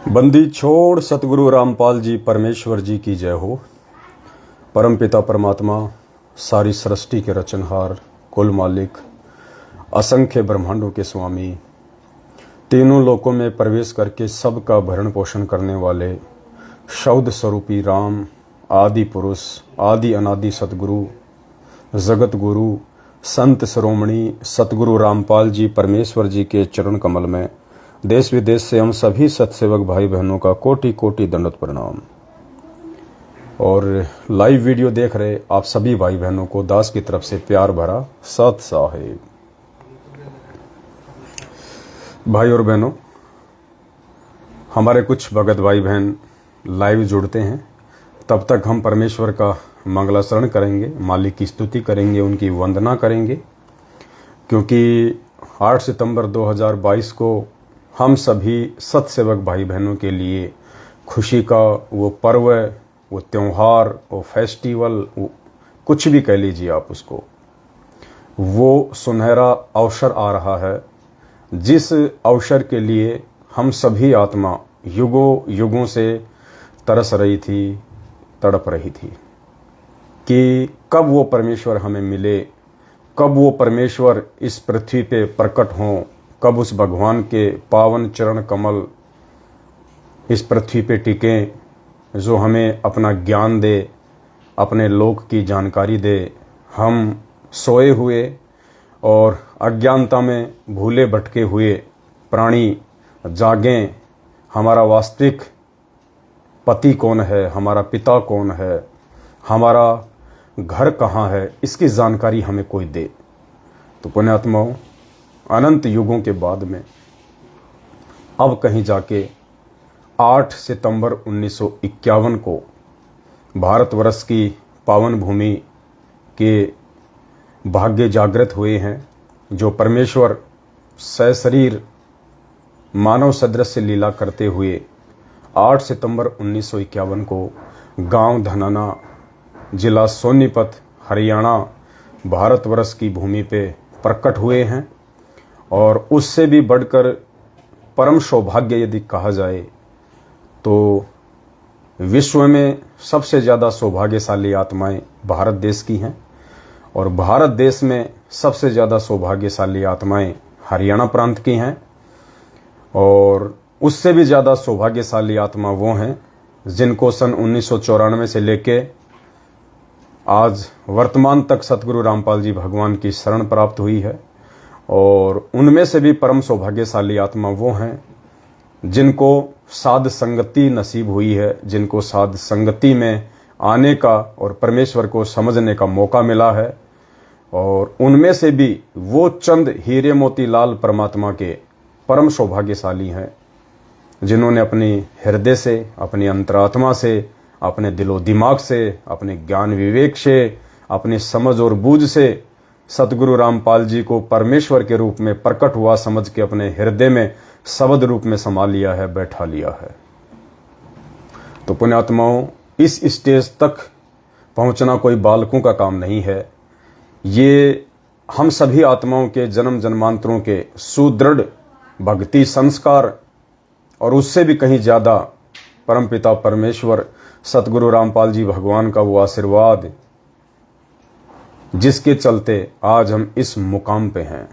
बंदी छोड़ सतगुरु रामपाल जी परमेश्वर जी की जय हो। परम पिता परमात्मा, सारी सृष्टि के रचनहार, कुल मालिक, असंख्य ब्रह्मांडों के स्वामी, तीनों लोकों में प्रवेश करके सबका भरण पोषण करने वाले शब्द स्वरूपी राम, आदि पुरुष, आदि अनादि सतगुरु, जगत गुरु, संत शिरोमणि सतगुरु रामपाल जी परमेश्वर जी के चरण कमल में देश विदेश से हम सभी सत्सेवक भाई बहनों का कोटि कोटि दंडवत प्रणाम। और लाइव वीडियो देख रहे आप सभी भाई बहनों को दास की तरफ से प्यार भरा सत साहेब। भाई और बहनों, हमारे कुछ भगत भाई बहन लाइव जुड़ते हैं, तब तक हम परमेश्वर का मंगलाचरण करेंगे, मालिक की स्तुति करेंगे, उनकी वंदना करेंगे, क्योंकि 8 सितंबर 2022 को हम सभी सत्सेवक भाई बहनों के लिए खुशी का वो पर्व, वो त्यौहार, वो फेस्टिवल, वो कुछ भी कह लीजिए आप उसको, वो सुनहरा अवसर आ रहा है, जिस अवसर के लिए हम सभी आत्मा युगों युगों से तरस रही थी, तड़प रही थी कि कब वो परमेश्वर हमें मिले, कब वो परमेश्वर इस पृथ्वी पे प्रकट हों, कब उस भगवान के पावन चरण कमल इस पृथ्वी पे टिकें, जो हमें अपना ज्ञान दे, अपने लोक की जानकारी दे। हम सोए हुए और अज्ञानता में भूले भटके हुए प्राणी जागें, हमारा वास्तविक पति कौन है, हमारा पिता कौन है, हमारा घर कहाँ है, इसकी जानकारी हमें कोई दे। तो पुण्यात्माओं, अनंत युगों के बाद में अब कहीं जाके 8 सितंबर 1951 को भारतवर्ष की पावन भूमि के भाग्य जागृत हुए हैं, जो परमेश्वर सशरीर मानव सदृश लीला करते हुए 8 सितंबर 1951 को गांव धनाना, जिला सोनीपत, हरियाणा, भारतवर्ष की भूमि पे प्रकट हुए हैं। और उससे भी बढ़कर परम सौभाग्य यदि कहा जाए तो विश्व में सबसे ज़्यादा सौभाग्यशाली आत्माएं भारत देश की हैं, और भारत देश में सबसे ज़्यादा सौभाग्यशाली आत्माएं हरियाणा प्रांत की हैं, और उससे भी ज़्यादा सौभाग्यशाली आत्मा वो हैं जिनको सन 1994 से लेके आज वर्तमान तक सतगुरु रामपाल जी भगवान की शरण प्राप्त हुई है। और उनमें से भी परम सौभाग्यशाली आत्मा वो हैं जिनको साध संगति नसीब हुई है, जिनको साध संगति में आने का और परमेश्वर को समझने का मौका मिला है। और उनमें से भी वो चंद हीरे मोती लाल परमात्मा के परम सौभाग्यशाली हैं जिन्होंने अपनी हृदय से, अपनी अंतरात्मा से, अपने दिलो दिमाग से, अपने ज्ञान विवेक से, अपनी समझ और बूझ से सतगुरु रामपाल जी को परमेश्वर के रूप में प्रकट हुआ समझ के अपने हृदय में शब्द रूप में समा लिया है, बैठा लिया है। तो पुण्यात्माओं, इस स्टेज तक पहुंचना कोई बालकों का काम नहीं है। ये हम सभी आत्माओं के जन्म जन्मांतरों के सुदृढ़ भक्ति संस्कार और उससे भी कहीं ज़्यादा परमपिता परमेश्वर सतगुरु रामपाल जी भगवान का वो आशीर्वाद, जिसके चलते आज हम इस मुकाम पे हैं।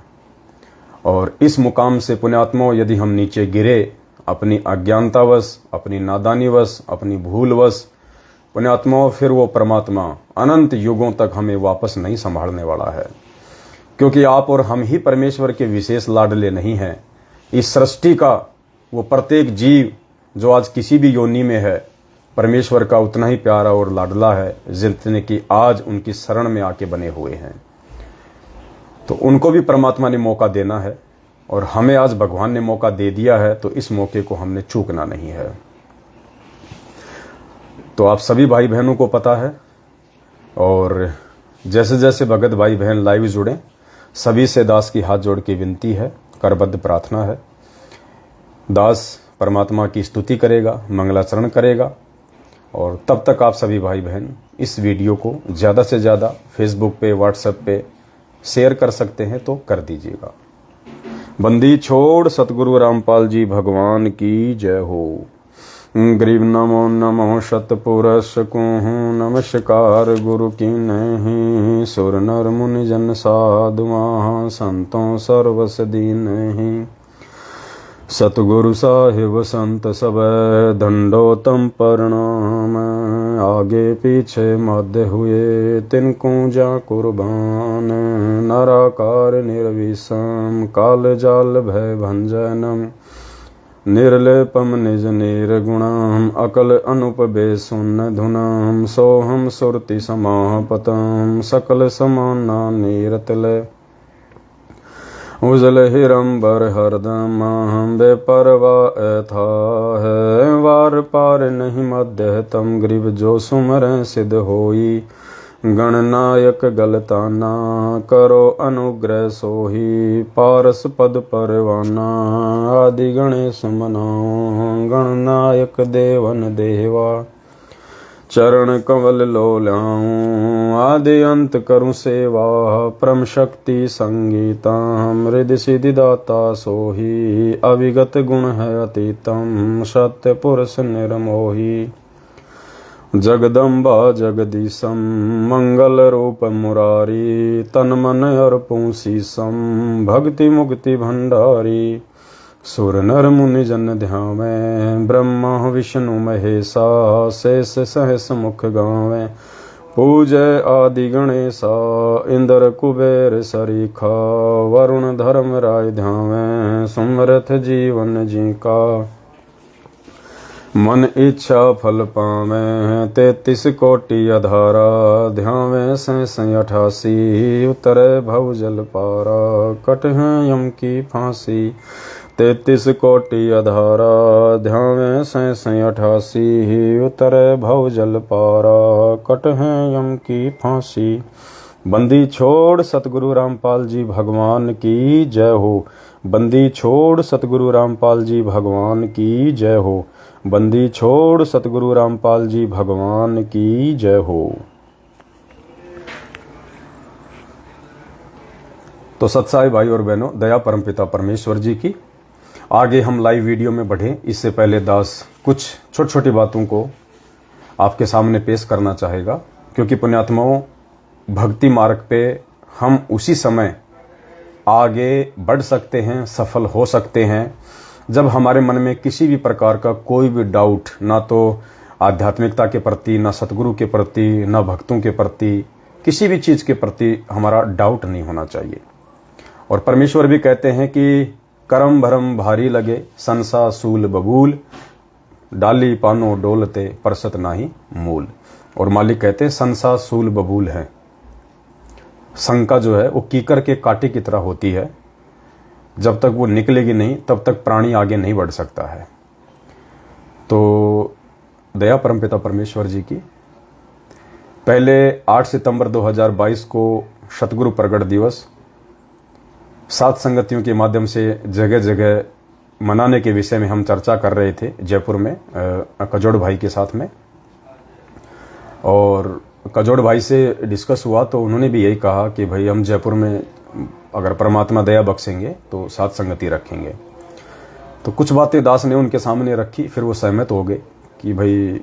और इस मुकाम से पुण्यात्माओं, यदि हम नीचे गिरे अपनी अज्ञानतावश, अपनी नादानीवश, अपनी भूलवश, पुण्यात्माओं, फिर वो परमात्मा अनंत युगों तक हमें वापस नहीं संभालने वाला है, क्योंकि आप और हम ही परमेश्वर के विशेष लाडले नहीं हैं। इस सृष्टि का वो प्रत्येक जीव जो आज किसी भी योनि में है, परमेश्वर का उतना ही प्यारा और लाडला है जितने कि आज उनकी शरण में आके बने हुए हैं। तो उनको भी परमात्मा ने मौका देना है, और हमें आज भगवान ने मौका दे दिया है, तो इस मौके को हमने चूकना नहीं है। तो आप सभी भाई बहनों को पता है, और जैसे जैसे भगत भाई बहन लाइव जुड़े, सभी से दास की हाथ जोड़ के विनती है, करबद्ध प्रार्थना है। दास परमात्मा की स्तुति करेगा, मंगलाचरण करेगा, और तब तक आप सभी भाई बहन इस वीडियो को ज़्यादा से ज़्यादा फेसबुक पे, व्हाट्सएप पे शेयर कर सकते हैं तो कर दीजिएगा। बंदी छोड़ सतगुरु रामपाल जी भगवान की जय हो। गरीब नमो नमो शतपुरुष कुहू नमस्कार गुरु की नहीं। सुर नर मुनि जन साधु महा संतों सर्वस दीन। सतगुरु साहिब संत सब दंडोतम प्रणाम। आगे पीछे मध्य हुए तिनको जा कुर्बान। नराकार निर्विषम काल जाल भय भंजनम। निर्लेपम निज निर्गुणम अकल अनुपबे सुन धुनम। सोहम सुरति समापतम सकल समाना नीरतले। उजल हिरंबर हरदम हम बेपरवा था है। वार पार नहीं मध्य तम गरीब जो सुमर सिद्ध होई। गणनायक गलताना करो अनुग्रह सोही। पारस पद परवाना आदि गणेश मनाओ। गणनायक देवन देवा चरण कमल लो लाऊं। आदि अंत करूं सेवा परम शक्ति संगीतम। हृदय सिद्धि दाता सोही अविगत गुण है अतीतम। सत्य पुरुष निर्मोही जगदम्बा जगदीशम। मंगल रूप मुरारी तन मन अर्पूं शीसम। भक्ति मुक्ति भंडारी सुर नर मुनि जन ध्यावे। ब्रह्मा विष्णु महेशा शेष सहस मुख गावे। पूजय आदि गणेशा इंद्र कुबेर सरीखा। वरुण धर्म राय ध्यावे सुमरथ जीवन जी का। मन इच्छा फल पावे 33 कोटि अधारा। ध्यावे सैं 88 उतरे भव जल पारा। कट है यम की फांसी 33 कोटि अधारा। ध्यावे सैं 88 उतरे भव जल पारा। कट है यम की फांसी। बंदी छोड़ सतगुरु रामपाल जी भगवान की जय हो। बंदी छोड़ सतगुरु रामपाल जी भगवान की जय हो। बंदी छोड़ सतगुरु रामपाल जी भगवान की जय हो। तो सत्साई भाई और बहनों, दया परमपिता परमेश्वर जी की। आगे हम लाइव वीडियो में बढ़े इससे पहले दास कुछ छोटी छोटी बातों को आपके सामने पेश करना चाहेगा, क्योंकि पुण्यात्माओं भक्ति मार्ग पे हम उसी समय आगे बढ़ सकते हैं, सफल हो सकते हैं, जब हमारे मन में किसी भी प्रकार का कोई भी डाउट, ना तो आध्यात्मिकता के प्रति, ना सतगुरु के प्रति, ना भक्तों के प्रति, किसी भी चीज़ के प्रति हमारा डाउट नहीं होना चाहिए। और परमेश्वर भी कहते हैं कि करम भरम भारी लगे संसा सूल बबूल। डाली पानो डोलते परसत नाही मूल। और मालिक कहते हैं संसा सूल बबूल है। शंका जो है वो कीकर के कांटे की तरह होती है, जब तक वो निकलेगी नहीं तब तक प्राणी आगे नहीं बढ़ सकता है। तो दया परमपिता परमेश्वर जी की पहले 8 सितंबर 2022 को सतगुरु प्रगट दिवस सात संगतियों के माध्यम से जगह जगह मनाने के विषय में हम चर्चा कर रहे थे जयपुर में कजोड़ भाई के साथ में। और कजोड़ भाई से डिस्कस हुआ तो उन्होंने भी यही कहा कि भाई हम जयपुर में अगर परमात्मा दया बख्शेंगे तो सात संगति रखेंगे। तो कुछ बातें दास ने उनके सामने रखी, फिर वो सहमत हो गए कि भाई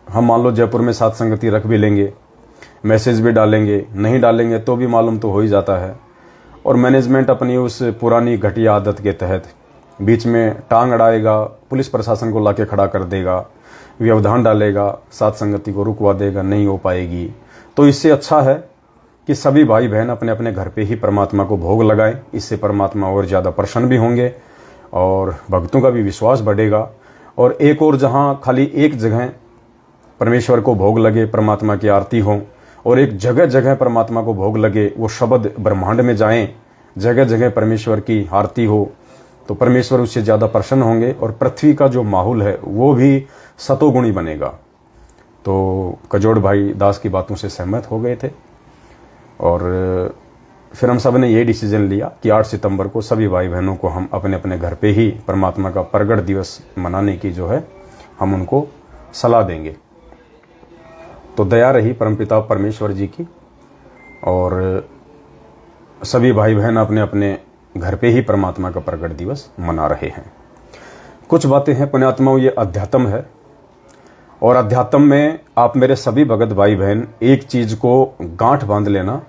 हम मान लो जयपुर में सात संगति रख भी लेंगे, मैसेज भी डालेंगे, नहीं डालेंगे तो भी मालूम तो हो ही जाता है। और मैनेजमेंट अपनी उस पुरानी घटिया आदत के तहत बीच में टांग अड़ाएगा, पुलिस प्रशासन को लाके खड़ा कर देगा, व्यवधान डालेगा, सात संगति को रुकवा देगा, नहीं हो पाएगी। तो इससे अच्छा है कि सभी भाई बहन अपने अपने घर पे ही परमात्मा को भोग लगाएं। इससे परमात्मा और ज़्यादा प्रसन्न भी होंगे और भक्तों का भी विश्वास बढ़ेगा। और एक और जहाँ खाली एक जगह परमेश्वर को भोग लगे, परमात्मा की आरती हो, और एक जगह जगह परमात्मा को भोग लगे, वो शब्द ब्रह्मांड में जाएं, जगह जगह परमेश्वर की आरती हो, तो परमेश्वर उससे ज़्यादा प्रसन्न होंगे और पृथ्वी का जो माहौल है वो भी सतोगुणी बनेगा। तो कजोड़ भाई दास की बातों से सहमत हो गए थे और फिर हम सब ने ये डिसीजन लिया कि 8 सितंबर को सभी भाई बहनों को हम अपने अपने घर पे ही परमात्मा का प्रगट दिवस मनाने की जो है हम उनको सलाह देंगे। तो दया रही परमपिता परमेश्वर जी की और सभी भाई बहन अपने अपने घर पे ही परमात्मा का प्रगट दिवस मना रहे हैं। कुछ बातें हैं पुण्यात्माओं, ये अध्यात्म है। और अध्यात्म में आप मेरे सभी भगत भाई बहन एक चीज को गांठ बांध लेना,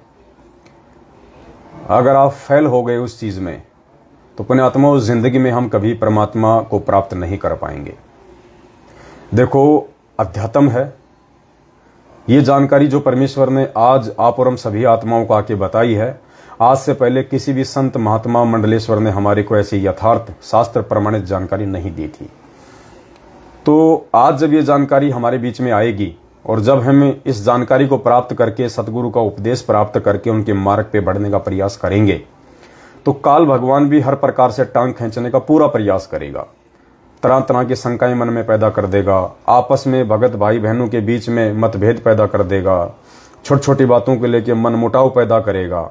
अगर आप फेल हो गए उस चीज में तो पुण्यात्माओं जिंदगी में हम कभी परमात्मा को प्राप्त नहीं कर पाएंगे। देखो, अध्यात्म है, ये जानकारी जो परमेश्वर ने आज आप और हम सभी आत्माओं को आके बताई है, आज से पहले किसी भी संत महात्मा मंडलेश्वर ने हमारे को ऐसी यथार्थ शास्त्र प्रमाणित जानकारी नहीं दी थी। तो आज जब ये जानकारी हमारे बीच में आएगी और जब हम इस जानकारी को प्राप्त करके सतगुरु का उपदेश प्राप्त करके उनके मार्ग पे बढ़ने का प्रयास करेंगे, तो काल भगवान भी हर प्रकार से टांग खींचने का पूरा प्रयास करेगा, तरह तरह की शंकाएं मन में पैदा कर देगा, आपस में भगत भाई बहनों के बीच में मतभेद पैदा कर देगा, छोटी छोटी बातों को लेकर मनमुटाव पैदा करेगा।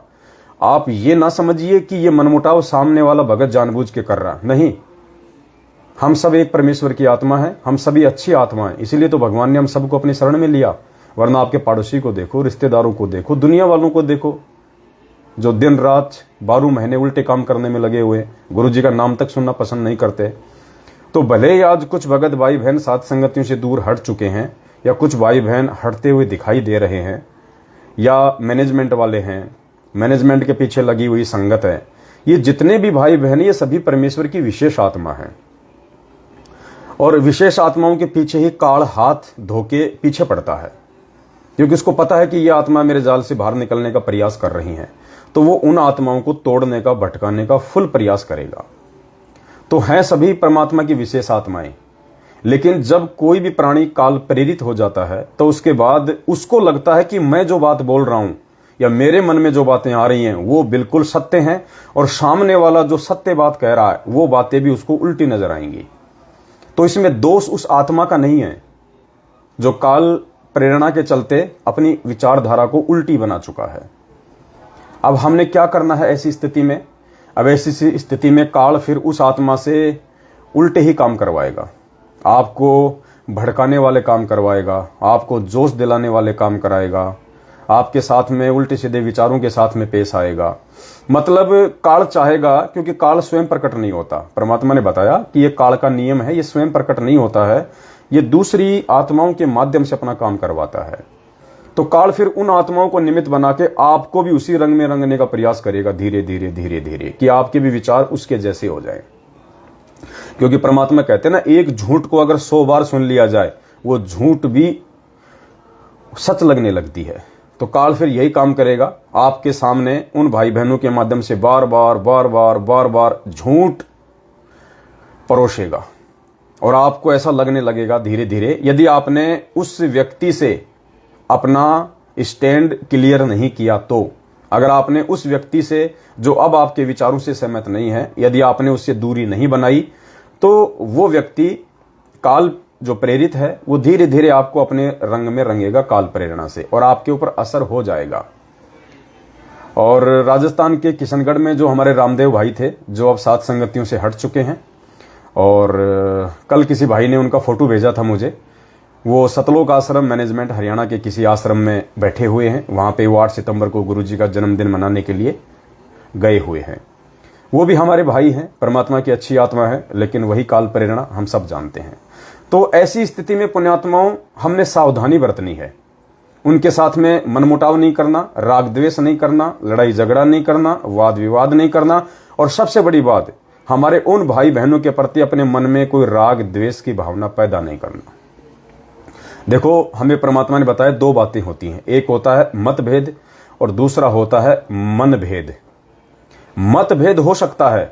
आप ये ना समझिए कि ये मनमुटाव सामने वाला भगत जानबूझ के कर रहा, नहीं। हम सब एक परमेश्वर की आत्मा है, हम सभी अच्छी आत्मा है, इसीलिए तो भगवान ने हम सबको अपनी शरण में लिया। वरना आपके पड़ोसी को देखो, रिश्तेदारों को देखो, दुनिया वालों को देखो, जो दिन रात 12 महीने उल्टे काम करने में लगे हुए, गुरु जी का नाम तक सुनना पसंद नहीं करते। तो भले ही आज कुछ भगत भाई बहन साथ संगतियों से दूर हट चुके हैं, या कुछ भाई बहन हटते हुए दिखाई दे रहे हैं, या मैनेजमेंट वाले हैं, मैनेजमेंट के पीछे लगी हुई संगत है, ये जितने भी भाई बहन ये सभी परमेश्वर की विशेष आत्मा है। और विशेष आत्माओं के पीछे ही काल हाथ धोके पीछे पड़ता है, क्योंकि उसको पता है कि ये आत्मा मेरे जाल से बाहर निकलने का प्रयास कर रही हैं, तो वो उन आत्माओं को तोड़ने का, भटकाने का फुल प्रयास करेगा। तो हैं सभी परमात्मा की विशेष आत्माएं, लेकिन जब कोई भी प्राणी काल प्रेरित हो जाता है तो उसके बाद उसको लगता है कि मैं जो बात बोल रहा हूं या मेरे मन में जो बातें आ रही हैं वो बिल्कुल सत्य हैं, और सामने वाला जो सत्य बात कह रहा है वो बातें भी उसको उल्टी नजर आएंगी। तो इसमें दोष उस आत्मा का नहीं है जो काल प्रेरणा के चलते अपनी विचारधारा को उल्टी बना चुका है। अब हमने क्या करना है ऐसी स्थिति में? अब ऐसी स्थिति में काल फिर उस आत्मा से उल्टे ही काम करवाएगा, आपको भड़काने वाले काम करवाएगा, आपको जोश दिलाने वाले काम कराएगा, आपके साथ में उल्टे सीधे विचारों के साथ में पेश आएगा। मतलब काल चाहेगा, क्योंकि काल स्वयं प्रकट नहीं होता। परमात्मा ने बताया कि ये काल का नियम है, ये स्वयं प्रकट नहीं होता है, ये दूसरी आत्माओं के माध्यम से अपना काम करवाता है। तो काल फिर उन आत्माओं को निमित्त बना के आपको भी उसी रंग में रंगने का प्रयास करेगा, धीरे धीरे धीरे धीरे, कि आपके भी विचार उसके जैसे हो जाए। क्योंकि परमात्मा कहते हैं ना, एक झूठ को अगर 100 बार सुन लिया जाए वो झूठ भी सच लगने लगती है। तो काल फिर यही काम करेगा, आपके सामने उन भाई बहनों के माध्यम से बार बार बार बार बार बार झूठ परोसेगा, और आपको ऐसा लगने लगेगा धीरे धीरे, यदि आपने उस व्यक्ति से अपना स्टैंड क्लियर नहीं किया, तो अगर आपने उस व्यक्ति से जो अब आपके विचारों से सहमत नहीं है, यदि आपने उससे दूरी नहीं बनाई, तो वो व्यक्ति काल जो प्रेरित है वो धीरे धीरे आपको अपने रंग में रंगेगा काल प्रेरणा से, और आपके ऊपर असर हो जाएगा। और राजस्थान के किशनगढ़ में जो हमारे रामदेव भाई थे, जो अब सात संगतियों से हट चुके हैं, और कल किसी भाई ने उनका फोटो भेजा था मुझे, वो सतलोक आश्रम मैनेजमेंट हरियाणा के किसी आश्रम में बैठे हुए हैं। वहां पे वो 8 सितंबर को गुरुजी का जन्मदिन मनाने के लिए गए हुए हैं। वो भी हमारे भाई हैं, परमात्मा की अच्छी आत्मा है, लेकिन वही काल प्रेरणा हम सब जानते हैं। तो ऐसी स्थिति में पुण्यात्माओं हमने सावधानी बरतनी है, उनके साथ में मनमुटाव नहीं करना, राग द्वेष नहीं करना, लड़ाई झगड़ा नहीं करना, वाद विवाद नहीं करना, और सबसे बड़ी बात, हमारे उन भाई बहनों के प्रति अपने मन में कोई राग द्वेष की भावना पैदा नहीं करना। देखो, हमें परमात्मा ने बताया 2 बातें होती हैं, एक होता है मतभेद और दूसरा होता है मनभेद। मतभेद हो सकता है,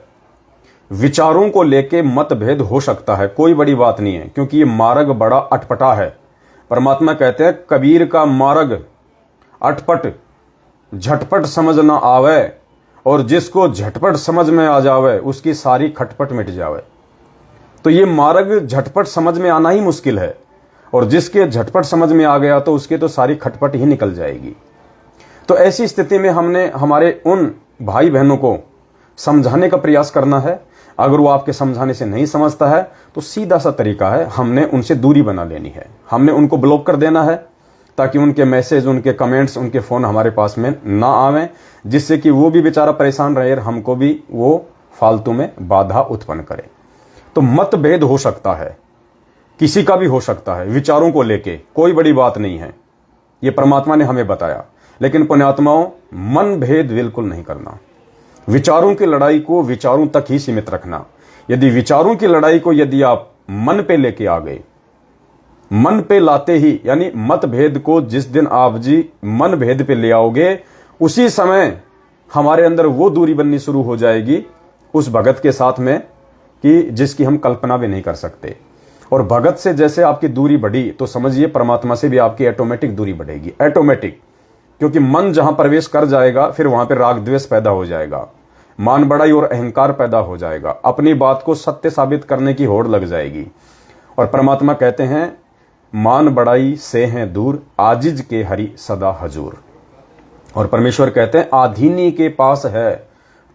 विचारों को लेके मतभेद हो सकता है, कोई बड़ी बात नहीं है, क्योंकि ये मार्ग बड़ा अटपटा है। परमात्मा कहते हैं कबीर का मार्ग अटपट, झटपट समझ ना आवे, और जिसको झटपट समझ में आ जावे उसकी सारी खटपट मिट जावे। तो ये मार्ग झटपट समझ में आना ही मुश्किल है, और जिसके झटपट समझ में आ गया तो उसके तो सारी खटपट ही निकल जाएगी। तो ऐसी स्थिति में हमने हमारे उन भाई बहनों को समझाने का प्रयास करना है। अगर वो आपके समझाने से नहीं समझता है तो सीधा सा तरीका है, हमने उनसे दूरी बना लेनी है, हमने उनको ब्लॉक कर देना है, ताकि उनके मैसेज, उनके कमेंट्स, उनके फोन हमारे पास में ना आवें, जिससे कि वो भी बेचारा परेशान रहे और हमको भी वो फालतू में बाधा उत्पन्न करे। तो मतभेद हो सकता है, किसी का भी हो सकता है, विचारों को लेके कोई बड़ी बात नहीं है, ये परमात्मा ने हमें बताया। लेकिन पुण्यात्माओं, मन भेद बिल्कुल नहीं करना। विचारों की लड़ाई को विचारों तक ही सीमित रखना। यदि विचारों की लड़ाई को यदि आप मन पे लेके आ गए, मन पे लाते ही, यानी मतभेद को जिस दिन आप जी मन भेद पे ले आओगे, उसी समय हमारे अंदर वो दूरी बननी शुरू हो जाएगी उस भगत के साथ में कि जिसकी हम कल्पना भी नहीं कर सकते। और भगत से जैसे आपकी दूरी बढ़ी तो समझिए परमात्मा से भी आपकी ऑटोमेटिक दूरी बढ़ेगी, ऑटोमेटिक। क्योंकि मन जहां प्रवेश कर जाएगा फिर वहां पर राग द्वेष पैदा हो जाएगा, मान बढ़ाई और अहंकार पैदा हो जाएगा, अपनी बात को सत्य साबित करने की होड़ लग जाएगी। और परमात्मा कहते हैं, मान बढ़ाई से हैं दूर, आजिज के हरि सदा हजूर। और परमेश्वर कहते हैं, आधीनी के पास है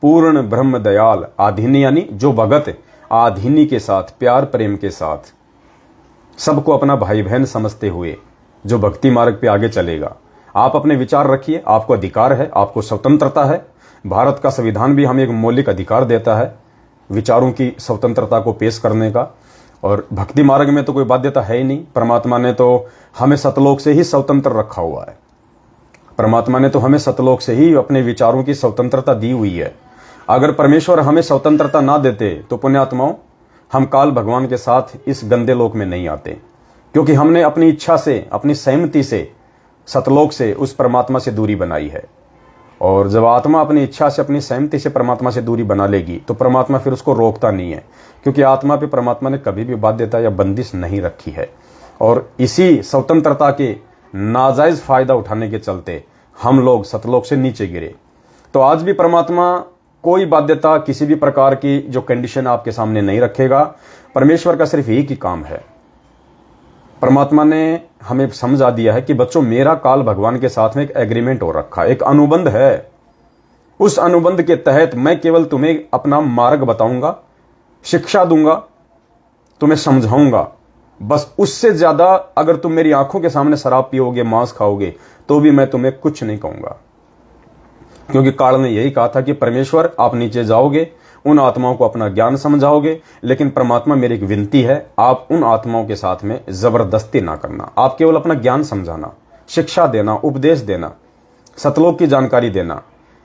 पूर्ण ब्रह्म दयाल। आधीनी यानी जो भगत आधीनी के साथ, प्यार प्रेम के साथ, सबको अपना भाई बहन समझते हुए जो भक्ति मार्ग पे आगे चलेगा। आप अपने विचार रखिए, आपको अधिकार है, आपको स्वतंत्रता है। भारत का संविधान भी हमें एक मौलिक अधिकार देता है विचारों की स्वतंत्रता को पेश करने का। और भक्ति मार्ग में तो कोई बाध्यता है ही नहीं। परमात्मा ने तो हमें सतलोक से ही स्वतंत्र रखा हुआ है। परमात्मा ने तो हमें सतलोक से ही अपने विचारों की स्वतंत्रता दी हुई है। अगर परमेश्वर हमें स्वतंत्रता ना देते तो पुण्यात्माओं, हम काल भगवान के साथ इस गंदे लोक में नहीं आते। क्योंकि हमने अपनी इच्छा से, अपनी सहमति से, सतलोक से उस परमात्मा से दूरी बनाई है। और जब आत्मा अपनी इच्छा से, अपनी सहमति से परमात्मा से दूरी बना लेगी तो परमात्मा फिर उसको रोकता नहीं है। क्योंकि आत्मा पे परमात्मा ने कभी भी बाध्यता या बंदिश नहीं रखी है। और इसी स्वतंत्रता के नाजायज फायदा उठाने के चलते हम लोग सतलोक से नीचे गिरे। तो आज भी परमात्मा कोई बाध्यता, किसी भी प्रकार की जो कंडीशन आपके सामने नहीं रखेगा। परमेश्वर का सिर्फ एक ही काम है। परमात्मा ने हमें समझा दिया है कि बच्चों, मेरा काल भगवान के साथ में एक एग्रीमेंट हो रखा है, एक अनुबंध है। उस अनुबंध के तहत मैं केवल तुम्हें अपना मार्ग बताऊंगा, शिक्षा दूंगा, तुम्हें समझाऊंगा। बस उससे ज्यादा अगर तुम मेरी आंखों के सामने शराब पियोगे, मांस खाओगे, तो भी मैं तुम्हें कुछ नहीं कहूंगा। क्योंकि काल ने यही कहा था कि परमेश्वर, आप नीचे जाओगे, उन आत्माओं को अपना ज्ञान समझाओगे, लेकिन परमात्मा मेरी एक विनती है, आप उन आत्माओं के साथ में जबरदस्ती ना करना। आप केवल अपना ज्ञान समझाना, शिक्षा देना, उपदेश देना, सतलोक की जानकारी देना,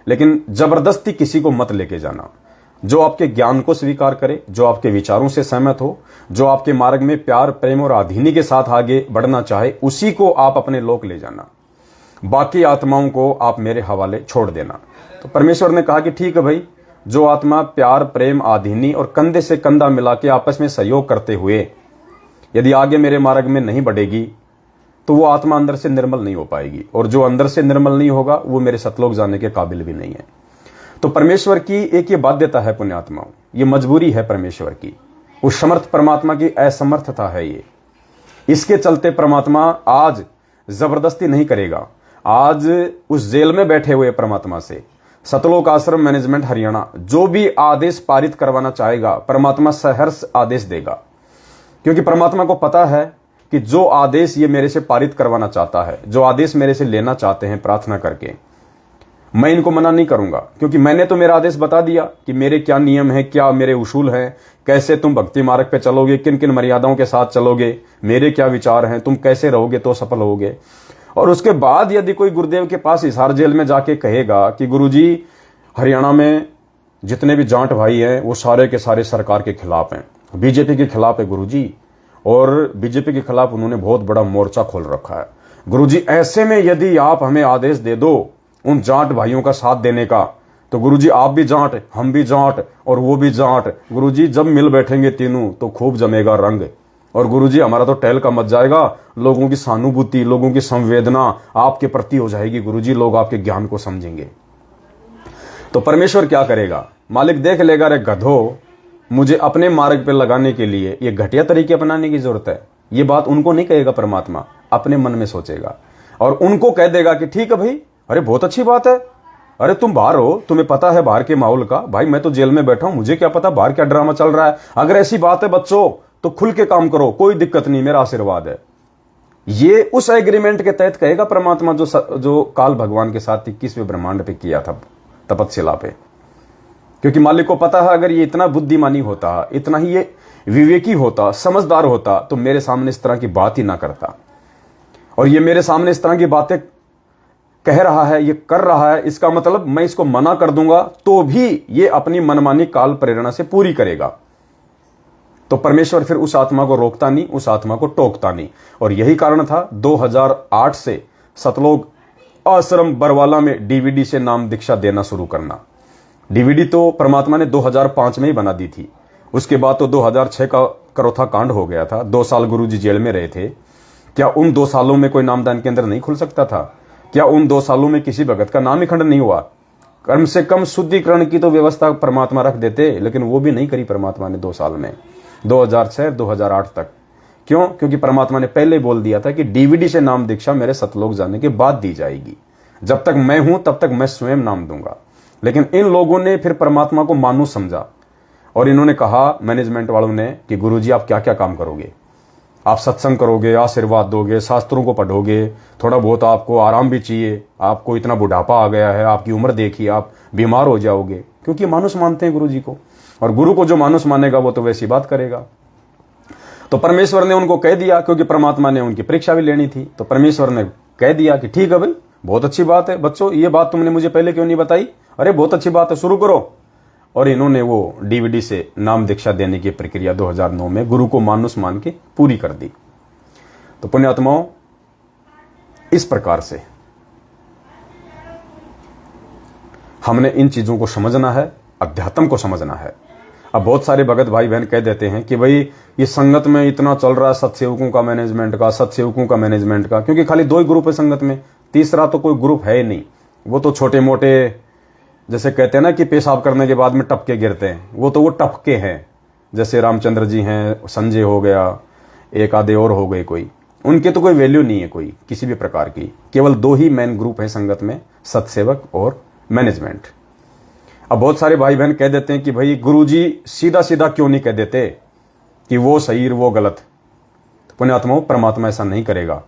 लेकिन जबरदस्ती किसी को मत लेके जाना। जो आपके ज्ञान को स्वीकार करे, जो आपके विचारों से सहमत हो, जो आपके मार्ग में प्यार प्रेम और आधीनी के साथ आगे बढ़ना चाहे, उसी को आप अपने लोक ले जाना। बाकी आत्माओं को आप मेरे हवाले छोड़ देना। तो परमेश्वर ने कहा कि ठीक है भाई, जो आत्मा प्यार प्रेम आधीनी और कंधे से कंधा मिला के आपस में सहयोग करते हुए यदि आगे मेरे मार्ग में नहीं बढ़ेगी तो वो आत्मा अंदर से निर्मल नहीं हो पाएगी। और जो अंदर से निर्मल नहीं होगा वो मेरे सतलोक जाने के काबिल भी नहीं है। तो परमेश्वर की एक ये बाध्यता है पुण्यात्माओं, ये मजबूरी है परमेश्वर की। उस समर्थ परमात्मा की असमर्थता है ये। इसके चलते परमात्मा आज जबरदस्ती नहीं करेगा। आज उस जेल में बैठे हुए परमात्मा से सतलोक आश्रम मैनेजमेंट हरियाणा जो भी आदेश पारित करवाना चाहेगा, परमात्मा सहर्ष आदेश देगा। क्योंकि परमात्मा को पता है कि जो आदेश ये मेरे से पारित करवाना चाहता है, जो आदेश मेरे से लेना चाहते हैं प्रार्थना करके, मैं इनको मना नहीं करूंगा। क्योंकि मैंने तो मेरा आदेश बता दिया कि मेरे क्या नियम है, क्या मेरे उसूल हैं, कैसे तुम भक्ति मार्ग पे चलोगे, किन किन मर्यादाओं के साथ चलोगे, मेरे क्या विचार हैं, तुम कैसे रहोगे तो सफल होगे। और उसके बाद यदि कोई गुरुदेव के पास हिसार जेल में जाके कहेगा कि गुरुजी, हरियाणा में जितने भी जाट भाई हैं वो सारे के सारे सरकार के खिलाफ हैं, बीजेपी के खिलाफ है गुरुजी, और बीजेपी के खिलाफ उन्होंने बहुत बड़ा मोर्चा खोल रखा है गुरुजी, ऐसे में यदि आप हमें आदेश दे दो उन जाट भाइयों का साथ देने का, तो गुरुजी आप भी जाट, हम भी जाट और वो भी जाट, गुरुजी जब मिल बैठेंगे तीनों तो खूब जमेगा रंग। और गुरुजी हमारा तो टहल का मच जाएगा, लोगों की सहानुभूति, लोगों की संवेदना आपके प्रति हो जाएगी गुरुजी, लोग आपके ज्ञान को समझेंगे। तो परमेश्वर क्या करेगा, मालिक देख लेगा, रे गधो, मुझे अपने मार्ग पर लगाने के लिए ये घटिया तरीके अपनाने की जरूरत है। ये बात उनको नहीं कहेगा परमात्मा, अपने मन में सोचेगा और उनको कह देगा कि ठीक है भाई, अरे बहुत अच्छी बात है, अरे तुम बाहर हो, तुम्हें पता है बाहर के माहौल का, भाई मैं तो जेल में बैठा हूं, मुझे क्या पता बाहर क्या ड्रामा चल रहा है। अगर ऐसी बात है बच्चों तो खुल के काम करो, कोई दिक्कत नहीं, मेरा आशीर्वाद है। ये उस एग्रीमेंट के तहत कहेगा परमात्मा जो काल भगवान के साथ 21वें ब्रह्मांड पे किया था, तपस्या पे। क्योंकि मालिक को पता है अगर ये इतना बुद्धिमानी होता, इतना ही विवेकी होता, समझदार होता, तो मेरे सामने इस तरह की बात ही ना करता। और ये मेरे सामने इस तरह की बातें कह रहा है, ये कर रहा है, इसका मतलब मैं इसको मना कर दूंगा तो भी ये अपनी मनमानी काल प्रेरणा से पूरी करेगा। तो परमेश्वर फिर उस आत्मा को रोकता नहीं, उस आत्मा को टोकता नहीं। और यही कारण था 2008 से सतलोक आश्रम बरवाला में डीवीडी से नाम दीक्षा देना शुरू करना। डीवीडी तो परमात्मा ने 2005 में ही बना दी थी। उसके बाद तो 2006 का करोथा कांड हो गया था। 2 साल गुरुजी जेल में रहे थे। क्या उन 2 सालों में कोई नामदान केंद्र नहीं खुल सकता था? क्या उन 2 सालों में किसी भगत का नाम ही खंड नहीं हुआ? कम से कम शुद्धिकरण की तो व्यवस्था परमात्मा रख देते, लेकिन वो भी नहीं करी परमात्मा ने 2 साल में, 2006-2008 तक। क्यों? क्योंकि परमात्मा ने पहले बोल दिया था कि डीवीडी से नाम दीक्षा मेरे सतलोक जाने के बाद दी जाएगी। जब तक मैं हूं तब तक मैं स्वयं नाम दूंगा। लेकिन इन लोगों ने फिर परमात्मा को मानुष समझा और इन्होंने कहा, मैनेजमेंट वालों ने, कि गुरुजी आप क्या क्या काम करोगे? आप सत्संग करोगे, आशीर्वाद दोगे, शास्त्रों को पढ़ोगे, थोड़ा बहुत आपको आराम भी चाहिए, आपको इतना बुढ़ापा आ गया है, आपकी उम्र देखिए, आप बीमार हो जाओगे। क्योंकि मानुष मानते हैं गुरुजी को, और गुरु को जो मानुष मानेगा वो तो वैसी बात करेगा। तो परमेश्वर ने उनको कह दिया, क्योंकि परमात्मा ने उनकी परीक्षा भी लेनी थी, तो परमेश्वर ने कह दिया कि ठीक है भाई, बहुत अच्छी बात है बच्चों, ये बात तुमने मुझे पहले क्यों नहीं बताई? अरे बहुत अच्छी बात है, शुरू करो। और इन्होंने वो डीवीडी से नाम दीक्षा देने की प्रक्रिया 2009 में गुरु को मानुष मान के पूरी कर दी। तो पुण्यात्माओं, इस प्रकार से हमने इन चीजों को समझना है, अध्यात्म को समझना है। अब बहुत सारे भगत भाई बहन कह देते हैं कि भाई ये संगत में इतना चल रहा है सत्सेवकों का मैनेजमेंट का, सत्सेवकों का मैनेजमेंट का, क्योंकि खाली 2 ही ग्रुप है संगत में, तीसरा तो कोई ग्रुप है ही नहीं। वो तो छोटे मोटे, जैसे कहते हैं ना कि पेशाब करने के बाद में टपके गिरते हैं, वो तो वो टपके हैं। जैसे रामचंद्र जी हैं, संजय हो गया, एक आधे और हो गए कोई, उनके तो कोई वैल्यू नहीं है कोई किसी भी प्रकार की। केवल 2 ही मेन ग्रुप हैं संगत में, सत्सेवक और मैनेजमेंट। अब बहुत सारे भाई बहन कह देते हैं कि भाई गुरुजी सीधा सीधा क्यों नहीं कह देते कि वो सही और वो गलत? तो पुण्यात्माओं, परमात्मा ऐसा नहीं करेगा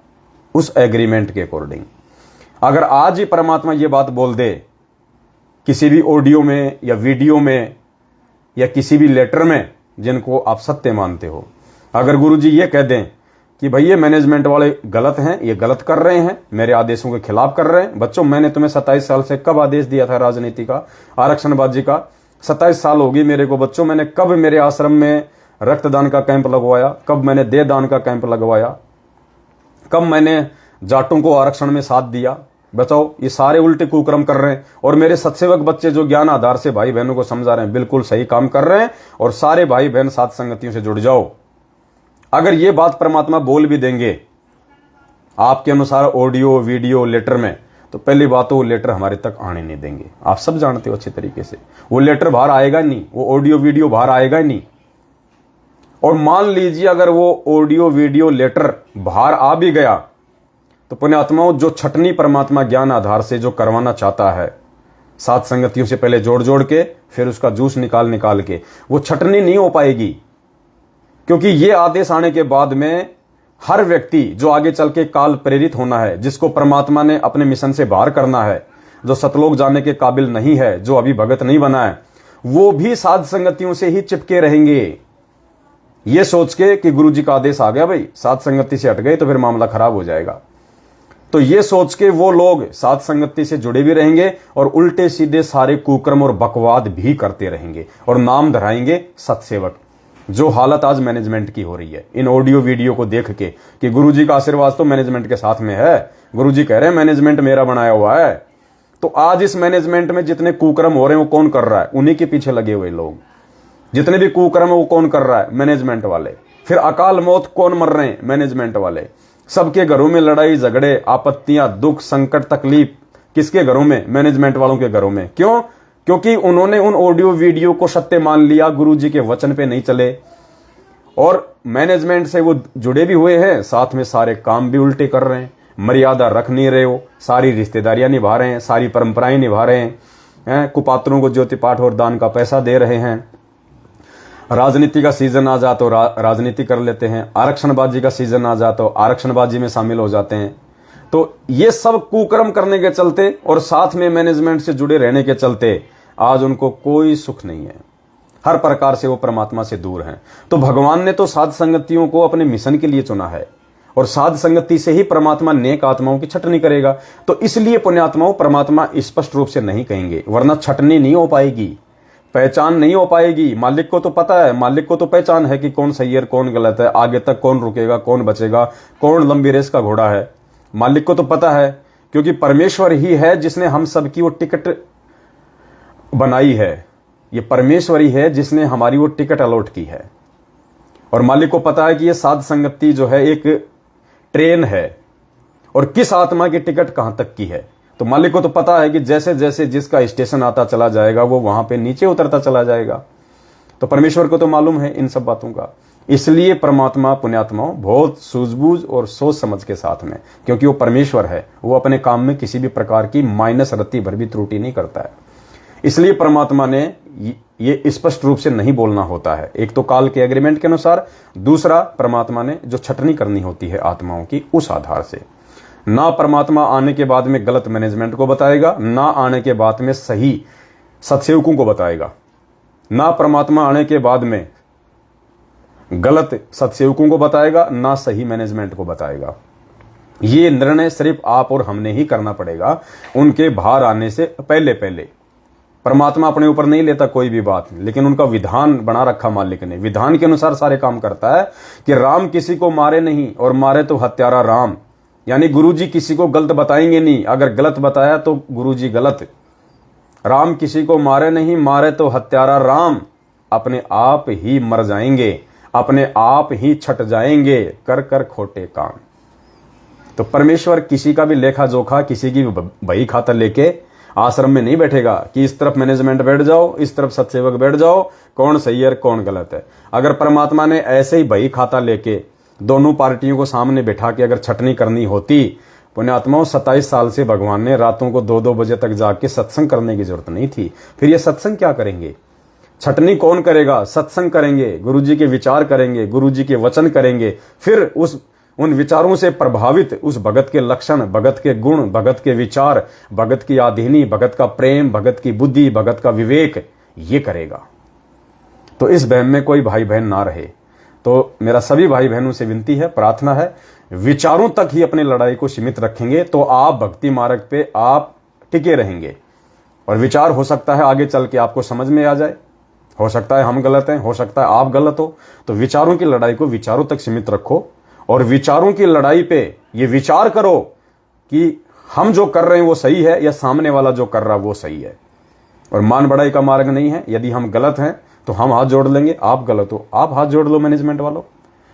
उस एग्रीमेंट के अकॉर्डिंग। अगर आज ही परमात्मा ये बात बोल दे किसी भी ऑडियो में या वीडियो में या किसी भी लेटर में जिनको आप सत्य मानते हो, अगर गुरुजी ये कह दें कि भाई ये मैनेजमेंट वाले गलत हैं, ये गलत कर रहे हैं, मेरे आदेशों के खिलाफ कर रहे हैं। बच्चों, मैंने तुम्हें 27 साल से कब आदेश दिया था राजनीति का, आरक्षणबाजी का? 27 साल होगी मेरे को बच्चों। मैंने कब मेरे आश्रम में रक्तदान का कैंप लगवाया? कब मैंने देहदान का कैंप लगवाया? कब मैंने जाटों को आरक्षण में साथ दिया? बताओ, ये सारे उल्टे कुकर्म कर रहे हैं। और मेरे सत्सेवक बच्चे जो ज्ञान आधार से भाई बहनों को समझा रहे हैं, बिल्कुल सही काम कर रहे हैं। और सारे भाई बहन साथ संगतियों से जुड़ जाओ। अगर ये बात परमात्मा बोल भी देंगे आपके अनुसार ऑडियो वीडियो लेटर में, तो पहली बात तो वो लेटर हमारे तक आने नहीं देंगे। आप सब जानते हो अच्छे तरीके से, वो लेटर बाहर आएगा नहीं, वो ऑडियो वीडियो बाहर आएगा ही नहीं। और मान लीजिए अगर वो ऑडियो वीडियो लेटर बाहर आ भी गया, तो पुण्यात्माओं, जो छटनी परमात्मा ज्ञान आधार से जो करवाना चाहता है, सात संगतियों से पहले जोड़ जोड़ के फिर उसका जूस निकाल के, वो छटनी नहीं हो पाएगी। क्योंकि ये आदेश आने के बाद में हर व्यक्ति जो आगे चल के काल प्रेरित होना है, जिसको परमात्मा ने अपने मिशन से बाहर करना है, जो सतलोक जाने के काबिल नहीं है, जो अभी भगत नहीं बना है, वो भी साध संगतियों से ही चिपके रहेंगे। ये सोच के कि गुरु जी का आदेश आ गया भाई, साध संगति से हट गए तो फिर मामला खराब हो जाएगा। तो ये सोच के वो लोग साध संगति से जुड़े भी रहेंगे और उल्टे सीधे सारे कुकर्म और बकवाद भी करते रहेंगे और नाम धराएंगे सत्सेवक। जो हालत आज मैनेजमेंट की हो रही है इन ऑडियो वीडियो को देख के कि गुरुजी का आशीर्वाद तो मैनेजमेंट के साथ में है, गुरुजी कह रहे हैं मैनेजमेंट मेरा बनाया हुआ है। तो आज इस मैनेजमेंट में जितने कुकर्म हो रहे हैं वो कौन कर रहा है? उन्हीं के पीछे लगे हुए लोग। जितने भी कुकर्म है वो कौन कर रहा है? मैनेजमेंट वाले। फिर अकाल मौत कौन मर रहे हैं? मैनेजमेंट वाले। सबके घरों में लड़ाई झगड़े, आपत्तियां, दुख, संकट, तकलीफ किसके घरों में? मैनेजमेंट वालों के घरों में। क्यों? क्योंकि उन्होंने उन ऑडियो वीडियो को सत्य मान लिया, गुरुजी के वचन पे नहीं चले और मैनेजमेंट से वो जुड़े भी हुए हैं, साथ में सारे काम भी उल्टे कर रहे हैं, मर्यादा रख नहीं रहे हो, सारी रिश्तेदारियां निभा रहे हैं, सारी परंपराएं निभा रहे हैं, कुपात्रों को ज्योति पाठ और दान का पैसा दे रहे हैं। राजनीति का सीजन आ जा तो राजनीति कर लेते हैं, आरक्षणबाजी का सीजन आ जा तो आरक्षणबाजी में शामिल हो जाते हैं। तो ये सब कुकर्म करने के चलते और साथ में मैनेजमेंट से जुड़े रहने के चलते आज उनको कोई सुख नहीं है। हर प्रकार से वो परमात्मा से दूर हैं। तो भगवान ने तो साध संगतियों को अपने मिशन के लिए चुना है, और साध संगति से ही परमात्मा नेक आत्माओं की छटनी करेगा। तो इसलिए पुण्यात्माओं परमात्मा स्पष्ट रूप से नहीं कहेंगे, वरना छटनी नहीं हो पाएगी, पहचान नहीं हो पाएगी। मालिक को तो पता है, मालिक को तो पहचान है कि कौन सही है कौन गलत है, आगे तक कौन रुकेगा कौन बचेगा, कौन लंबी रेस का घोड़ा है। मालिक को तो पता है, क्योंकि परमेश्वर ही है जिसने हम सबकी वो टिकट बनाई है। ये परमेश्वर ही है जिसने हमारी वो टिकट अलॉट की है। और मालिक को पता है कि ये साध संगति जो है एक ट्रेन है, और किस आत्मा की टिकट कहां तक की है। तो मालिक को तो पता है कि जैसे जैसे जिसका स्टेशन आता चला जाएगा वो वहां पे नीचे उतरता चला जाएगा। तो परमेश्वर को तो मालूम है इन सब बातों का। इसलिए परमात्मा पुण्यात्माओं बहुत सूझबूझ और सोच समझ के साथ में, क्योंकि वो परमेश्वर है, वो अपने काम में किसी भी प्रकार की माइनस रत्ती भर भी त्रुटि नहीं करता है। इसलिए परमात्मा ने ये स्पष्ट रूप से नहीं बोलना होता है। एक तो काल के एग्रीमेंट के अनुसार, दूसरा परमात्मा ने जो छटनी करनी होती है आत्माओं की उस आधार से। ना परमात्मा आने के बाद में गलत मैनेजमेंट को बताएगा, ना आने के बाद में सही सत्सेवकों को बताएगा। ना परमात्मा आने के बाद में गलत सत्सेवकों को बताएगा, ना सही मैनेजमेंट को बताएगा। ये निर्णय सिर्फ आप और हमने ही करना पड़ेगा, उनके बाहर आने से पहले पहले। परमात्मा अपने ऊपर नहीं लेता कोई भी बात, लेकिन उनका विधान बना रखा मालिक ने, विधान के अनुसार सारे काम करता है कि राम किसी को मारे नहीं, और मारे तो हत्यारा राम। यानी गुरुजी किसी को गलत बताएंगे नहीं, अगर गलत बताया तो गुरुजी गलत। राम किसी को मारे नहीं, मारे तो हत्यारा राम। अपने आप ही मर जाएंगे, अपने आप ही छट जाएंगे, कर कर खोटे काम। तो परमेश्वर किसी का भी लेखा जोखा, किसी की बही खाता लेके आश्रम में नहीं बैठेगा कि इस तरफ मैनेजमेंट बैठ जाओ, इस तरफ सत्सेवक बैठ जाओ, कौन सही है कौन गलत है। अगर परमात्मा ने ऐसे ही बही खाता लेके दोनों पार्टियों को सामने बैठा के अगर छटनी करनी होती, पुण्यात्माओं 27 साल से भगवान ने रातों को 2-2 बजे तक जाग के सत्संग करने की जरूरत नहीं थी। फिर ये सत्संग क्या करेंगे? छटनी कौन करेगा? सत्संग करेंगे, गुरुजी के विचार करेंगे, गुरुजी के वचन करेंगे। फिर उन विचारों से प्रभावित उस भगत के लक्षण, भगत के गुण, भगत के विचार, भगत की आधीनी, भगत का प्रेम, भगत की बुद्धि, भगत का विवेक, ये करेगा। तो इस बहम में कोई भाई बहन ना रहे। तो मेरा सभी भाई बहनों से विनती है, प्रार्थना है, विचारों तक ही अपनी लड़ाई को सीमित रखेंगे तो आप भक्ति मार्ग पे आप टिके रहेंगे। और विचार हो सकता है आगे चल के आपको समझ में आ जाए, हो सकता है हम गलत हैं, हो सकता है आप गलत हो। तो विचारों की लड़ाई को विचारों तक सीमित रखो, और विचारों की लड़ाई पे ये विचार करो कि हम जो कर रहे हैं वो सही है या सामने वाला जो कर रहा है वो सही है। और मान बढ़ाई का मार्ग नहीं है। यदि हम गलत हैं तो हम हाथ जोड़ लेंगे, आप गलत हो आप हाथ जोड़ लो मैनेजमेंट वालों।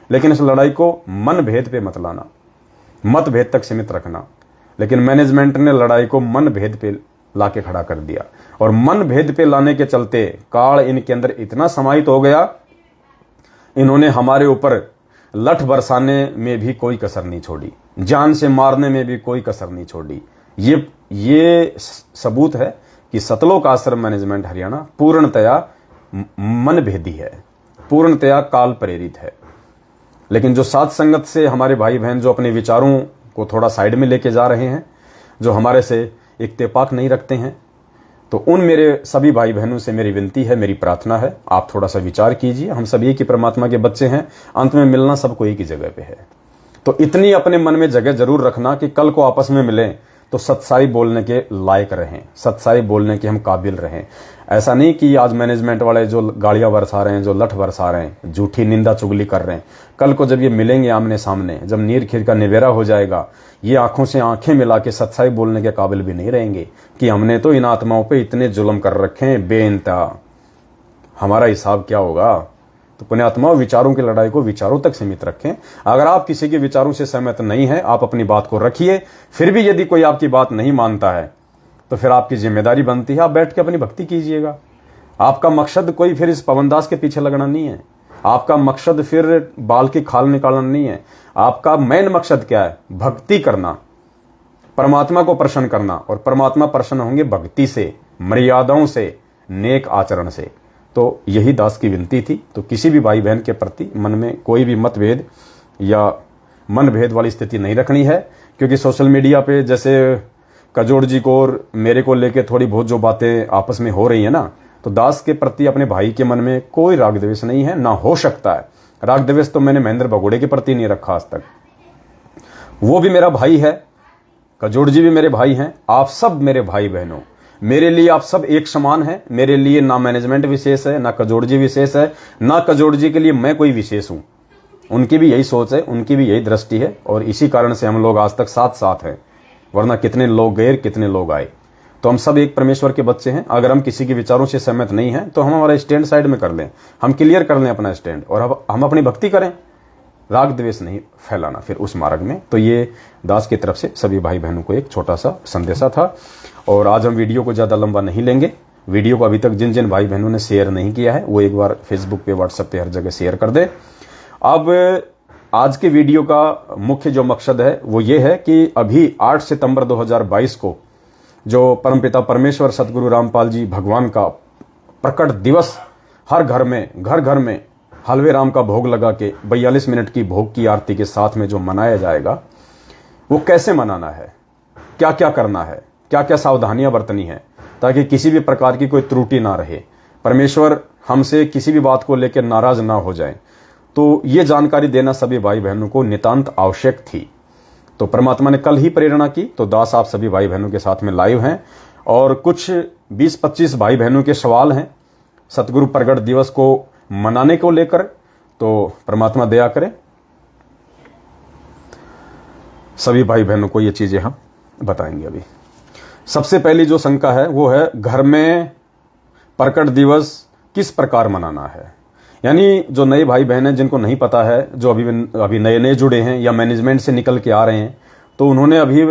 लेकिन इस लड़ाई को मन भेद पे मत लाना, मत भेद तक सीमित रखना। लेकिन मैनेजमेंट ने लड़ाई को मन भेद पे लाके खड़ा कर दिया, और मन भेद पे लाने के चलते काल इनके अंदर इतना समाहित हो गया, इन्होंने हमारे ऊपर लठ बरसाने में भी कोई कसर नहीं छोड़ी, जान से मारने में भी कोई कसर नहीं छोड़ी। ये सबूत है कि सतलोक आश्रम मैनेजमेंट हरियाणा पूर्णतया मन भेदी है, पूर्णतया काल प्रेरित है। लेकिन जो साथ संगत से हमारे भाई बहन जो अपने विचारों को थोड़ा साइड में लेके जा रहे हैं, जो हमारे से इत्तेफाक नहीं रखते हैं, तो उन मेरे सभी भाई बहनों से मेरी विनती है, मेरी प्रार्थना है, आप थोड़ा सा विचार कीजिए। हम सभी की परमात्मा के बच्चे हैं, अंत में मिलना सबको एक ही जगह पे है। तो इतनी अपने मन में जगह जरूर रखना कि कल को आपस में मिलें तो सच्चाई बोलने के लायक रहें, सच्चाई बोलने के हम काबिल रहें। ऐसा नहीं कि आज मैनेजमेंट वाले जो गालियां बरसा रहे हैं, जो लठ बरसा रहे हैं, झूठी निंदा चुगली कर रहे हैं, कल को जब ये मिलेंगे आमने सामने, जब नीर खीर का निबेरा हो जाएगा, ये आंखों से आंखें मिला के सच्चाई बोलने के काबिल भी नहीं रहेंगे कि हमने तो इन आत्माओं पे इतने जुल्म कर रखे हैं बेइंतहा, हमारा हिसाब क्या होगा। तो पुण्यात्माओं, विचारों की लड़ाई को विचारों तक सीमित रखें। अगर आप किसी के विचारों से सहमत नहीं है, आप अपनी बात को रखिए। फिर भी यदि कोई आपकी बात नहीं मानता है तो फिर आपकी जिम्मेदारी बनती है आप बैठ के अपनी भक्ति कीजिएगा। आपका मकसद कोई फिर इस पवनदास के पीछे लगना नहीं है, आपका मकसद फिर बाल की खाल निकालना नहीं है। आपका मेन मकसद क्या है? भक्ति करना, परमात्मा को प्रसन्न करना। और परमात्मा प्रसन्न होंगे भक्ति से, मर्यादाओं से, नेक आचरण से। तो यही दास की विनती थी। तो किसी भी भाई बहन के प्रति मन में कोई भी मतभेद या मन भेद वाली स्थिति नहीं रखनी है, क्योंकि सोशल मीडिया पे जैसे कजोड़ जी को और मेरे को लेके थोड़ी बहुत जो बातें आपस में हो रही है ना, तो दास के प्रति अपने भाई के मन में कोई राग द्वेष नहीं है, ना हो सकता है। राग द्वेष तो मैंने महेंद्र भगोड़े के प्रति नहीं रखा आज तक। वो भी मेरा भाई है, कजोड़ जी भी मेरे भाई हैं, आप सब मेरे भाई बहनों, मेरे लिए आप सब एक समान हैं। मेरे लिए ना मैनेजमेंट विशेष है, ना कजोड़ जी विशेष है, ना कजोड़ जी के लिए मैं कोई विशेष हूं। उनकी भी यही सोच है, उनकी भी यही दृष्टि है, और इसी कारण से हम लोग आज तक साथ साथ हैं। वरना कितने लोग गए, कितने लोग आए। तो हम सब एक परमेश्वर के बच्चे हैं। अगर हम किसी के विचारों से सहमत नहीं हैं तो हम हमारा स्टैंड साइड में कर लें, हम क्लियर कर लें अपना स्टैंड, और अब हम अपनी भक्ति करें, राग द्वेष नहीं फैलाना फिर उस मार्ग में। तो ये दास की तरफ से सभी भाई बहनों को एक छोटा सा संदेशा था। और आज हम वीडियो को ज़्यादा लंबा नहीं लेंगे। वीडियो को अभी तक जिन जिन भाई बहनों ने शेयर नहीं किया है वो एक बार फेसबुक पे, व्हाट्सएप पे, हर जगह शेयर कर दे। अब आज के वीडियो का मुख्य जो मकसद है वो ये है कि अभी 8 सितंबर 2022 को जो परमपिता परमेश्वर सतगुरु रामपाल जी भगवान का प्रकट दिवस हर घर में हलवे राम का भोग लगा के 42 मिनट की भोग की आरती के साथ में जो मनाया जाएगा, वो कैसे मनाना है, क्या क्या करना है, क्या क्या सावधानियां बरतनी है, ताकि किसी भी प्रकार की कोई त्रुटि ना रहे, परमेश्वर हमसे किसी भी बात को लेकर नाराज ना हो जाए। तो ये जानकारी देना सभी भाई बहनों को नितांत आवश्यक थी। तो परमात्मा ने कल ही प्रेरणा की, तो दास आप सभी भाई बहनों के साथ में लाइव हैं, और कुछ 20-25 भाई बहनों के सवाल हैं सतगुरु प्रगट दिवस को मनाने को लेकर। तो परमात्मा दया करे, सभी भाई बहनों को ये चीजें हम बताएंगे। अभी सबसे पहली जो शंका है वो है, घर में प्रकट दिवस किस प्रकार मनाना है। यानी जो नए भाई बहन हैं जिनको नहीं पता है, जो अभी नए नए जुड़े हैं या मैनेजमेंट से निकल के आ रहे हैं, तो उन्होंने अभी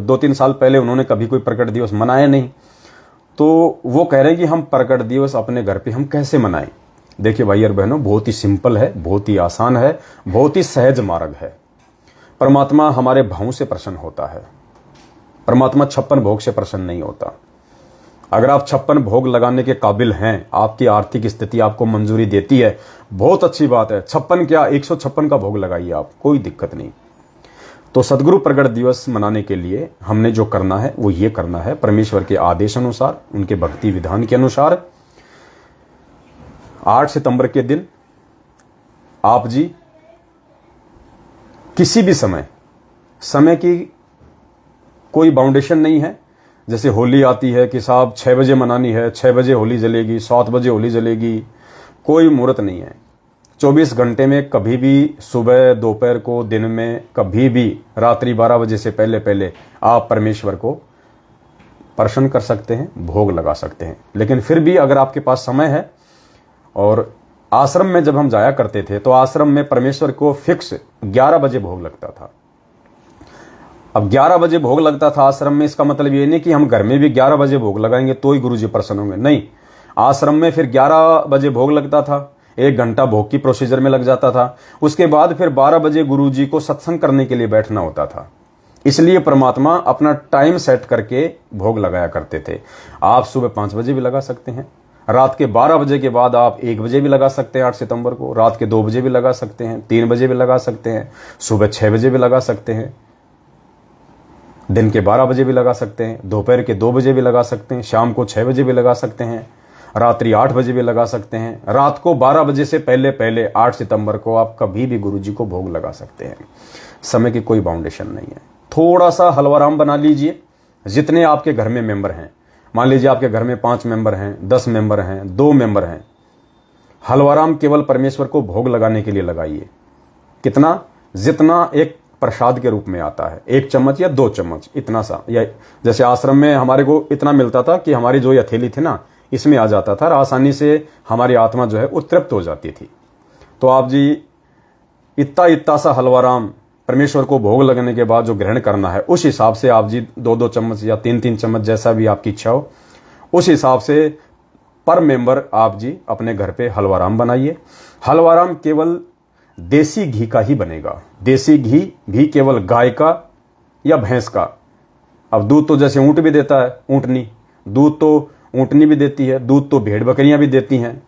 2-3 साल पहले उन्होंने कभी कोई प्रकट दिवस मनाया नहीं। तो वो कह रहे हैं कि हम प्रकट दिवस अपने घर पे हम कैसे मनाएं। देखिए भाई और बहनों, बहुत ही सिंपल है, बहुत ही आसान है, बहुत ही सहज मार्ग है। परमात्मा हमारे भावों से प्रसन्न होता है। परमात्मा 56 भोग से प्रसन्न नहीं होता। अगर आप 56 भोग लगाने के काबिल हैं, आपकी आर्थिक स्थिति आपको मंजूरी देती है, बहुत अच्छी बात है। 56 क्या, 156 का भोग लगाइए आप, कोई दिक्कत नहीं। तो सदगुरु प्रगट दिवस मनाने के लिए हमने जो करना है वो ये करना है, परमेश्वर के आदेश अनुसार, उनके भक्ति विधान के अनुसार 8 सितंबर के दिन आप जी किसी भी समय की कोई बाउंडेशन नहीं है। जैसे होली आती है कि साहब 6 बजे मनानी है, 6 बजे होली जलेगी, 7 बजे होली जलेगी, कोई मुहूर्त नहीं है। 24 घंटे में कभी भी, सुबह, दोपहर को, दिन में, कभी भी, रात्रि 12 बजे से पहले पहले आप परमेश्वर को प्रसन्न कर सकते हैं, भोग लगा सकते हैं। लेकिन फिर भी अगर आपके पास समय है, और आश्रम में जब हम जाया करते थे तो आश्रम में परमेश्वर को फिक्स 11 बजे भोग लगता था। अब 11 बजे भोग लगता था आश्रम में, इसका मतलब ये नहीं कि हम घर में भी 11 बजे भोग लगाएंगे तो ही गुरुजी प्रसन्न होंगे, नहीं। आश्रम में फिर 11 बजे भोग लगता था, 1 घंटा भोग की प्रोसीजर में लग जाता था। उसके बाद फिर 12 बजे गुरुजी को सत्संग करने के लिए बैठना होता था। इसलिए परमात्मा अपना टाइम सेट करके भोग लगाया करते थे। आप सुबह 5 बजे भी लगा सकते हैं, रात के 12 बजे के बाद आप 1 बजे भी लगा सकते हैं 8 सितंबर को, रात के 2 बजे भी लगा सकते हैं, 3 बजे भी लगा सकते हैं, सुबह 6 बजे भी लगा सकते हैं, दिन के 12 बजे भी लगा सकते हैं, दोपहर के 2 बजे भी लगा सकते हैं, शाम को 6 बजे भी लगा सकते हैं, रात्रि 8 बजे भी लगा सकते हैं, रात को 12 बजे से पहले पहले 8 सितंबर को आप कभी भी गुरुजी को भोग लगा सकते हैं। समय की कोई बाउंडेशन नहीं है। थोड़ा सा हलवाराम बना लीजिए, जितने आपके घर में मेंबर हैं। मान लीजिए आपके घर में 5 मेंबर हैं, 10 मेंबर हैं, 2 मेंबर हैं, हलवाराम केवल परमेश्वर को भोग लगाने के लिए लगाइए। कितना, जितना एक प्रसाद के रूप में आता है, 1 चम्मच या 2 चम्मच, इतना सा। या जैसे आश्रम में हमारे को इतना मिलता था कि हमारी जो हथेली थी ना, इसमें आ जाता था, और आसानी से हमारी आत्मा जो है वो तृप्त हो जाती थी। तो आप जी इतना सा हलवाराम परमेश्वर को भोग लगने के बाद जो ग्रहण करना है, उस हिसाब से आप जी 2-2 चम्मच या 3-3 चम्मच, जैसा भी आपकी इच्छा हो, उस हिसाब से पर मेंबर आप जी अपने घर पे हलवाराम बनाइए। हलवाराम केवल देसी घी का ही बनेगा। देसी घी भी केवल गाय का या भैंस का। अब दूध तो जैसे ऊंट भी देता है, ऊंटनी, दूध तो ऊंटनी भी देती है, दूध तो भेड़ बकरियां भी देती हैं,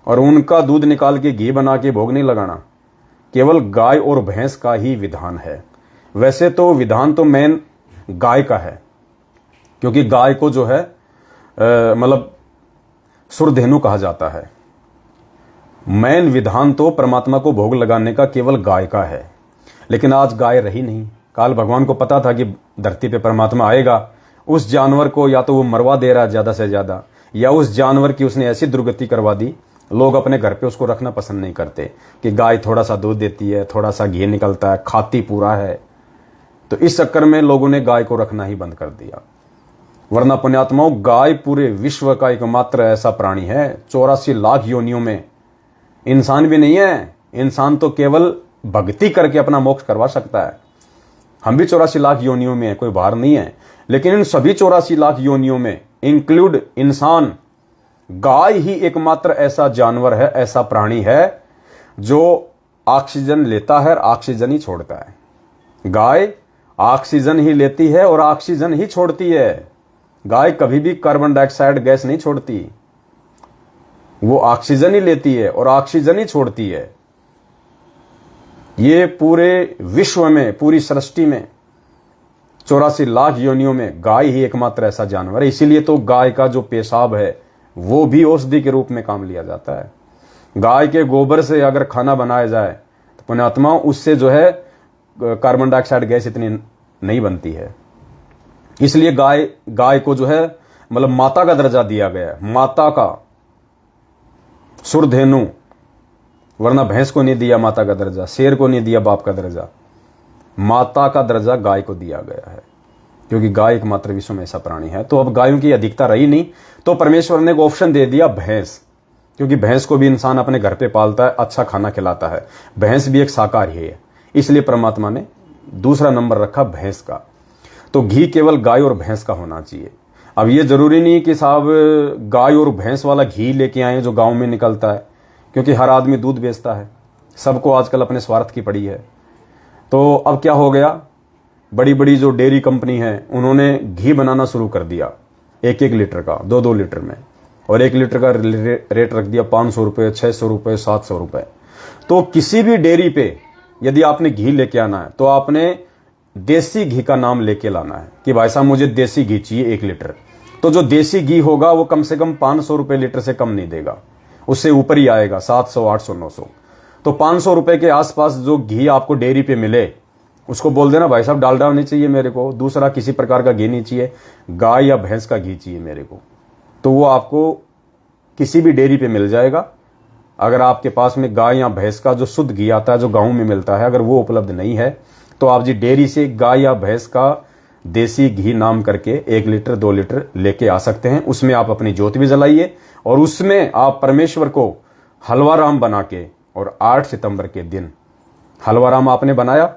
और उनका दूध निकाल के घी बना के भोग नहीं लगाना। केवल गाय और भैंस का ही विधान है। वैसे तो विधान तो मेन गाय का है, क्योंकि गाय को जो है मतलब सुरधेनु कहा जाता है। मैन विधान तो परमात्मा को भोग लगाने का केवल गाय का है, लेकिन आज गाय रही नहीं। काल भगवान को पता था कि धरती पे परमात्मा आएगा, उस जानवर को या तो वो मरवा दे रहा है ज़्यादा से ज़्यादा, या उस जानवर की उसने ऐसी दुर्गति करवा दी, लोग अपने घर पे उसको रखना पसंद नहीं करते कि गाय थोड़ा सा दूध देती है, थोड़ा सा घी निकलता है, खाती पूरा है। तो इस चक्कर में लोगों ने गाय को रखना ही बंद कर दिया। वरना पुण्यात्माओं, गाय पूरे विश्व का एकमात्र ऐसा प्राणी है, 84 लाख योनियों में। इंसान भी नहीं है, इंसान तो केवल भक्ति करके अपना मोक्ष करवा सकता है। हम भी 84 लाख योनियों में है, कोई बाहर नहीं है, लेकिन इन सभी 84 लाख योनियों में इंक्लूड इंसान, गाय ही एकमात्र ऐसा जानवर है, ऐसा प्राणी है जो ऑक्सीजन लेता है और ऑक्सीजन ही छोड़ता है। गाय ऑक्सीजन ही लेती है और ऑक्सीजन ही छोड़ती है। गाय कभी भी कार्बन डाइऑक्साइड गैस नहीं छोड़ती, वो ऑक्सीजन ही लेती है और ऑक्सीजन ही छोड़ती है। ये पूरे विश्व में, पूरी सृष्टि में 84 लाख योनियों में गाय ही एकमात्र ऐसा जानवर है। इसीलिए तो गाय का जो पेशाब है वो भी औषधि के रूप में काम लिया जाता है। गाय के गोबर से अगर खाना बनाया जाए तो पुण्यात्मा उससे जो है कार्बन डाइऑक्साइड गैस इतनी नहीं बनती है। इसलिए गाय को जो है मतलब माता का दर्जा दिया गया है, माता का, सुरधेनु। वरना भैंस को नहीं दिया माता का दर्जा, शेर को नहीं दिया बाप का दर्जा, माता का दर्जा गाय को दिया गया है, क्योंकि गाय एकमात्र विश्व में ऐसा प्राणी है। तो अब गायों की अधिकता रही नहीं, तो परमेश्वर ने एक ऑप्शन दे दिया भैंस, क्योंकि भैंस को भी इंसान अपने घर पे पालता है, अच्छा खाना खिलाता है। भैंस भी एक शाकाहारी है, इसलिए परमात्मा ने दूसरा नंबर रखा भैंस का। तो घी केवल गाय और भैंस का होना चाहिए। अब ये जरूरी नहीं कि साहब गाय और भैंस वाला घी लेके आए जो गांव में निकलता है, क्योंकि हर आदमी दूध बेचता है, सबको आजकल अपने स्वार्थ की पड़ी है। तो अब क्या हो गया, बड़ी बड़ी जो डेयरी कंपनी है उन्होंने घी बनाना शुरू कर दिया, 1-1 लीटर का, 2-2 लीटर में, और 1 लीटर का रेट रख दिया 500 रुपये, 600 रुपये, 700 रुपये। तो किसी भी डेयरी पे यदि आपने घी लेके आना है तो आपने देसी घी का नाम लेके लाना है कि भाई साहब मुझे देसी घी चाहिए 1 लीटर। तो जो देसी घी होगा वो कम से कम 500 रुपये लीटर से कम नहीं देगा, उससे ऊपर ही आएगा, 700, 800, 900। तो 500 रुपये के आसपास जो घी आपको डेयरी पे मिले उसको बोल देना भाई साहब डालडा नहीं चाहिए मेरे को, दूसरा किसी प्रकार का घी नहीं चाहिए, गाय या भैंस का घी चाहिए मेरे को। तो वो आपको किसी भी डेयरी पे मिल जाएगा। अगर आपके पास में गाय या भैंस का जो शुद्ध घी आता है जो गाँव में मिलता है, अगर वो उपलब्ध नहीं है तो आप जी डेयरी से गाय या भैंस का देसी घी नाम करके 1 लीटर 2 लीटर लेके आ सकते हैं। उसमें आप अपनी ज्योत भी जलाइए और उसमें आप परमेश्वर को हलवा राम बना के, और 8 सितंबर के दिन हलवा राम आपने बनाया,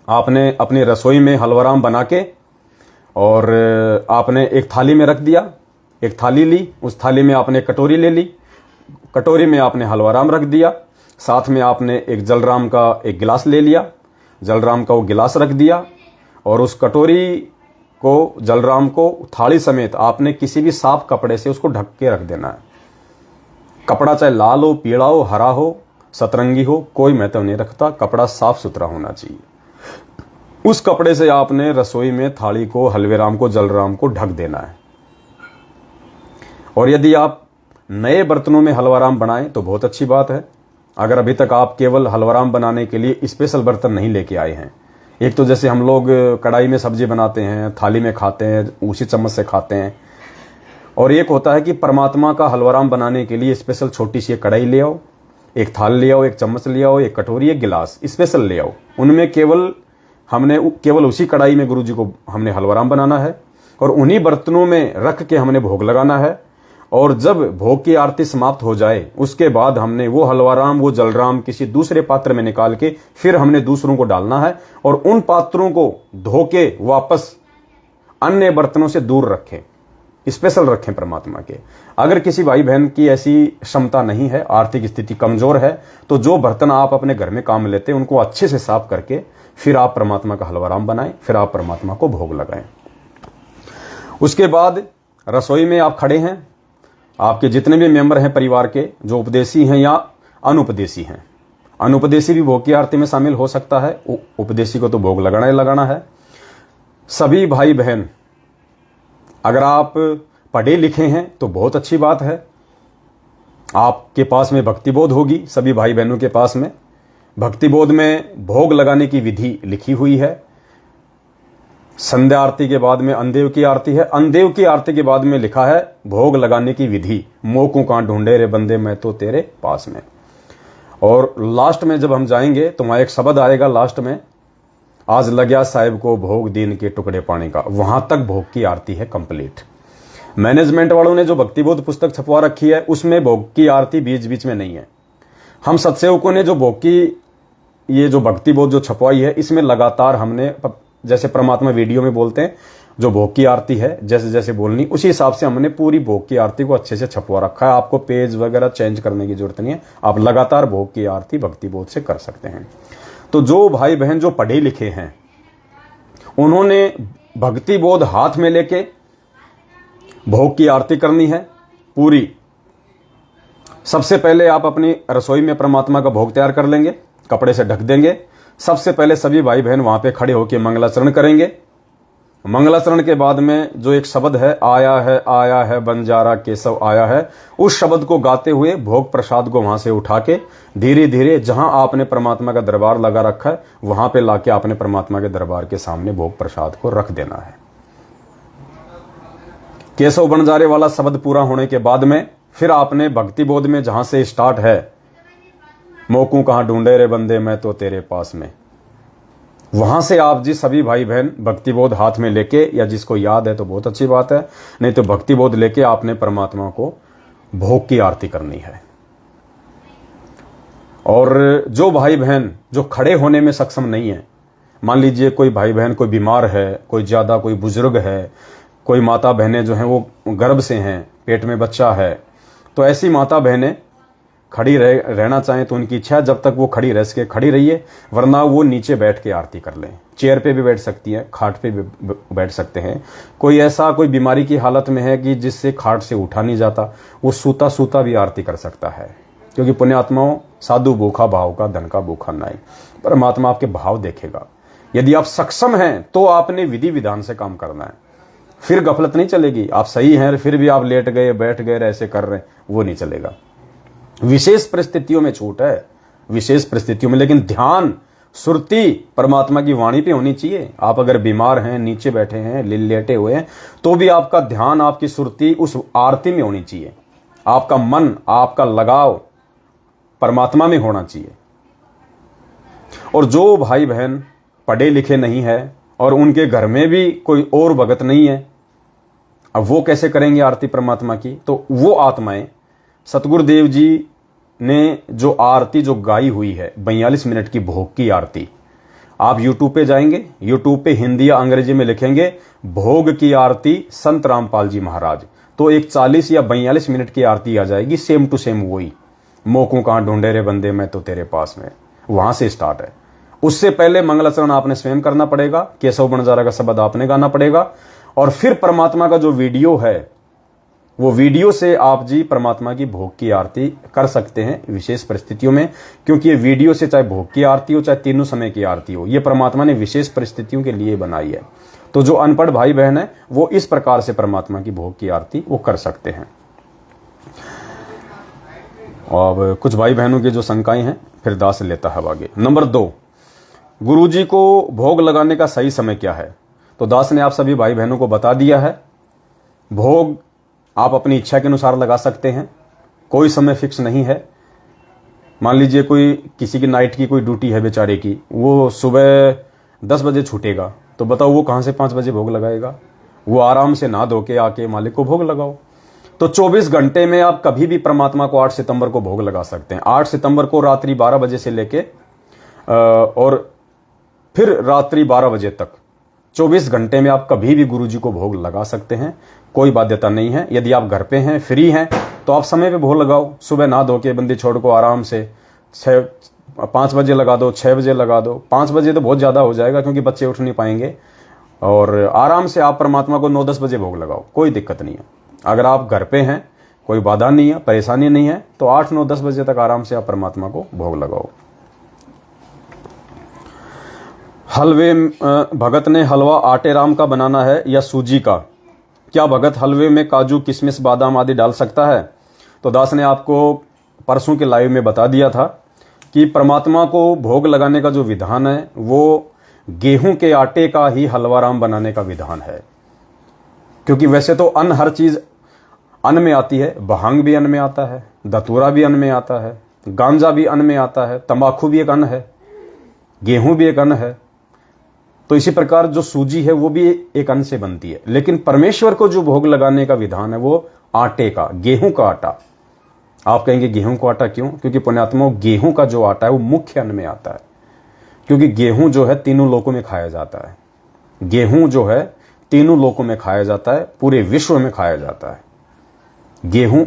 आपने अपनी रसोई में हलवा राम बना के और आपने एक थाली में रख दिया, एक थाली ली, उस थाली में आपने कटोरी ले ली, कटोरी में आपने हलवा राम रख दिया, साथ में आपने एक जलराम का एक गिलास ले लिया, जलराम का वो गिलास रख दिया, और उस कटोरी को, जलराम को थाली समेत आपने किसी भी साफ कपड़े से उसको ढक के रख देना है। कपड़ा चाहे लाल हो, पीला हो, हरा हो, सतरंगी हो, कोई महत्व नहीं रखता, कपड़ा साफ सुथरा होना चाहिए। उस कपड़े से आपने रसोई में थाली को, हलवेराम को, जलराम को ढक देना है। और यदि आप नए बर्तनों में हलवाराम बनाएं तो बहुत अच्छी बात है। अगर अभी तक आप केवल हलवाराम बनाने के लिए स्पेशल बर्तन नहीं लेके आए हैं, एक तो जैसे हम लोग कढ़ाई में सब्जी बनाते हैं, थाली में खाते हैं, उसी चम्मच से खाते हैं, और एक होता है कि परमात्मा का हलवाराम बनाने के लिए स्पेशल छोटी सी एक कढ़ाई ले आओ, एक थाल ले आओ, एक चम्मच ले आओ, एक कटोरी, एक गिलास स्पेशल ले आओ। उनमें केवल उसी कढ़ाई में गुरुजी को हमने हलवाराम बनाना है और उन्हीं बर्तनों में रख के हमने भोग लगाना है। और जब भोग की आरती समाप्त हो जाए उसके बाद हमने वो हलवाराम, वो जलराम किसी दूसरे पात्र में निकाल के फिर हमने दूसरों को डालना है, और उन पात्रों को धो के वापस अन्य बर्तनों से दूर रखें, स्पेशल रखें परमात्मा के। अगर किसी भाई बहन की ऐसी क्षमता नहीं है, आर्थिक स्थिति कमजोर है, तो जो बर्तन आप अपने घर में काम लेते हैं उनको अच्छे से साफ करके फिर आप परमात्मा का हलवाराम बनाएं, फिर आप परमात्मा को भोग लगाएं। उसके बाद रसोई में आप खड़े हैं, आपके जितने भी मेंबर हैं परिवार के, जो उपदेशी हैं या अनुपदेशी हैं, अनुपदेशी भी भोग की आरती में शामिल हो सकता है, उपदेशी को तो भोग लगाना ही लगाना है। सभी भाई बहन, अगर आप पढ़े लिखे हैं तो बहुत अच्छी बात है, आपके पास में भक्ति बोध होगी, सभी भाई बहनों के पास में। भक्ति बोध में भोग लगाने की विधि लिखी हुई है। संध्या आरती के बाद में अंदेव की आरती है। अंदेव की आरती के बाद में लिखा है भोग लगाने की विधि, मोकू कहां ढूंढे रे बंदे मैं तो तेरे पास में। और लास्ट में जब हम जाएंगे तो वहां एक शब्द आएगा लास्ट में, आज लग्या साहिब को भोग दीन के टुकड़े पाने का। वहां तक भोग की आरती है कंप्लीट। मैनेजमेंट वालों ने जो भक्तिबोध पुस्तक छपवा रखी है उसमें भोग की आरती बीच बीच में नहीं है। हम सत्सेवकों ने जो भोग की ये जो भक्तिबोध जो छपवाई है इसमें लगातार हमने, जैसे परमात्मा वीडियो में बोलते हैं जो भोग की आरती है जैसे जैसे बोलनी उसी हिसाब से हमने पूरी भोग की आरती को अच्छे से छपवा रखा है। आपको पेज वगैरह चेंज करने की जरूरत नहीं है, आप लगातार भोग की आरती भक्तिबोध से कर सकते हैं। तो जो भाई बहन जो पढ़े लिखे हैं उन्होंने भक्तिबोध हाथ में लेके भोग की आरती करनी है पूरी। सबसे पहले आप अपनी रसोई में परमात्मा का भोग तैयार कर लेंगे, कपड़े से ढक देंगे। सबसे पहले सभी भाई बहन वहां पे खड़े होकर मंगलाचरण करेंगे। मंगलाचरण के बाद में जो एक शब्द है, आया है बंजारा केशव आया है, उस शब्द को गाते हुए भोग प्रसाद को वहां से उठा के धीरे धीरे जहां आपने परमात्मा का दरबार लगा रखा है वहां पे लाके आपने परमात्मा के दरबार के सामने भोग प्रसाद को रख देना है। केशव बंजारे वाला शब्द पूरा होने के बाद में फिर आपने भक्ति बोध में जहां से स्टार्ट है, मोकू कहां ढूंढे रे बंदे मैं तो तेरे पास में, वहां से आप जी सभी भाई बहन भक्तिबोध हाथ में लेके, या जिसको याद है तो बहुत अच्छी बात है, नहीं तो भक्तिबोध लेके आपने परमात्मा को भोग की आरती करनी है। और जो भाई बहन जो खड़े होने में सक्षम नहीं है, मान लीजिए कोई भाई बहन कोई बीमार है, कोई ज्यादा कोई बुजुर्ग है, कोई माता बहनें जो हैं वो गर्भ से हैं, पेट में बच्चा है, तो ऐसी माता बहनें खड़ी रहना चाहें तो उनकी इच्छा है, जब तक वो खड़ी रह सके खड़ी रहिए, वरना वो नीचे बैठ के आरती कर लें। चेयर पे भी बैठ सकती हैं, खाट पे भी बैठ सकते हैं। कोई ऐसा कोई बीमारी की हालत में है कि जिससे खाट से उठा नहीं जाता, वो सूता सूता भी आरती कर सकता है, क्योंकि पुण्यात्माओं साधु भूखा भाव का धन का भूखा नाई। परमात्मा आपके भाव देखेगा। यदि आप सक्षम हैं तो आपने विधि विधान से काम करना है, फिर गफलत नहीं चलेगी। आप सही हैं फिर भी आप लेट गए बैठ गए ऐसे कर रहे हैं, वो नहीं चलेगा। विशेष परिस्थितियों में छूट है, विशेष परिस्थितियों में, लेकिन ध्यान सुरती परमात्मा की वाणी पे होनी चाहिए। आप अगर बीमार हैं, नीचे बैठे हैं, लेटे हुए हैं, तो भी आपका ध्यान आपकी सुरती उस आरती में होनी चाहिए। आपका मन आपका लगाव परमात्मा में होना चाहिए। और जो भाई बहन पढ़े लिखे नहीं है और उनके घर में भी कोई और भगत नहीं है, अब वो कैसे करेंगे आरती परमात्मा की? तो वो आत्माएं सतगुरुदेव जी ने जो आरती जो गाई हुई है 42 मिनट की भोग की आरती, आप यूट्यूब पे जाएंगे, यूट्यूब पे हिंदी या अंग्रेजी में लिखेंगे भोग की आरती संत रामपाल जी महाराज, तो एक 40 या 42 मिनट की आरती आ जाएगी, सेम टू सेम वही, मोकू कहां ढूंढे रे बंदे मैं तो तेरे पास में, वहां से स्टार्ट है। उससे पहले मंगलाचरण आपने स्वयं करना पड़ेगा, केशव बंजारा का शब्द आपने गाना पड़ेगा, और फिर परमात्मा का जो वीडियो है वो वीडियो से आप जी परमात्मा की भोग की आरती कर सकते हैं विशेष परिस्थितियों में, क्योंकि ये वीडियो से चाहे भोग की आरती हो चाहे तीनों समय की आरती हो, ये परमात्मा ने विशेष परिस्थितियों के लिए बनाई है। तो जो अनपढ़ भाई बहन है वो इस प्रकार से परमात्मा की भोग की आरती वो कर सकते हैं। और कुछ भाई बहनों की जो शंकाएं हैं फिर दास लेता है आगे। नंबर 2, गुरुजी को भोग लगाने का सही समय क्या है? तो दास ने आप सभी भाई बहनों को बता दिया है। भोग आप अपनी इच्छा के अनुसार लगा सकते हैं, कोई समय फिक्स नहीं है। मान लीजिए कोई किसी की नाइट की कोई ड्यूटी है बेचारे की, वो सुबह 10 बजे छूटेगा, तो बताओ वो कहां से 5 बजे भोग लगाएगा? वो आराम से नहा धो के आके मालिक को भोग लगाओ। तो 24 घंटे में आप कभी भी परमात्मा को 8 सितंबर को भोग लगा सकते हैं। 8 सितंबर को रात्रि 12 बजे से लेके और फिर रात्रि 12 बजे तक 24 घंटे में आप कभी भी गुरुजी को भोग लगा सकते हैं, कोई बाध्यता नहीं है। यदि आप घर पे हैं, फ्री हैं, तो आप समय पे भोग लगाओ। सुबह नहा धो के बंदी छोड़ को आराम से 5 बजे लगा दो, 6 बजे लगा दो। 5 बजे तो बहुत ज़्यादा हो जाएगा क्योंकि बच्चे उठ नहीं पाएंगे, और आराम से आप परमात्मा को 9-10 बजे भोग लगाओ, कोई दिक्कत नहीं है। अगर आप घर पे हैं, कोई बाधा नहीं है, परेशानी नहीं है, तो 8, 9, 10 बजे तक आराम से आप परमात्मा को भोग लगाओ। हलवे भगत ने हलवा आटे राम का बनाना है या सूजी का? क्या भगत हलवे में काजू किशमिश बादाम आदि डाल सकता है? तो दास ने आपको परसों के लाइव में बता दिया था कि परमात्मा को भोग लगाने का जो विधान है वो गेहूं के आटे का ही हलवा राम बनाने का विधान है। क्योंकि वैसे तो अन्न, हर चीज अन्न में आती है, भांग भी अन्न में आता है, धतूरा भी अन्न में आता है, गांजा भी अन्न में आता है, तंबाकू भी एक अन्न है, गेहूं भी एक अन्न है। तो इसी प्रकार जो सूजी है वो भी एक अन्न से बनती है। लेकिन परमेश्वर को जो भोग लगाने का विधान है वो आटे का, गेहूं का आटा। आप कहेंगे गेहूं का आटा क्यों? क्योंकि पुण्यात्मा गेहूं का जो आटा है वो मुख्य अन्न में आता है। क्योंकि गेहूं जो है तीनों लोकों में खाया जाता है। गेहूं जो है तीनों लोकों में खाया जाता है, पूरे विश्व में खाया जाता है। गेहूं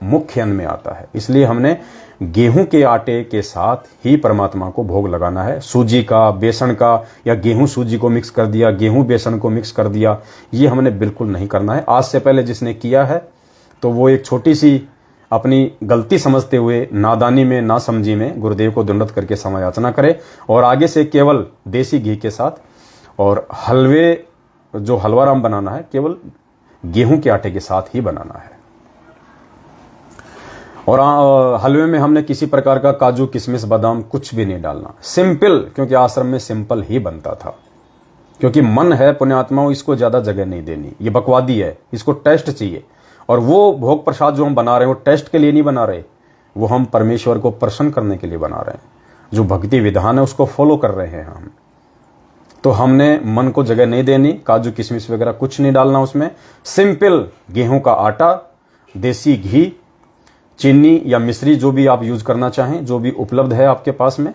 मुख्य अन्न में आता है, इसलिए हमने गेहूं के आटे के साथ ही परमात्मा को भोग लगाना है। सूजी का, बेसन का, या गेहूं सूजी को मिक्स कर दिया, गेहूं बेसन को मिक्स कर दिया, ये हमने बिल्कुल नहीं करना है। आज से पहले जिसने किया है तो वो एक छोटी सी अपनी गलती समझते हुए, नादानी में, नासमझी में गुरुदेव को दंडवत करके क्षमा याचना करे और आगे से केवल देसी घी के साथ और हलवे, जो हलवा राम बनाना है केवल गेहूं के आटे के साथ ही बनाना है। और हलवे में हमने किसी प्रकार का काजू, किशमिश, बादाम कुछ भी नहीं डालना। सिंपल, क्योंकि आश्रम में सिंपल ही बनता था। क्योंकि मन है पुण्यात्माओं, इसको ज्यादा जगह नहीं देनी, ये बकवादी है, इसको टेस्ट चाहिए। और वो भोग प्रसाद जो हम बना रहे हैं वो टेस्ट के लिए नहीं बना रहे, वो हम परमेश्वर को प्रसन्न करने के लिए बना रहे हैं। जो भक्ति विधान है उसको फॉलो कर रहे हैं हम। तो हमने मन को जगह नहीं देनी, काजू किशमिश वगैरह कुछ नहीं डालना उसमें। सिंपल गेहूं का आटा, देसी घी, चीनी या मिश्री जो भी आप यूज करना चाहें, जो भी उपलब्ध है आपके पास में,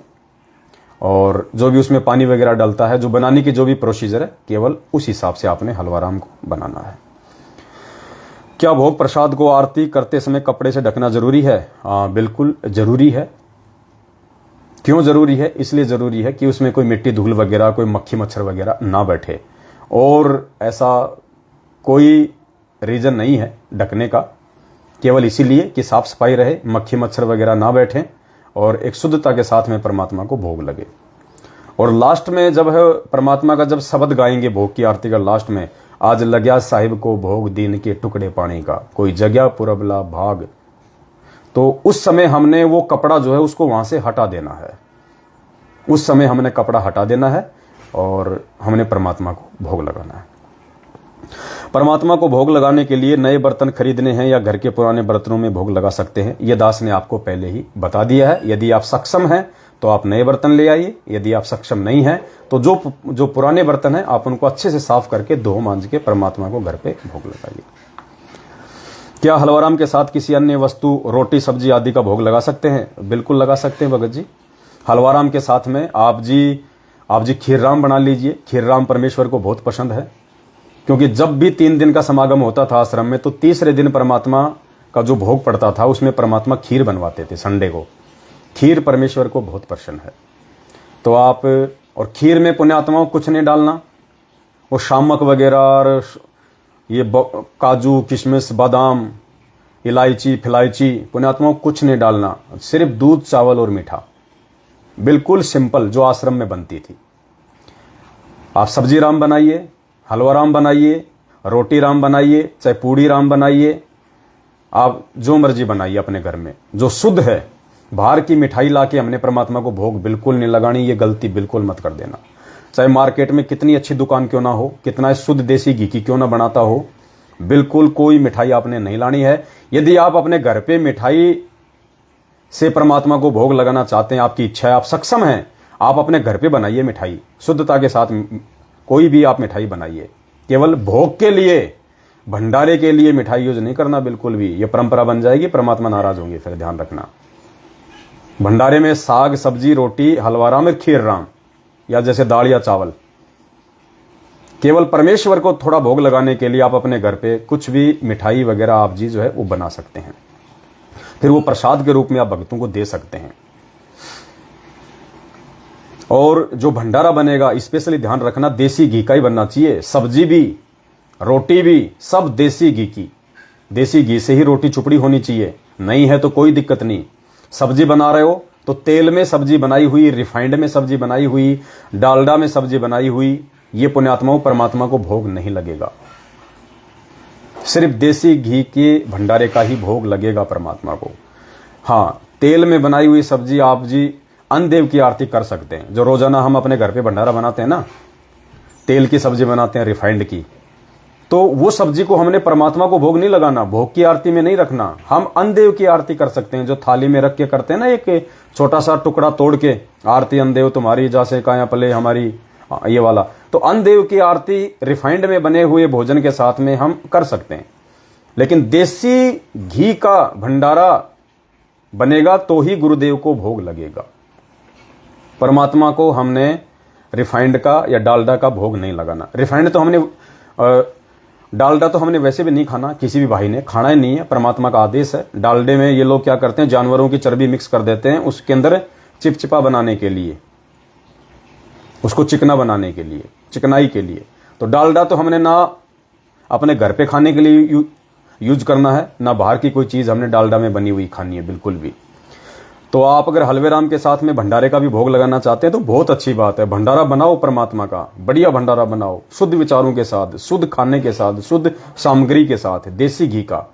और जो भी उसमें पानी वगैरह डलता है, जो बनाने की जो भी प्रोसीजर है, केवल उस हिसाब से आपने हलवा राम को बनाना है। क्या भोग प्रसाद को आरती करते समय कपड़े से ढकना जरूरी है? बिल्कुल जरूरी है। क्यों जरूरी है? इसलिए जरूरी है कि उसमें कोई मिट्टी, धूल वगैरह, कोई मक्खी मच्छर वगैरह ना बैठे। और ऐसा कोई रीजन नहीं है ढकने का, केवल इसीलिए कि साफ सफाई रहे, मक्खी मच्छर वगैरह ना बैठे और एक शुद्धता के साथ में परमात्मा को भोग लगे। और लास्ट में जब है परमात्मा का जब शब्द गाएंगे भोग की आरती का लास्ट में, आज लग्या साहिब को भोग दीन के टुकड़े पानी का, कोई जगह पुरबला भाग, तो उस समय हमने वो कपड़ा जो है उसको वहां से हटा देना है। उस समय हमने कपड़ा हटा देना है और हमने परमात्मा को भोग लगाना है। परमात्मा को भोग लगाने के लिए नए बर्तन खरीदने हैं या घर के पुराने बर्तनों में भोग लगा सकते हैं, यह दास ने आपको पहले ही बता दिया है। यदि आप सक्षम हैं तो आप नए बर्तन ले आइए, यदि आप सक्षम नहीं हैं तो जो पुराने बर्तन हैं आप उनको अच्छे से साफ करके धो मांज के परमात्मा को घर पे भोग लगाइए। क्या हलवा राम के साथ किसी अन्य वस्तु, रोटी, सब्जी आदि का भोग लगा सकते हैं? बिल्कुल लगा सकते हैं भगत जी। हलवा राम के साथ में आप जी खीर राम बना लीजिए। खीर राम परमेश्वर को बहुत पसंद है, क्योंकि जब भी 3 दिन का समागम होता था आश्रम में तो तीसरे दिन परमात्मा का जो भोग पड़ता था उसमें परमात्मा खीर बनवाते थे। संडे को खीर परमेश्वर को बहुत पसंद है। तो आप, और खीर में पुण्यात्माओं कुछ नहीं डालना, वो शामक वगैरह और ये काजू, किशमिश, बादाम, इलायची, फिलायची, पुण्यात्माओं कुछ नहीं डालना, सिर्फ दूध, चावल और मीठा, बिल्कुल सिंपल जो आश्रम में बनती थी। आप सब्जी राम बनाइए, हलवा राम बनाइए, रोटी राम बनाइए, चाहे पूड़ी राम बनाइए, आप जो मर्जी बनाइए अपने घर में, जो शुद्ध है। बाहर की मिठाई लाके हमने परमात्मा को भोग बिल्कुल नहीं लगानी, ये गलती बिल्कुल मत कर देना। चाहे मार्केट में कितनी अच्छी दुकान क्यों ना हो, कितना शुद्ध देसी घी की क्यों ना बनाता हो, बिल्कुल कोई मिठाई आपने नहीं लानी है। यदि आप अपने घर पे मिठाई से परमात्मा को भोग लगाना चाहते हैं, आपकी इच्छा है, आप सक्षम हैं, आप अपने घर पे बनाइए मिठाई शुद्धता के साथ। कोई भी आप मिठाई बनाइए, केवल भोग के लिए, भंडारे के लिए मिठाई यूज नहीं करना बिल्कुल भी। ये परंपरा बन जाएगी, परमात्मा नाराज होंगे, फिर ध्यान रखना। भंडारे में साग, सब्जी, रोटी, हलवा राम और खीर राम, या जैसे दाल या चावल, केवल परमेश्वर को थोड़ा भोग लगाने के लिए आप अपने घर पे कुछ भी मिठाई वगैरह आप जी जो है वो बना सकते हैं। फिर वो प्रसाद के रूप में आप भक्तों को दे सकते हैं। और जो भंडारा बनेगा स्पेशली ध्यान रखना, देसी घी का ही बनना चाहिए। सब्जी भी, रोटी भी, सब देसी घी की, देसी घी से ही रोटी चुपड़ी होनी चाहिए। नहीं है तो कोई दिक्कत नहीं। सब्जी बना रहे हो तो तेल में सब्जी बनाई हुई, रिफाइंड में सब्जी बनाई हुई, डालडा में सब्जी बनाई हुई, ये पुण्यात्माओं परमात्मा को भोग नहीं लगेगा। सिर्फ देसी घी के भंडारे का ही भोग लगेगा परमात्मा को। हाँ, तेल में बनाई हुई सब्जी आप जी अन्नदेव की आरती कर सकते हैं। जो रोजाना हम अपने घर पे भंडारा बनाते हैं ना, तेल की सब्जी बनाते हैं रिफाइंड की, तो वो सब्जी को हमने परमात्मा को भोग नहीं लगाना, भोग की आरती में नहीं रखना। हम अन्नदेव की आरती कर सकते हैं, जो थाली में रख के करते हैं ना, एक छोटा सा टुकड़ा तोड़ के, आरती अन्नदेव तुम्हारी जैसे काया पले हमारी, ये वाला। तो अन्नदेव की आरती रिफाइंड में बने हुए भोजन के साथ में हम कर सकते हैं। लेकिन देसी घी का भंडारा बनेगा तो ही गुरुदेव को भोग लगेगा। परमात्मा को हमने रिफाइंड का या डालडा का भोग नहीं लगाना। रिफाइंड तो हमने डालडा तो हमने वैसे भी नहीं खाना, किसी भी भाई ने खाना ही नहीं है, परमात्मा का आदेश है। डालडे में ये लोग क्या करते हैं, जानवरों की चर्बी मिक्स कर देते हैं उसके अंदर चिपचिपा बनाने के लिए, उसको चिकना बनाने के लिए, चिकनाई के लिए। तो डालडा तो हमने ना अपने घर पे खाने के लिए यूज करना है, ना बाहर की कोई चीज हमने डालडा में बनी हुई खानी है, बिल्कुल भी। तो आप अगर हलवे राम के साथ में भंडारे का भी भोग लगाना चाहते हैं तो बहुत अच्छी बात है। भंडारा बनाओ परमात्मा का, बढ़िया भंडारा बनाओ, शुद्ध विचारों के साथ, शुद्ध खाने के साथ, शुद्ध सामग्री के साथ, देसी घी का।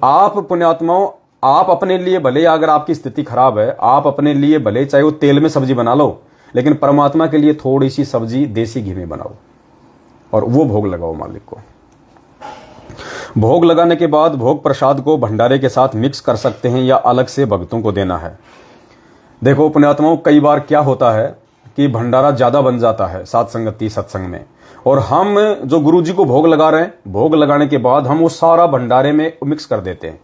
आप पुण्यात्माओं, आप अपने लिए भले, अगर आपकी स्थिति खराब है, आप अपने लिए भले चाहे वो तेल में सब्जी बना लो, लेकिन परमात्मा के लिए थोड़ी सी सब्जी देसी घी में बनाओ और वो भोग लगाओ मालिक को। भोग लगाने के बाद भोग प्रसाद को भंडारे के साथ मिक्स कर सकते हैं या अलग से भक्तों को देना है। देखो पुण्यात्माओं, कई बार क्या होता है कि भंडारा ज्यादा बन जाता है सात संगति सत्संग में, और हम जो गुरु जी को भोग लगा रहे हैं, भोग लगाने के बाद हम वो सारा भंडारे में मिक्स कर देते हैं।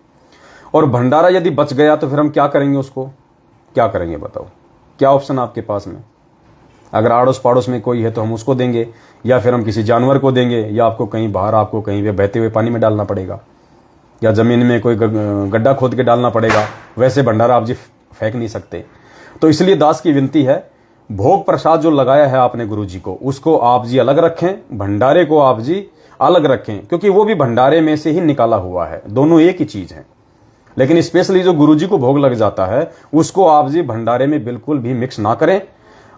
और भंडारा यदि बच गया तो फिर हम क्या करेंगे, उसको क्या करेंगे बताओ? क्या ऑप्शन आपके पास में? अगर आड़ोस पड़ोस में कोई है तो हम उसको देंगे, या फिर हम किसी जानवर को देंगे, या आपको कहीं बाहर, आपको कहीं पे बहते हुए पानी में डालना पड़ेगा, या जमीन में कोई गड्ढा खोद के डालना पड़ेगा। वैसे भंडारा आप जी फेंक नहीं सकते। तो इसलिए दास की विनती है, भोग प्रसाद जो लगाया है आपने गुरु जी को, उसको आप जी अलग रखें, भंडारे को आप जी अलग रखें, क्योंकि वो भी भंडारे में से ही निकाला हुआ है, दोनों एक ही चीज है। लेकिन स्पेशली जो गुरु जी को भोग लग जाता है उसको आप जी भंडारे में बिल्कुल भी मिक्स ना करें,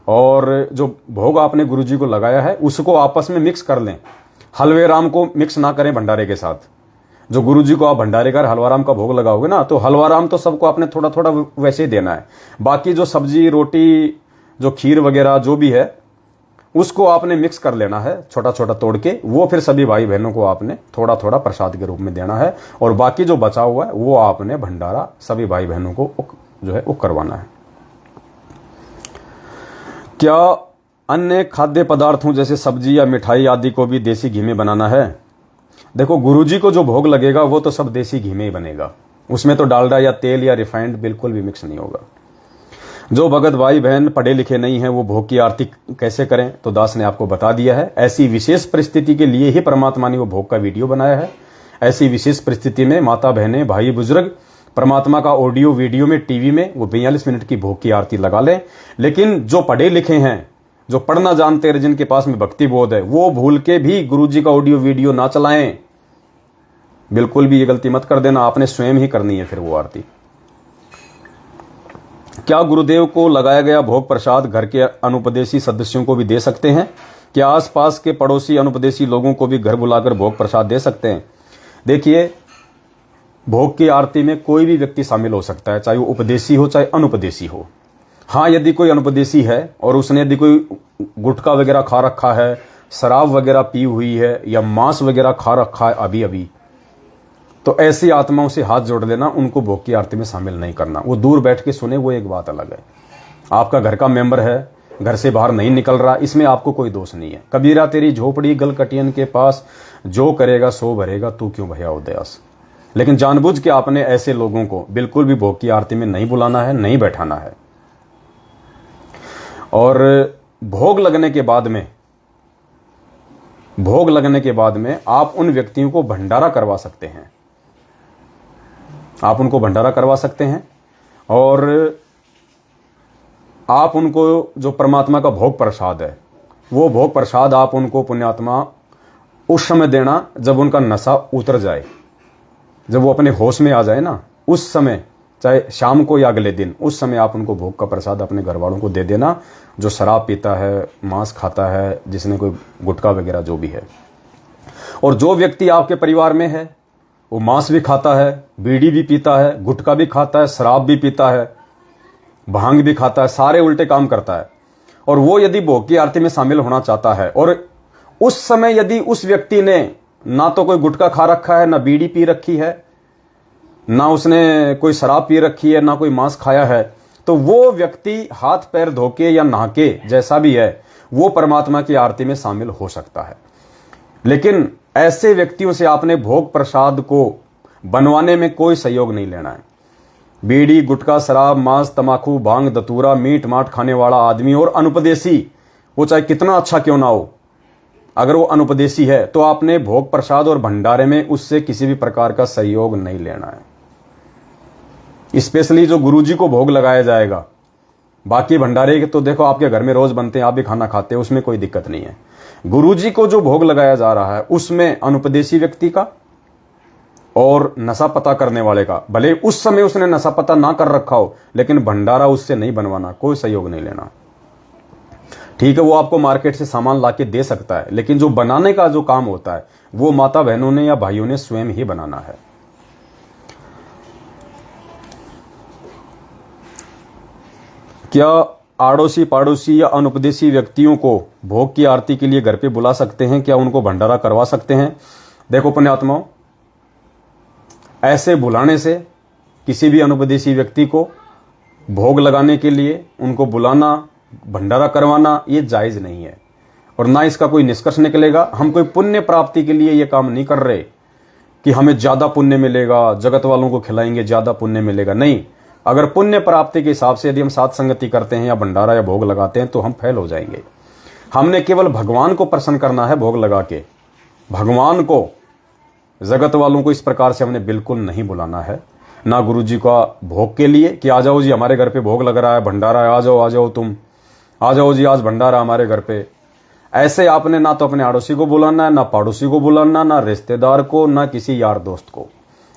और जो भोग आपने गुरु जी को लगाया है उसको आपस में मिक्स कर लें। हलवे राम को मिक्स ना करें भंडारे के साथ। जो गुरु जी को आप भंडारे का हलवा राम का भोग लगाओगे ना, तो हलवा राम तो सबको आपने थोड़ा थोड़ा वैसे ही देना है। बाकी जो सब्जी रोटी, जो खीर वगैरह जो भी है, उसको आपने मिक्स कर लेना है छोटा छोटा तोड़ के, वो फिर सभी भाई बहनों को आपने थोड़ा थोड़ा प्रसाद के रूप में देना है। और बाकी जो बचा हुआ है वो आपने भंडारा सभी भाई बहनों को जो है वो करवाना है। क्या अन्य खाद्य पदार्थों जैसे सब्जी या मिठाई आदि को भी देसी घी में बनाना है? देखो, गुरुजी को जो भोग लगेगा वो तो सब देसी घी में ही बनेगा, उसमें तो डालडा या तेल या रिफाइंड बिल्कुल भी मिक्स नहीं होगा। जो भगत भाई बहन पढ़े लिखे नहीं है वो भोग की आरती कैसे करें, तो दास ने आपको बता दिया है। ऐसी विशेष परिस्थिति के लिए ही परमात्मा ने वो भोग का वीडियो बनाया है। ऐसी विशेष परिस्थिति में माता बहनें, भाई बुजुर्ग परमात्मा का ऑडियो वीडियो में टीवी में वो 42 मिनट की भोग की आरती लगा लें। लेकिन जो पढ़े लिखे हैं, जो पढ़ना जानते हैं, जिनके पास में भक्ति बोध है, वो भूल के भी गुरुजी का ऑडियो वीडियो ना चलाएं। बिल्कुल भी ये गलती मत कर देना, आपने स्वयं ही करनी है फिर वो आरती। क्या गुरुदेव को लगाया गया भोग प्रसाद घर के अनुपदेशी सदस्यों को भी दे सकते हैं? क्या आसपास के पड़ोसी अनुपदेशी लोगों को भी घर बुलाकर भोग प्रसाद दे सकते हैं? देखिए, भोग की आरती में कोई भी व्यक्ति शामिल हो सकता है, चाहे वो उपदेशी हो चाहे अनुपदेशी हो। हाँ, यदि कोई अनुपदेशी है और उसने यदि कोई गुटखा वगैरह खा रखा है, शराब वगैरह पी हुई है, या मांस वगैरह खा रखा है अभी अभी, तो ऐसी आत्माओं से हाथ जोड़ लेना, उनको भोग की आरती में शामिल नहीं करना। वो दूर बैठ के सुने, वो एक बात अलग है। आपका घर का मेंबर है, घर से बाहर नहीं निकल रहा, इसमें आपको कोई दोष नहीं है। कबीरा तेरी झोपड़ी गलकटियन के पास, जो करेगा सो भरेगा, तू क्यों भया उदयास। लेकिन जानबूझ के आपने ऐसे लोगों को बिल्कुल भी भोग की आरती में नहीं बुलाना है, नहीं बैठाना है। और भोग लगने के बाद में आप उन व्यक्तियों को भंडारा करवा सकते हैं, आप उनको भंडारा करवा सकते हैं। और आप उनको जो परमात्मा का भोग प्रसाद है, वो भोग प्रसाद आप उनको पुण्यात्मा उस समय देना जब उनका नशा उतर जाए, जब वो अपने होश में आ जाए ना, उस समय, चाहे शाम को या अगले दिन, उस समय आप उनको भोग का प्रसाद अपने घर वालों को दे देना, जो शराब पीता है, मांस खाता है, जिसने कोई गुटखा वगैरह जो भी है। और जो व्यक्ति आपके परिवार में है वो मांस भी खाता है, बीड़ी भी पीता है, गुटखा भी खाता है, शराब भी पीता है, भांग भी खाता है, सारे उल्टे काम करता है, और वो यदि भोग की आरती में शामिल होना चाहता है और उस समय यदि उस व्यक्ति ने ना तो कोई गुटखा खा रखा है, ना बीड़ी पी रखी है, ना उसने कोई शराब पी रखी है, ना कोई मांस खाया है, तो वो व्यक्ति हाथ पैर धोके या नहाके जैसा भी है वो परमात्मा की आरती में शामिल हो सकता है। लेकिन ऐसे व्यक्तियों से आपने भोग प्रसाद को बनवाने में कोई सहयोग नहीं लेना है। बीड़ी, गुटखा, शराब, मांस, तमाकू, भांग, धतूरा, मीट माट खाने वाला आदमी और अनुपदेशी, वो चाहे कितना अच्छा क्यों ना हो, अगर वो अनुपदेशी है तो आपने भोग प्रसाद और भंडारे में उससे किसी भी प्रकार का सहयोग नहीं लेना है। स्पेशली जो गुरुजी को भोग लगाया जाएगा, बाकी भंडारे तो देखो आपके घर में रोज बनते हैं, आप भी खाना खाते हैं, उसमें कोई दिक्कत नहीं है। गुरुजी को जो भोग लगाया जा रहा है उसमें अनुपदेशी व्यक्ति का और नशा पता करने वाले का, भले उस समय उसने नशा पता ना कर रखा हो, लेकिन भंडारा उससे नहीं बनवाना, कोई सहयोग नहीं लेना। ठीक है, वो आपको मार्केट से सामान लाके दे सकता है, लेकिन जो बनाने का जो काम होता है वो माता बहनों ने या भाइयों ने स्वयं ही बनाना है। क्या आड़ोसी पाड़ोसी या अनुपदेशी व्यक्तियों को भोग की आरती के लिए घर पे बुला सकते हैं? क्या उनको भंडारा करवा सकते हैं? देखो पुण्यात्माओं, ऐसे बुलाने से किसी भी अनुपदेशी व्यक्ति को भोग लगाने के लिए उनको बुलाना, भंडारा करवाना ये जायज नहीं है, और ना इसका कोई निष्कर्ष निकलेगा। हम कोई पुण्य प्राप्ति के लिए ये काम नहीं कर रहे कि हमें ज्यादा पुण्य मिलेगा, जगत वालों को खिलाएंगे ज्यादा पुण्य मिलेगा, नहीं। अगर पुण्य प्राप्ति के हिसाब से यदि हम साथ संगति करते हैं या भंडारा या भोग लगाते हैं तो हम फेल हो जाएंगे। हमने केवल भगवान को प्रसन्न करना है भोग लगा के, भगवान को, जगत वालों को इस प्रकार से हमने बिल्कुल नहीं बुलाना है। ना गुरु जी का भोग के लिए कि आ जाओ जी हमारे घर पे भोग लग रहा है, भंडारा है, आ जाओ तुम, आ जाओ जी आज भंडारा हमारे घर पे। ऐसे आपने ना तो अपने आड़ोसी को बुलाना है, ना पड़ोसी को बुलाना, ना रिश्तेदार को, ना किसी यार दोस्त को।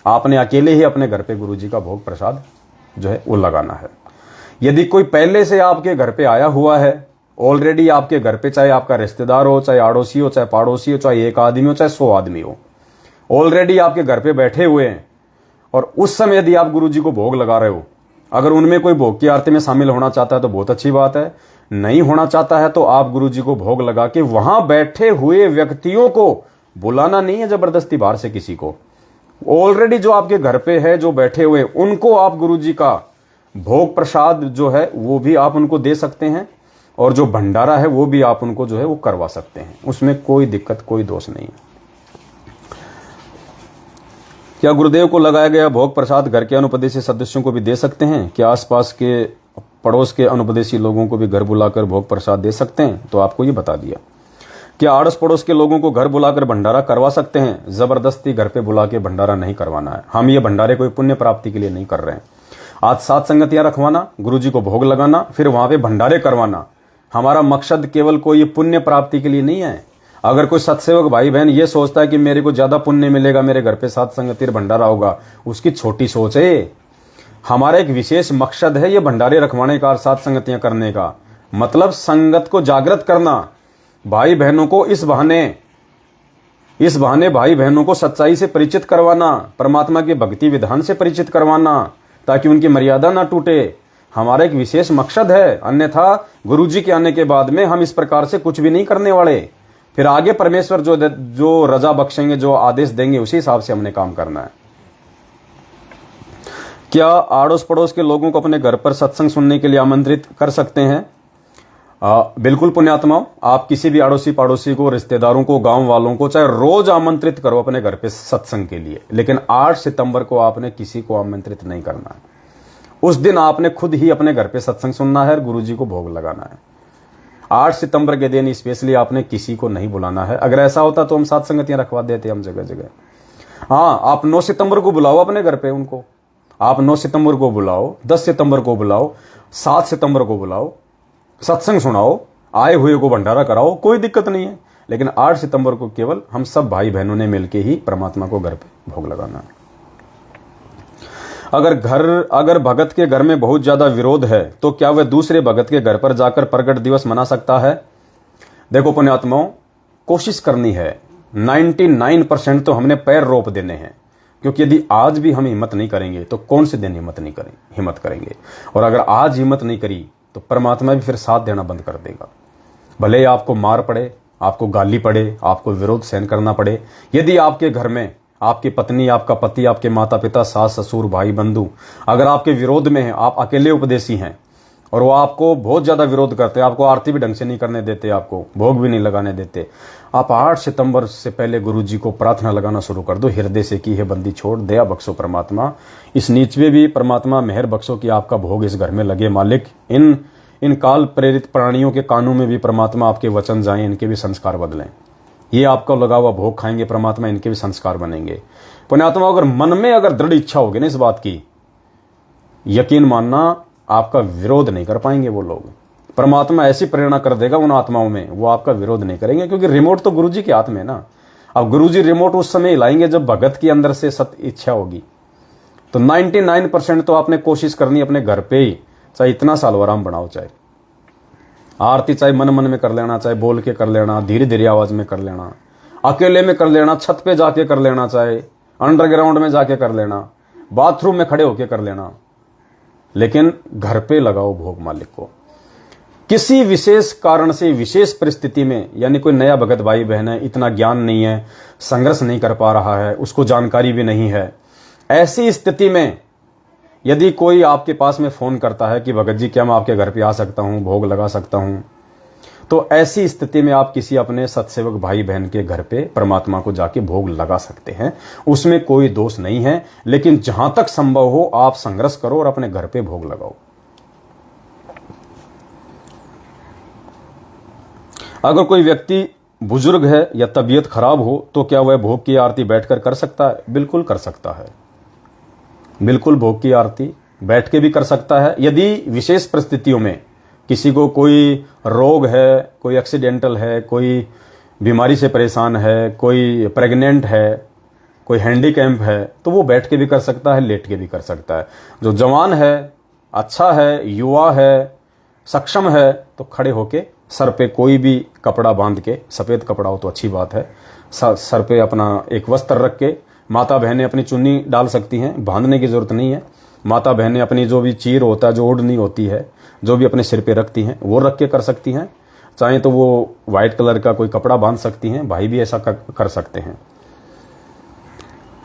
आपने अकेले ही अपने घर पे गुरु जी का भोग प्रसाद जो है वो लगाना है। यदि कोई पहले से आपके घर पे आया हुआ है, ऑलरेडी आपके घर पे, चाहे आपका रिश्तेदार हो, चाहे आड़ोसी हो, चाहे पड़ोसी हो, चाहे एक आदमी हो, चाहे 100 आदमी हो, ऑलरेडी आपके घर पे बैठे हुए हैं, और उस समय यदि आप गुरु जी को भोग लगा रहे हो, अगर उनमें कोई भोग की आरती में शामिल होना चाहता है तो बहुत अच्छी बात है। नहीं होना चाहता है तो आप गुरु जी को भोग लगा के वहां बैठे हुए व्यक्तियों को बुलाना नहीं है जबरदस्ती बाहर से किसी को। ऑलरेडी जो आपके घर पे है, जो बैठे हुए, उनको आप गुरु जी का भोग प्रसाद जो है वो भी आप उनको दे सकते हैं, और जो भंडारा है वो भी आप उनको जो है वो करवा सकते हैं। उसमें कोई दिक्कत, कोई दोष नहीं है। क्या गुरुदेव को लगाया गया भोग प्रसाद घर के अनुपदेशी सदस्यों को भी दे सकते हैं? क्या आसपास के पड़ोस के अनुपदेशी लोगों को भी घर बुलाकर भोग प्रसाद दे सकते हैं? तो आपको ये बता दिया। क्या आड़ोस पड़ोस के लोगों को घर बुलाकर भंडारा करवा सकते हैं? जबरदस्ती घर पे बुला के भंडारा नहीं करवाना है। हम ये भंडारे कोई पुण्य प्राप्ति के लिए नहीं कर रहे हैं। आज सात संगतियां रखवाना, गुरुजी को भोग लगाना, फिर वहां पे भंडारे करवाना, हमारा मकसद केवल कोई पुण्य प्राप्ति के लिए नहीं है। अगर कोई सत्सेवक भाई बहन ये सोचता है कि मेरे को ज्यादा पुण्य मिलेगा, मेरे घर पे सात संगति भंडारा होगा, उसकी छोटी सोच है। हमारा एक विशेष मकसद है ये भंडारे रखवाने का, सात संगतियां करने का, मतलब संगत को जागृत करना, भाई बहनों को इस बहाने भाई बहनों को सच्चाई से परिचित करवाना, परमात्मा के भक्ति विधान से परिचित करवाना, ताकि उनकी मर्यादा ना टूटे। हमारा एक विशेष मकसद है। अन्यथा गुरुजी के आने के बाद में हम इस प्रकार से कुछ भी नहीं करने वाले। फिर आगे परमेश्वर जो रजा बख्शेंगे, जो आदेश देंगे, उसी हिसाब से हमने काम करना है। क्या आड़ोस पड़ोस के लोगों को अपने घर पर सत्संग सुनने के लिए आमंत्रित कर सकते हैं? बिल्कुल पुण्यात्माओं, आप किसी भी आड़ोसी पड़ोसी को, रिश्तेदारों को, गांव वालों को चाहे रोज आमंत्रित करो अपने घर पे सत्संग के लिए, लेकिन 8 सितंबर को आपने किसी को आमंत्रित नहीं करना है। उस दिन आपने खुद ही अपने घर पे सत्संग सुनना है और गुरुजी को भोग लगाना है। 8 सितंबर के दिन स्पेशली आपने किसी को नहीं बुलाना है। अगर ऐसा होता तो हम सात संगतियां रखवा देते हम जगह जगह। हाँ, आप 9 सितंबर को बुलाओ अपने घर पे उनको, आप 9 सितंबर को बुलाओ, 10 सितंबर को बुलाओ, 7 सितंबर को बुलाओ, सत्संग सुनाओ, आए हुए को भंडारा कराओ, कोई दिक्कत नहीं है। लेकिन 8 सितंबर को केवल हम सब भाई बहनों ने मिलकर ही परमात्मा को घर पे भोग लगाना है। अगर भगत के घर में बहुत ज्यादा विरोध है तो क्या वह दूसरे भगत के घर पर जाकर प्रकट दिवस मना सकता है? देखो पुण्यात्माओं, कोशिश करनी है 99% तो हमने पैर रोप देने हैं। क्योंकि यदि आज भी हम हिम्मत नहीं करेंगे तो कौन से दिन हिम्मत करेंगे। और अगर आज हिम्मत नहीं करी तो परमात्मा भी फिर साथ देना बंद कर देगा। भले ही आपको मार पड़े, आपको गाली पड़े, आपको विरोध सहन करना पड़े। यदि आपके घर में आपकी पत्नी, आपका पति, आपके माता पिता, सास ससुर, भाई बंधु अगर आपके विरोध में हैं, आप अकेले उपदेशी हैं और वो आपको बहुत ज्यादा विरोध करते हैं, आपको आरती भी ढंग से नहीं करने देते, आपको भोग भी नहीं लगाने देते, आप 8 सितंबर से पहले गुरु जी को प्रार्थना लगाना शुरू कर दो, हृदय से की है बंदी छोड़, दया बख्शो परमात्मा, इस नीच में भी परमात्मा मेहर बख्शो कि आपका भोग इस घर में लगे मालिक। इन काल प्रेरित प्राणियों के कानों में भी परमात्मा आपके वचन जाएं, इनके भी संस्कार बदलें। ये आपका लगा हुआ भोग खाएंगे परमात्मा, इनके भी संस्कार बनेंगे। पुण्यात्मा अगर मन में अगर दृढ़ इच्छा होगी ना इस बात की, यकीन मानना आपका विरोध नहीं कर पाएंगे वो लोग। परमात्मा ऐसी प्रेरणा कर देगा उन आत्माओं में, वो आपका विरोध नहीं करेंगे, क्योंकि रिमोट तो गुरुजी के हाथ में है ना। अब गुरुजी रिमोट उस समय हिलाएंगे जब भगत के अंदर से सत इच्छा होगी। तो 99% तो आपने कोशिश करनी अपने घर पे ही, चाहे इतना सालवराम बनाओ, चाहे आरती चाहे मन मन में कर लेना, चाहे बोल के कर लेना, धीरे धीरे आवाज में कर लेना, अकेले में कर लेना, छत पे जाके कर लेना, चाहे अंडरग्राउंड में जाके कर लेना, बाथरूम में खड़े होके कर लेना, लेकिन घर पे लगाओ भोग मालिक को। किसी विशेष कारण से, विशेष परिस्थिति में, यानी कोई नया भगत भाई बहन है, इतना ज्ञान नहीं है, संघर्ष नहीं कर पा रहा है, उसको जानकारी भी नहीं है, ऐसी स्थिति में यदि कोई आपके पास में फोन करता है कि भगत जी क्या मैं आपके घर पे आ सकता हूं, भोग लगा सकता हूं, तो ऐसी स्थिति में आप किसी अपने सत्सेवक भाई बहन के घर पे परमात्मा को जाके भोग लगा सकते हैं, उसमें कोई दोष नहीं है। लेकिन जहां तक संभव हो आप संघर्ष करो और अपने घर पे भोग लगाओ। अगर कोई व्यक्ति बुजुर्ग है या तबीयत खराब हो तो क्या वह भोग की आरती बैठकर कर सकता है? बिल्कुल कर सकता है, बिल्कुल भोग की आरती बैठ के भी कर सकता है। यदि विशेष परिस्थितियों में किसी को कोई रोग है, कोई एक्सीडेंटल है, कोई बीमारी से परेशान है, कोई प्रेग्नेंट है, कोई हैंडीकैम्प है, तो वो बैठ के भी कर सकता है, लेट के भी कर सकता है। जो जवान है, अच्छा है, युवा है, सक्षम है, तो खड़े होके सर पे कोई भी कपड़ा बांध के, सफेद कपड़ा हो तो अच्छी बात है, सर पे अपना एक वस्त्र रख के, माता बहनें अपनी चुन्नी डाल सकती हैं, बांधने की जरूरत नहीं है। माता बहनें अपनी जो भी चीर होता है, जो ओढ़नी होती है, जो भी अपने सिर पे रखती हैं, वो रख के कर सकती हैं। चाहे तो वो व्हाइट कलर का कोई कपड़ा बांध सकती हैं, भाई भी ऐसा कर सकते हैं।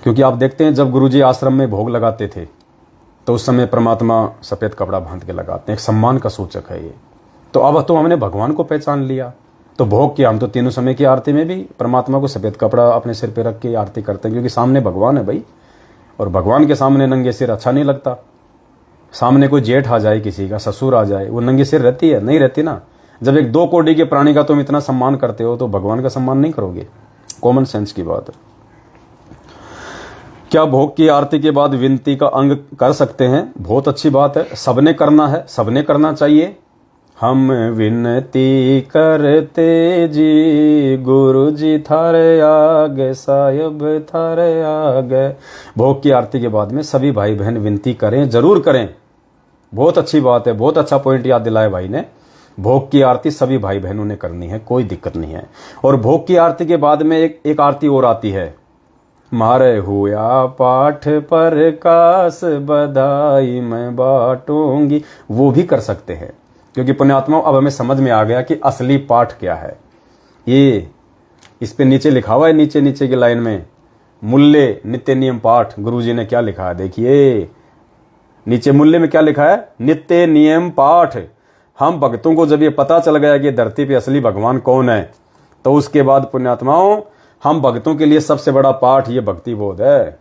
क्योंकि आप देखते हैं जब गुरुजी आश्रम में भोग लगाते थे तो उस समय परमात्मा सफेद कपड़ा बांध के लगाते हैं, एक सम्मान का सूचक है ये। तो अब तो हमने भगवान को पहचान लिया, तो भोग किया। हम तो तीनों समय की आरती में भी परमात्मा को सफेद कपड़ा अपने सिर पे रख के आरती करते हैं, क्योंकि सामने भगवान है भाई, और भगवान के सामने नंगे सिर अच्छा नहीं लगता। सामने कोई जेठ आ जाए, किसी का ससुर आ जाए, वो नंगे सिर रहती है? नहीं रहती ना। जब एक 2 कोड़ी के प्राणी का तुम इतना सम्मान करते हो तो भगवान का सम्मान नहीं करोगे? कॉमन सेंस की बात है। क्या भोग की आरती के बाद विनती का अंग कर सकते हैं? बहुत अच्छी बात है, सबने करना है, सबने करना चाहिए। हम विनती करते जी, गुरु जी थारे आगे, साहिब थारे आगे। भोग की आरती के बाद में सभी भाई बहन विनती करें, जरूर करें। बहुत अच्छी बात है, बहुत अच्छा पॉइंट याद दिलाया भाई ने। भोग की आरती सभी भाई बहनों ने करनी है, कोई दिक्कत नहीं है। और भोग की आरती के बाद में एक आरती और आती है, मारे हुआ पाठ पर कास बधाई मैं बांटूंगी, वो भी कर सकते हैं। क्योंकि पुण्यात्माओं अब हमें समझ में आ गया कि असली पाठ क्या है। ये इस पे नीचे लिखा हुआ है, नीचे की लाइन में, मूल्य नित्य नियम पाठ। गुरुजी ने क्या लिखा है देखिए, नीचे मूल्य में क्या लिखा है? नित्य नियम पाठ। हम भक्तों को जब ये पता चल गया कि धरती पे असली भगवान कौन है, तो उसके बाद पुण्यात्माओं हम भक्तों के लिए सबसे बड़ा पाठ ये भक्ति बोध है।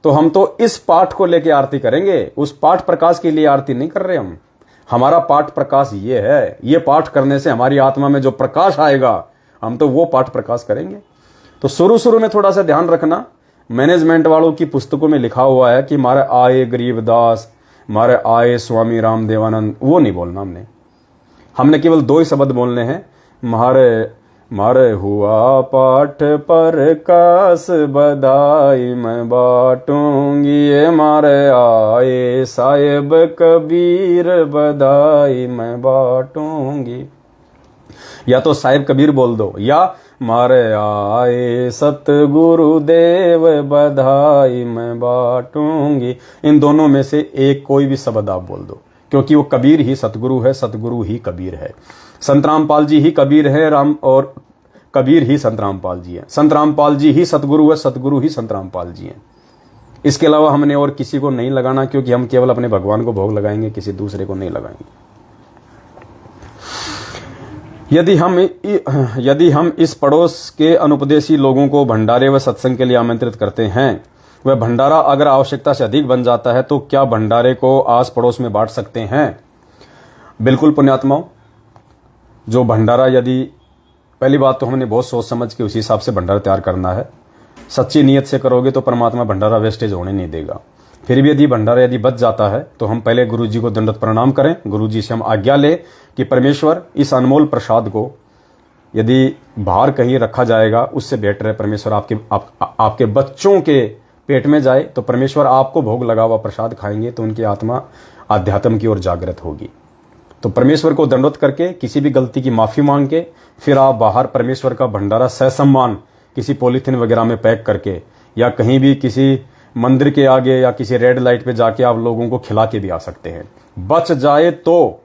तो हम तो इस पाठ को लेके आरती करेंगे, उस पाठ प्रकाश के लिए आरती नहीं कर रहे हम। हमारा पाठ प्रकाश ये है, ये पाठ करने से हमारी आत्मा में जो प्रकाश आएगा, हम तो वो पाठ प्रकाश करेंगे। तो शुरू में थोड़ा सा ध्यान रखना, मैनेजमेंट वालों की पुस्तकों में लिखा हुआ है कि मारे आए गरीबदास, मारे आए स्वामी रामदेवानंद, वो नहीं बोलना हमने केवल 2 ही शब्द बोलने हैं, मारे हुआ पाठ पर कास बधाई मैं बांटूंगी, ये मारे आए साहिब कबीर बधाई मैं बांटूंगी। या तो साहिब कबीर बोल दो, या मारे आए, सतगुरु देव बधाई मैं बांटूंगी। इन दोनों में से एक कोई भी शब्द आप बोल दो, क्योंकि वो कबीर ही सतगुरु है, सतगुरु ही कबीर है। संत रामपाल जी ही कबीर है, राम और कबीर ही संत रामपाल जी है। संत रामपाल जी ही सतगुरु है, सतगुरु ही संत रामपाल जी हैं। इसके अलावा हमने और किसी को नहीं लगाना, क्योंकि हम केवल अपने भगवान को भोग लगाएंगे, किसी दूसरे को नहीं लगाएंगे। यदि हम इस पड़ोस के अनुपदेशी लोगों को भंडारे व सत्संग के लिए आमंत्रित करते हैं, वह भंडारा अगर आवश्यकता से अधिक बन जाता है तो क्या भंडारे को आस पड़ोस में बांट सकते हैं? बिल्कुल पुण्यात्माओं, जो भंडारा यदि, पहली बात तो हमने बहुत सोच समझ के उसी हिसाब से भंडारा तैयार करना है। सच्ची नीयत से करोगे तो परमात्मा भंडारा वेस्टेज होने नहीं देगा। फिर भी यदि भंडारा यदि बच जाता है तो हम पहले गुरु जी को दंडवत प्रणाम करें, गुरु जी से हम आज्ञा लें कि परमेश्वर इस अनमोल प्रसाद को यदि बाहर कहीं रखा जाएगा उससे बेटर है परमेश्वर आपके बच्चों के पेट में जाए, तो परमेश्वर आपको भोग लगा हुआ प्रसाद खाएंगे तो उनकी आत्मा आध्यात्म की ओर जागृत होगी। तो परमेश्वर को दंडवत करके किसी भी गलती की माफी मांग के फिर आप बाहर परमेश्वर का भंडारा ससम्मान किसी पॉलीथीन वगैरह में पैक करके या कहीं भी किसी मंदिर के आगे या किसी रेड लाइट पे जाके आप लोगों को खिला के भी आ सकते हैं। बच जाए तो,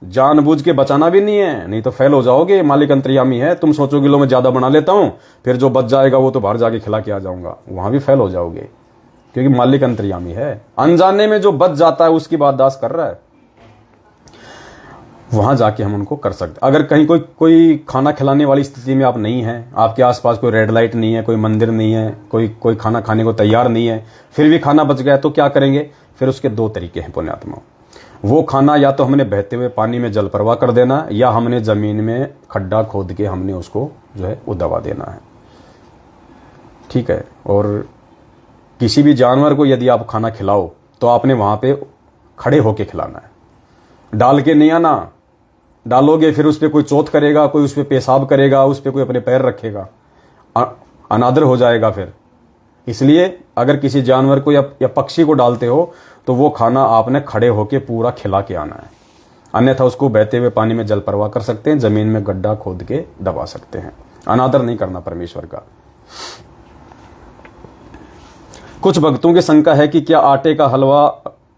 जानबूझ के बचाना भी नहीं है, नहीं तो फेल हो जाओगे। मालिक अंतर्यामी है, तुम सोचोगे लो मैं ज्यादा बना लेता हूं, फिर जो बच जाएगा वो तो बाहर जाके खिला के आ जाऊंगा, वहां भी फेल हो जाओगे, क्योंकि मालिक अंतर्यामी है। अनजाने में जो बच जाता है उसकी बात दास कर रहा है, वहां जाके हम उनको कर सकते। अगर कहीं कोई खाना खिलाने वाली स्थिति में आप नहीं हैं, आपके आसपास कोई रेड लाइट नहीं है, कोई मंदिर नहीं है, कोई खाना खाने को तैयार नहीं है, फिर भी खाना बच गया तो क्या करेंगे? फिर उसके दो तरीके हैं पुण्यात्मा। वो खाना या तो हमने बहते हुए पानी में जल प्रवाह कर देना, या हमने जमीन में खड्डा खोद के हमने उसको जो है वो दबा देना है, ठीक है। और किसी भी जानवर को यदि आप खाना खिलाओ तो आपने वहां पे खड़े होके खिलाना है, डाल के नहीं आना। डालोगे फिर उस पर कोई चोट करेगा, कोई उस पर पेशाब करेगा, उस पर कोई अपने पैर रखेगा, अनादर हो जाएगा फिर। इसलिए अगर किसी जानवर को या पक्षी को डालते हो तो वो खाना आपने खड़े होके पूरा खिला के आना है, अन्यथा उसको बहते हुए पानी में जल प्रवाह कर सकते हैं, जमीन में गड्ढा खोद के दबा सकते हैं। अनादर नहीं करना परमेश्वर का। कुछ भक्तों की शंका है कि क्या आटे का हलवा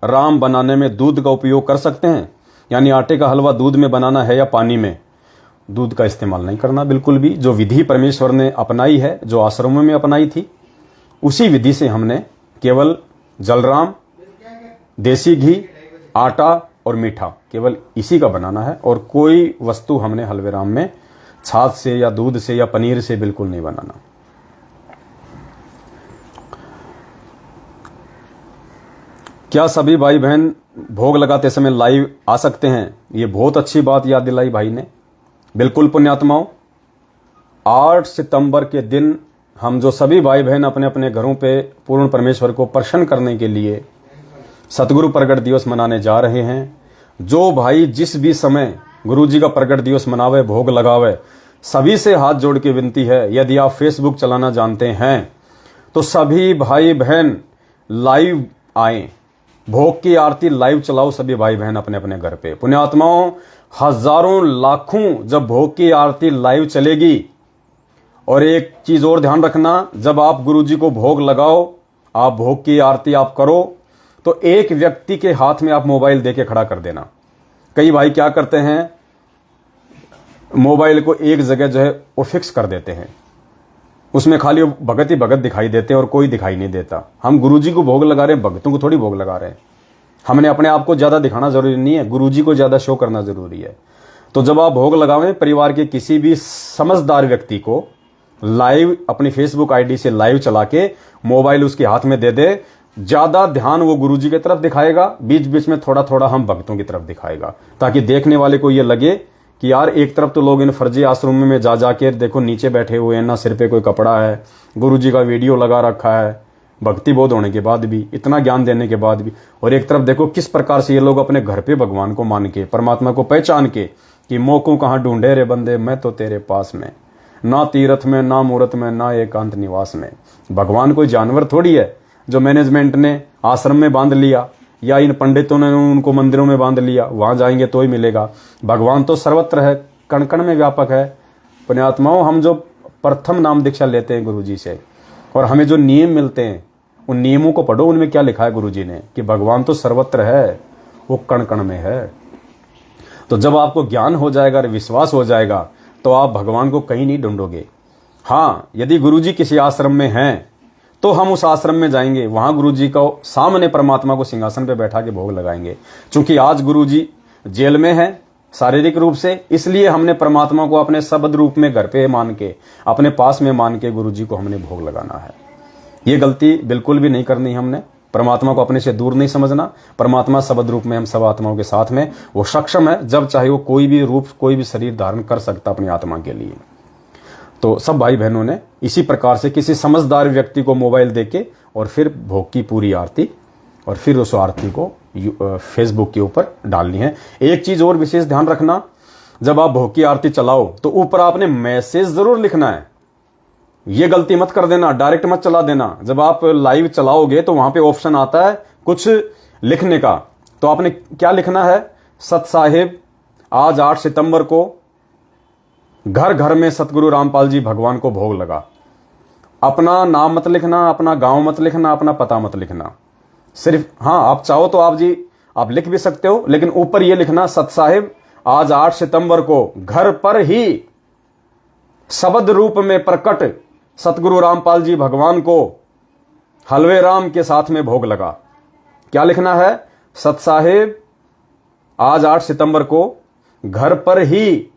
राम बनाने में दूध का उपयोग कर सकते हैं, यानी आटे का हलवा दूध में बनाना है या पानी में? दूध का इस्तेमाल नहीं करना बिल्कुल भी। जो विधि परमेश्वर ने अपनाई है, जो आश्रमों में अपनाई थी, उसी विधि से हमने केवल जलराम, देसी घी, आटा और मीठा, केवल इसी का बनाना है। और कोई वस्तु हमने हलवे राम में छाछ से या दूध से या पनीर से बिल्कुल नहीं बनाना। क्या सभी भाई बहन भोग लगाते समय लाइव आ सकते हैं? ये बहुत अच्छी बात याद दिलाई भाई ने। बिल्कुल पुण्यात्माओं, 8 सितंबर के दिन हम जो सभी भाई बहन अपने अपने घरों पे पूर्ण परमेश्वर को प्रसन्न करने के लिए सतगुरु प्रगट दिवस मनाने जा रहे हैं। जो भाई जिस भी समय गुरु जी का प्रगट दिवस मनावे, भोग लगावे, सभी से हाथ जोड़ के विनती है, यदि आप फेसबुक चलाना जानते हैं तो सभी भाई बहन लाइव आए, भोग की आरती लाइव चलाओ सभी भाई बहन अपने अपने घर पे। पुण्यात्माओं, हजारों लाखों जब भोग की आरती लाइव चलेगी, और एक चीज और ध्यान रखना, जब आप गुरुजी को भोग लगाओ, आप भोग की आरती आप करो, तो एक व्यक्ति के हाथ में आप मोबाइल देके खड़ा कर देना। कई भाई क्या करते हैं, मोबाइल को एक जगह जो है वो फिक्स कर देते हैं, उसमें खाली भगत ही भगत दिखाई देते हैं और कोई दिखाई नहीं देता। हम गुरुजी को भोग लगा रहे हैं, भगतों को थोड़ी भोग लगा रहे हैं। हमने अपने आप को ज्यादा दिखाना जरूरी नहीं है, गुरुजी को ज्यादा शो करना जरूरी है। तो जब आप भोग लगावें, परिवार के किसी भी समझदार व्यक्ति को लाइव अपनी फेसबुक आईडी से लाइव चला के मोबाइल उसके हाथ में दे दे। ज्यादा ध्यान वो गुरुजी की तरफ दिखाएगा, बीच बीच में थोड़ा थोड़ा हम भक्तों की तरफ दिखाएगा, ताकि देखने वाले को ये लगे कि यार एक तरफ तो लोग इन फर्जी आश्रमों में जा जाके देखो नीचे बैठे हुए हैं ना, सिर पे कोई कपड़ा है, गुरुजी का वीडियो लगा रखा है, भक्ति बोध होने के बाद भी, इतना ज्ञान देने के बाद भी, और एक तरफ देखो किस प्रकार से ये लोग अपने घर पे भगवान को मान के, परमात्मा को पहचान के कि मौकों कहाँ ढूंढे रे बंदे, मैं तो तेरे पास में, ना तीर्थ में ना मूर्त में ना एकांत निवास में। भगवान कोई जानवर थोड़ी है जो मैनेजमेंट ने आश्रम में बांध लिया या इन पंडितों ने उनको मंदिरों में बांध लिया, वहां जाएंगे तो ही मिलेगा। भगवान तो सर्वत्र है, कण कण में व्यापक है। पुण्यात्माओं, हम जो प्रथम नाम दीक्षा लेते हैं गुरुजी से, और हमें जो नियम मिलते हैं उन नियमों को पढ़ो, उनमें क्या लिखा है गुरुजी ने कि भगवान तो सर्वत्र है, वो कण कण में है। तो जब आपको ज्ञान हो जाएगा और विश्वास हो जाएगा तो आप भगवान को कहीं नहीं ढूंढोगे। हाँ, यदि गुरुजी किसी आश्रम में हैं तो हम उस आश्रम में जाएंगे, वहां गुरुजी को सामने परमात्मा को सिंहासन पे बैठा के भोग लगाएंगे। क्योंकि आज गुरुजी जेल में है शारीरिक रूप से, इसलिए हमने परमात्मा को अपने शब्द रूप में घर पे मान के, अपने पास में मान के गुरुजी को हमने भोग लगाना है। ये गलती बिल्कुल भी नहीं करनी हमने। परमात्मा को अपने से दूर नहीं समझना। परमात्मा शब्द रूप में हम सब आत्माओं के साथ में, वो सक्षम है, जब चाहे वो कोई भी रूप, कोई भी शरीर धारण कर सकता अपनी आत्मा के लिए। तो सब भाई बहनों ने इसी प्रकार से किसी समझदार व्यक्ति को मोबाइल देके और फिर भोग की पूरी आरती, और फिर उस आरती को फेसबुक के ऊपर डालनी है। एक चीज और विशेष ध्यान रखना, जब आप भोग की आरती चलाओ तो ऊपर आपने मैसेज जरूर लिखना है। ये गलती मत कर देना, डायरेक्ट मत चला देना। जब आप लाइव चलाओगे तो वहां पे ऑप्शन आता है कुछ लिखने का, तो आपने क्या लिखना है, सत साहिब आज 8 सितंबर को घर घर में सतगुरु रामपाल जी भगवान को भोग लगा। अपना नाम मत लिखना, अपना गांव मत लिखना, अपना पता मत लिखना। सिर्फ हाँ, आप चाहो तो आप लिख भी सकते हो, लेकिन ऊपर ये लिखना, सत साहिब आज 8 सितंबर को घर पर ही शब्द रूप में प्रकट सतगुरु रामपाल जी भगवान को हलवे राम के साथ में भोग लगा। क्या लिखना है, सत साहिब आज 8 सितंबर को घर पर ही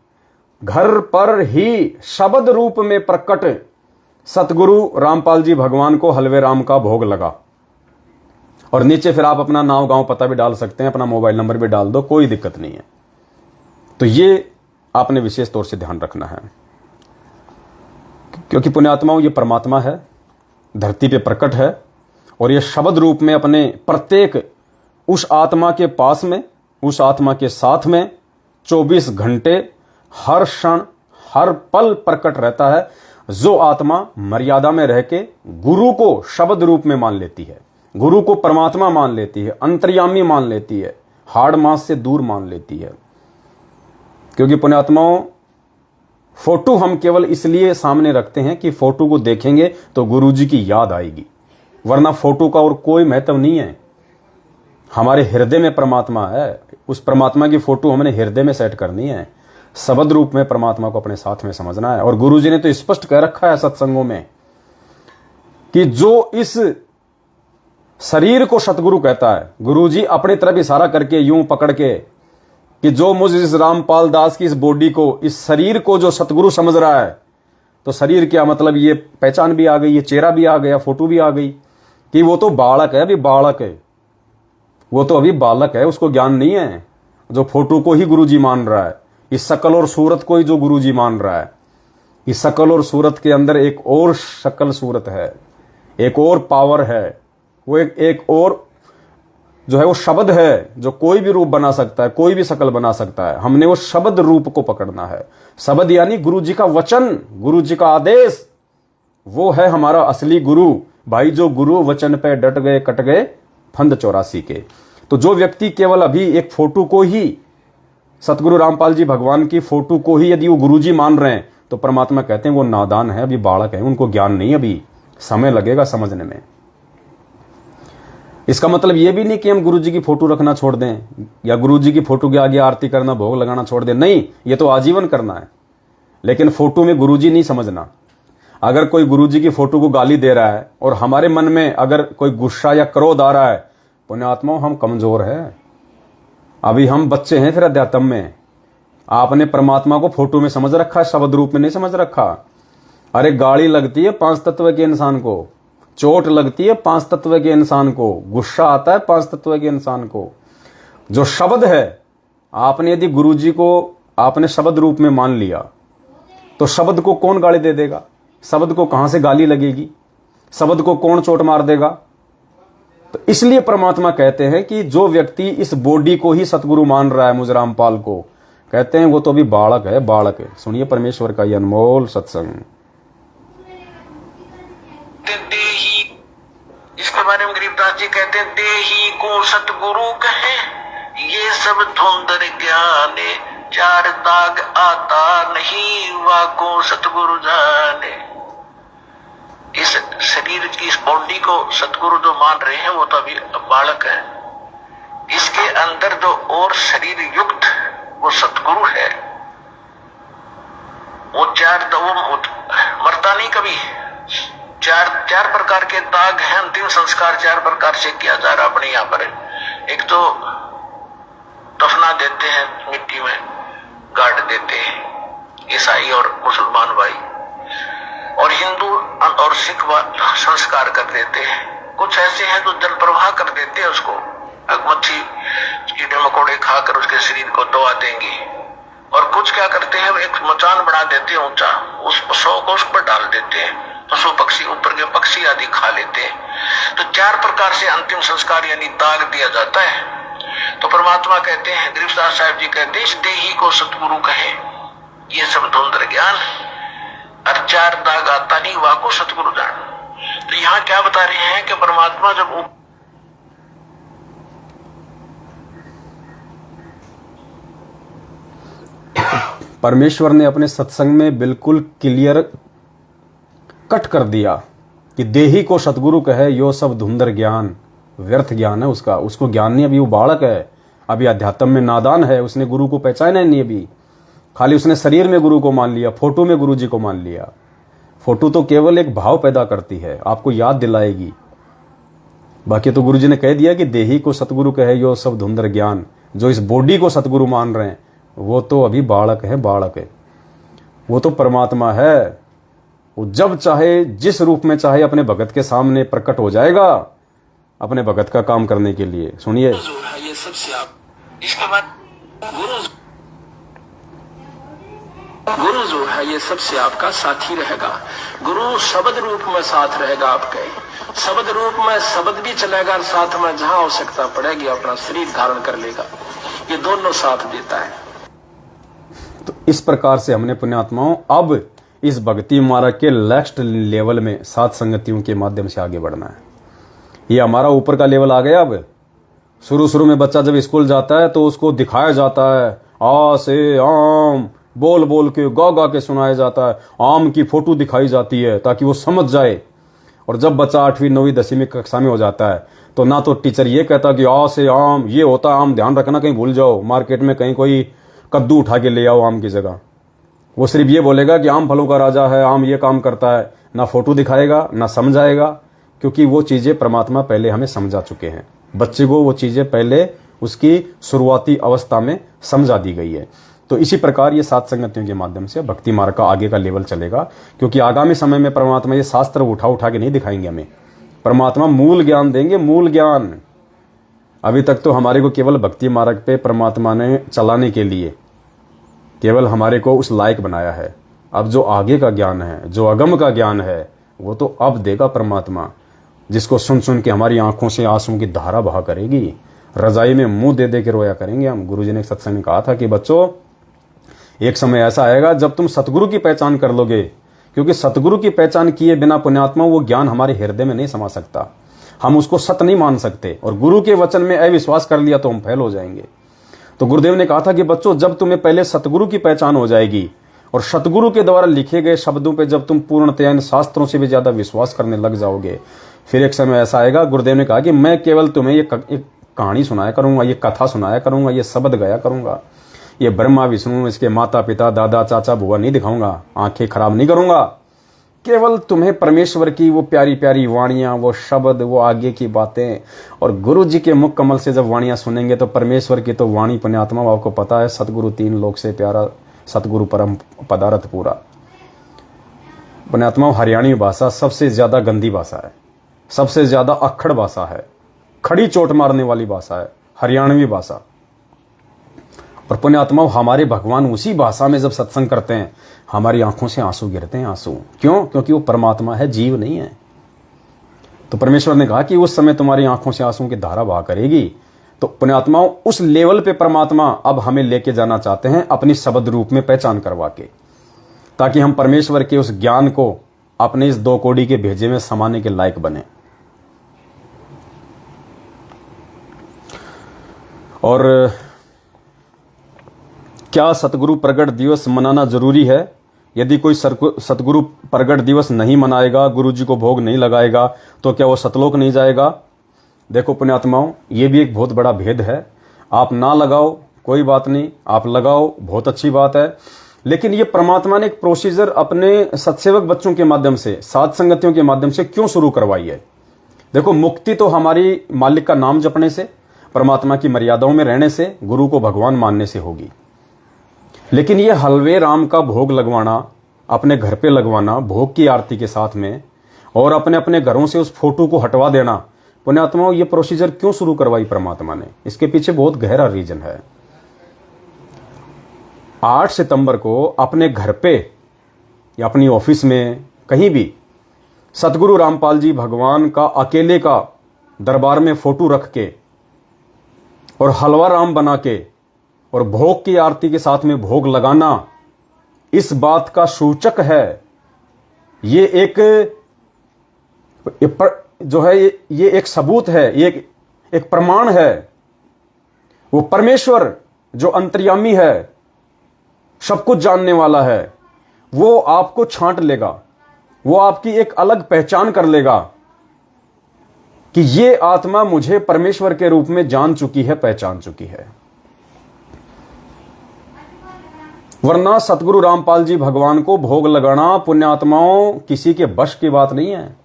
शब्द रूप में प्रकट सतगुरु रामपाल जी भगवान को हलवे राम का भोग लगा। और नीचे फिर आप अपना नाम गांव पता भी डाल सकते हैं, अपना मोबाइल नंबर भी डाल दो, कोई दिक्कत नहीं है। तो ये आपने विशेष तौर से ध्यान रखना है, क्योंकि पुण्यात्माओं ये परमात्मा है, धरती पे प्रकट है, और ये शब्द रूप में अपने प्रत्येक उस आत्मा के पास में, उस आत्मा के साथ में 24 घंटे हर क्षण हर पल प्रकट रहता है। जो आत्मा मर्यादा में रह के गुरु को शब्द रूप में मान लेती है, गुरु को परमात्मा मान लेती है, अंतर्यामी मान लेती है, हाड़ मांस से दूर मान लेती है। क्योंकि पुण्यात्माओं फोटो हम केवल इसलिए सामने रखते हैं कि फोटो को देखेंगे तो गुरुजी की याद आएगी, वरना फोटो का और कोई महत्व नहीं है। हमारे हृदय में परमात्मा है, उस परमात्मा की फोटो हमने हृदय में सेट करनी है। शब्द रूप में परमात्मा को अपने साथ में समझना है। और गुरुजी ने तो स्पष्ट कह रखा है सत्संगों में कि जो इस शरीर को सतगुरु कहता है, गुरुजी अपनी तरफ इशारा करके यूं पकड़ के कि जो मुझ इस रामपाल दास की इस बॉडी को, इस शरीर को जो सतगुरु समझ रहा है, तो शरीर क्या मतलब, ये पहचान भी आ गई, ये चेहरा भी आ गया, फोटो भी आ गई कि वो तो बालक है, अभी बालक है, वो तो अभी बालक है, उसको ज्ञान नहीं है। जो फोटो को ही गुरुजी मान रहा है, इस शकल और सूरत को ही जो गुरुजी मान रहा है, इस शकल और सूरत के अंदर एक और शकल सूरत है, एक और पावर है, वो एक और जो है वो शब्द है, जो कोई भी रूप बना सकता है, कोई भी शकल बना सकता है। हमने वो शब्द रूप को पकड़ना है। शब्द यानी गुरुजी का वचन, गुरुजी का आदेश, वो है हमारा असली गुरु भाई। जो गुरु वचन पे डट गए कट गए फंद 84 के। तो जो व्यक्ति केवल अभी एक फोटो को ही, सतगुरु रामपाल जी भगवान की फोटो को ही यदि वो गुरुजी मान रहे हैं, तो परमात्मा कहते हैं वो नादान है, अभी बालक है, उनको ज्ञान नहीं, अभी समय लगेगा समझने में। इसका मतलब ये भी नहीं कि हम गुरुजी की फोटो रखना छोड़ दें या गुरुजी की फोटो के आगे आरती करना, भोग लगाना छोड़ दें, नहीं, ये तो आजीवन करना है। लेकिन फोटो में गुरुजी नहीं समझना। अगर कोई गुरुजी की फोटो को गाली दे रहा है और हमारे मन में अगर कोई गुस्सा या क्रोध आ रहा है, पुण्यात्माओं हम कमजोर हैं, अभी हम बच्चे हैं फिर अध्यात्म में। आपने परमात्मा को फोटो में समझ रखा है, शब्द रूप में नहीं समझ रखा। अरे गाली लगती है 5 तत्व के इंसान को, चोट लगती है 5 तत्व के इंसान को, गुस्सा आता है 5 तत्व के इंसान को। जो शब्द है, आपने यदि गुरुजी को आपने शब्द रूप में मान लिया, तो शब्द को कौन गाली दे देगा? शब्द को कहां से गाली लगेगी? शब्द को कौन चोट मार देगा? तो इसलिए परमात्मा कहते हैं कि जो व्यक्ति इस बॉडी को ही सतगुरु मान रहा है, मुझ रामपाल को, कहते हैं वो तो अभी बालक है, बालक है। सुनिए परमेश्वर का ये अनमोल सत्संग। इसके बारे में गरीबदास जी कहते हैं, देही को सतगुरु कहे, ये सब धुंधर ज्ञाने, चार दाग आता नहीं वाको सतगुरु जाने। इस शरीर की इस बॉडी को सतगुरु जो मान रहे हैं वो तो अभी बालक है। इसके अंदर जो और शरीर युक्त वो सतगुरु है। वो मरता नहीं कभी। चार प्रकार के दाग हैं। अंतिम संस्कार 4 प्रकार से किया जा रहा अपने यहाँ पर। एक तो दफना देते हैं, मिट्टी में गाड़ देते हैं ईसाई और मुसलमान भाई, और हिंदू और सिख संस्कार कर देते हैं। कुछ ऐसे हैं जो जल प्रवाह कर देते हैं, उसको मच्छी कीड़े मकोड़े खाकर उसके शरीर को दबा देंगे। और कुछ क्या करते हैं, एक मचान बना देते हैं ऊंचा, उस शव को उस पर डाल देते हैं, पशु पक्षी ऊपर के पक्षी आदि खा लेते हैं। तो 4 प्रकार से अंतिम संस्कार यानी दाग दिया जाता है। तो परमात्मा कहते हैं, गरीबदास साहब जी कहते हैं, इस देही को सतगुरु कहे, ये सब धुंधर ज्ञान और 4 दाग आता नहीं वाको सतगुरु जान। तो यहाँ क्या बता रहे हैं कि परमात्मा जब परमेश्वर ने अपने सत्संग में बिल्कुल क्लियर कट कर दिया कि देही को सतगुरु कहे, यो सब धुंधर ज्ञान, व्यर्थ ज्ञान है उसका, उसको ज्ञान नहीं। अभी वो बालक है, अभी अध्यात्म में नादान है, उसने गुरु को पहचाना नहीं। अभी खाली उसने शरीर में गुरु को मान लिया, फोटो में गुरु जी को मान लिया। फोटो तो केवल एक भाव पैदा करती है, आपको याद दिलाएगी। बाकी तो गुरु जी ने कह दिया कि देही को सतगुरु कहे, यो सब धुंधर ज्ञान। जो इस बॉडी को सतगुरु मान रहे हैं वो तो अभी बालक है, बालक है। वो तो परमात्मा है। वो जब चाहे जिस रूप में चाहे अपने भगत के सामने प्रकट हो जाएगा अपने भगत का काम करने के लिए। सुनिए, ये सबसे आप इसके बाद गुरु जो है ये सबसे आपका साथी रहेगा। गुरु शब्द रूप में साथ रहेगा आपके। शब्द रूप में शब्द भी चलेगा और साथ में जहां आवश्यकता पड़ेगी अपना शरीर धारण कर लेगा। ये दोनों साथ देता है। तो इस प्रकार से हमने पुण्यात्माओं अब इस भक्ति मार्ग के नेक्स्ट लेवल में सात संगतियों के माध्यम से आगे बढ़ना है। ये हमारा ऊपर का लेवल आ गया। अब शुरू में बच्चा जब स्कूल जाता है तो उसको दिखाया जाता है, आ से आम बोल बोल के गा गा के सुनाया जाता है। आम की फोटो दिखाई जाती है ताकि वो समझ जाए। और जब बच्चा 8वीं 9वीं 10वीं कक्षा में हो जाता है तो ना तो टीचर ये कहता कि आ से आम ये होता है, आम ध्यान रखना कहीं भूल जाओ, मार्केट में कहीं कोई कद्दू उठा के ले आओ आम की जगह। वो सिर्फ ये बोलेगा कि आम फलों का राजा है, आम ये काम करता है। ना फोटो दिखाएगा ना समझाएगा, क्योंकि वो चीजें परमात्मा पहले हमें समझा चुके हैं। बच्चे को वो चीजें पहले उसकी शुरुआती अवस्था में समझा दी गई है। तो इसी प्रकार ये सात संगतियों के माध्यम से भक्ति मार्ग का आगे का लेवल चलेगा, क्योंकि आगामी समय में परमात्मा ये शास्त्र उठा के नहीं दिखाएंगे हमें। परमात्मा मूल ज्ञान देंगे, मूल ज्ञान। अभी तक तो हमारे को केवल भक्ति मार्ग पे परमात्मा ने चलाने के लिए केवल हमारे को उस लायक बनाया है। अब जो आगे का ज्ञान है, जो अगम का ज्ञान है, वो तो अब देगा परमात्मा, जिसको सुन सुन के हमारी आंखों से आंसुओं की धारा बहा करेगी। रजाई में मुंह दे दे के रोया करेंगे हम। गुरुजी ने एक सत्संग में कहा था कि बच्चों, एक समय ऐसा आएगा जब तुम सतगुरु की पहचान कर लोगे, क्योंकि सतगुरु की पहचान किए बिना पुण्यात्मा वो ज्ञान हमारे हृदय में नहीं समा सकता। हम उसको सत नहीं मान सकते, और गुरु के वचन में अविश्वास कर लिया तो हम फेल हो जाएंगे। तो गुरुदेव ने कहा था कि बच्चों, जब तुम्हें पहले सतगुरु की पहचान हो जाएगी और सतगुरु के द्वारा लिखे गए शब्दों पे जब तुम पूर्णतया इन शास्त्रों से भी ज्यादा विश्वास करने लग जाओगे, फिर एक समय ऐसा आएगा। गुरुदेव ने कहा कि मैं केवल तुम्हें ये कहानी सुनाया करूंगा, ये कथा सुनाया करूंगा, ये शब्द गाया करूंगा, ये ब्रह्मा विष्णु इसके माता पिता दादा चाचा बुआ नहीं दिखाऊंगा, आंखें खराब नहीं करूंगा। केवल तुम्हें परमेश्वर की वो प्यारी प्यारी वाणियां, वो शब्द, वो आगे की बातें। और गुरु जी के मुख कमल से जब वाणियां सुनेंगे तो परमेश्वर की तो वाणी पुण्यात्मा, आपको पता है, सतगुरु 3 लोक से प्यारा, सतगुरु परम पदार्थ पूरा। पुण्यात्मा, हरियाणी भाषा सबसे ज्यादा गंदी भाषा है, सबसे ज्यादा अक्खड़ भाषा है, खड़ी चोट मारने वाली भाषा है हरियाणवी भाषा। और पुण्यात्मा, हमारे भगवान उसी भाषा में जब सत्संग करते हैं हमारी आंखों से आंसू गिरते हैं। आंसू क्यों? क्योंकि वो परमात्मा है, जीव नहीं है। तो परमेश्वर ने कहा कि उस समय तुम्हारी आंखों से आंसुओं की धारा बहा करेगी। तो पुण्यात्माओं, उस लेवल पे परमात्मा अब हमें लेके जाना चाहते हैं, अपनी शब्द रूप में पहचान करवा के, ताकि हम परमेश्वर के उस ज्ञान को अपने इस 2 कौड़ी के भेजे में समाने के लायक बने। और क्या सतगुरु प्रगट दिवस मनाना जरूरी है? यदि कोई सतगुरु प्रगट दिवस नहीं मनाएगा, गुरु जी को भोग नहीं लगाएगा, तो क्या वो सतलोक नहीं जाएगा? देखो पुण्यात्माओं, ये भी एक बहुत बड़ा भेद है। आप ना लगाओ कोई बात नहीं, आप लगाओ बहुत अच्छी बात है, लेकिन ये परमात्मा ने एक प्रोसीजर अपने सत्सेवक बच्चों के माध्यम से, साध संगतियों के माध्यम से क्यों शुरू करवाई है? देखो, मुक्ति तो हमारी मालिक का नाम जपने से, परमात्मा की मर्यादाओं में रहने से, गुरु को भगवान मानने से होगी। लेकिन ये हलवे राम का भोग लगवाना, अपने घर पे लगवाना भोग की आरती के साथ में, और अपने अपने घरों से उस फोटो को हटवा देना, पुण्यात्माओं ये प्रोसीजर क्यों शुरू करवाई परमात्मा ने? इसके पीछे बहुत गहरा रीजन है। 8 सितंबर को अपने घर पे या अपनी ऑफिस में कहीं भी सतगुरु रामपाल जी भगवान का अकेले का दरबार में फोटो रख के और हलवा राम बना के और भोग की आरती के साथ में भोग लगाना, इस बात का सूचक है। ये ये एक सबूत है, ये एक प्रमाण है। वो परमेश्वर जो अंतर्यामी है, सब कुछ जानने वाला है, वो आपको छांट लेगा, वो आपकी एक अलग पहचान कर लेगा कि ये आत्मा मुझे परमेश्वर के रूप में जान चुकी है, पहचान चुकी है। वरना सतगुरु रामपाल जी भगवान को भोग लगाना पुण्यात्माओं किसी के बश की बात नहीं है।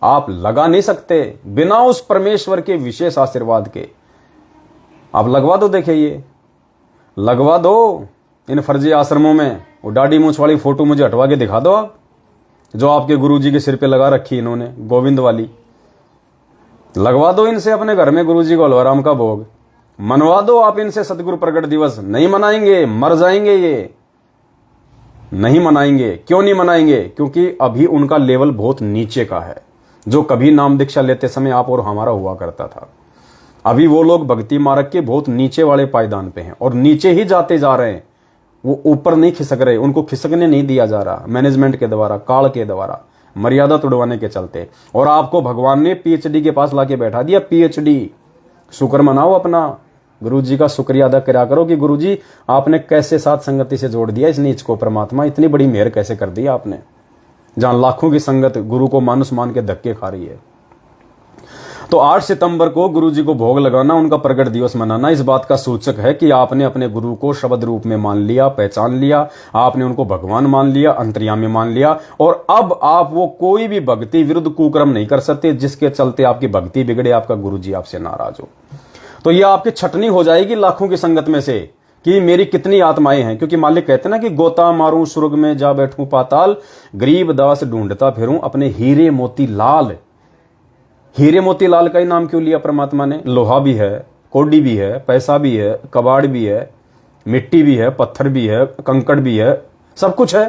आप लगा नहीं सकते बिना उस परमेश्वर के विशेष आशीर्वाद के। आप लगवा दो, देखिए ये लगवा दो इन फर्जी आश्रमों में। वो दाढ़ी मूंछ वाली फोटो मुझे हटवा के दिखा दो आप, जो आपके गुरुजी के सिर पे लगा रखी इन्होंने, गोविंद वाली। लगवा दो इनसे अपने घर में गुरुजी को हलवा राम का भोग, मनवा दो आप इनसे सतगुरु प्रगट दिवस। नहीं मनाएंगे, मर जाएंगे, ये नहीं मनाएंगे। क्यों नहीं मनाएंगे? क्योंकि अभी उनका लेवल बहुत नीचे का है, जो कभी नाम दीक्षा लेते समय आप और हमारा हुआ करता था। अभी वो लोग भक्ति मार्ग के बहुत नीचे वाले पायदान पे हैं और नीचे ही जाते जा रहे हैं। वो ऊपर नहीं खिसक रहे, उनको खिसकने नहीं दिया जा रहा मैनेजमेंट के द्वारा, काल के द्वारा, मर्यादा तोड़वाने के चलते। और आपको भगवान ने पीएचडी के पास लाके बैठा दिया। पीएचडी, शुक्र मनाओ अपना, गुरुजी का शुक्रिया अदा करा करो कि गुरुजी आपने कैसे साथ संगति से जोड़ दिया इस नीच को। परमात्मा इतनी बड़ी मेहर कैसे कर दी आपने, जहां लाखों की संगत गुरु को मानुष मान के धक्के खा रही है। तो 8 सितंबर को गुरुजी को भोग लगाना, उनका प्रगट दिवस मनाना, इस बात का सूचक है कि आपने अपने गुरु को शब्द रूप में मान लिया, पहचान लिया, आपने उनको भगवान मान लिया, अंतर्यामी मान लिया। और अब आप वो कोई भी भक्ति विरुद्ध कुकर्म नहीं कर सकते जिसके चलते आपकी भक्ति बिगड़े, आपका गुरुजी आपसे नाराज हो। तो ये आपकी छटनी हो जाएगी लाखों की संगत में से कि मेरी कितनी आत्माएं हैं। क्योंकि मालिक कहते ना कि गोता मारूं स्वर्ग में जा बैठूं पाताल, गरीब दास ढूंढता फिरूं अपने हीरे मोती लाल। हीरे मोती लाल का ही नाम क्यों लिया परमात्मा ने? लोहा भी है, कोडी भी है, पैसा भी है, कबाड़ भी है, मिट्टी भी है, पत्थर भी है, कंकड़ भी है, सब कुछ है।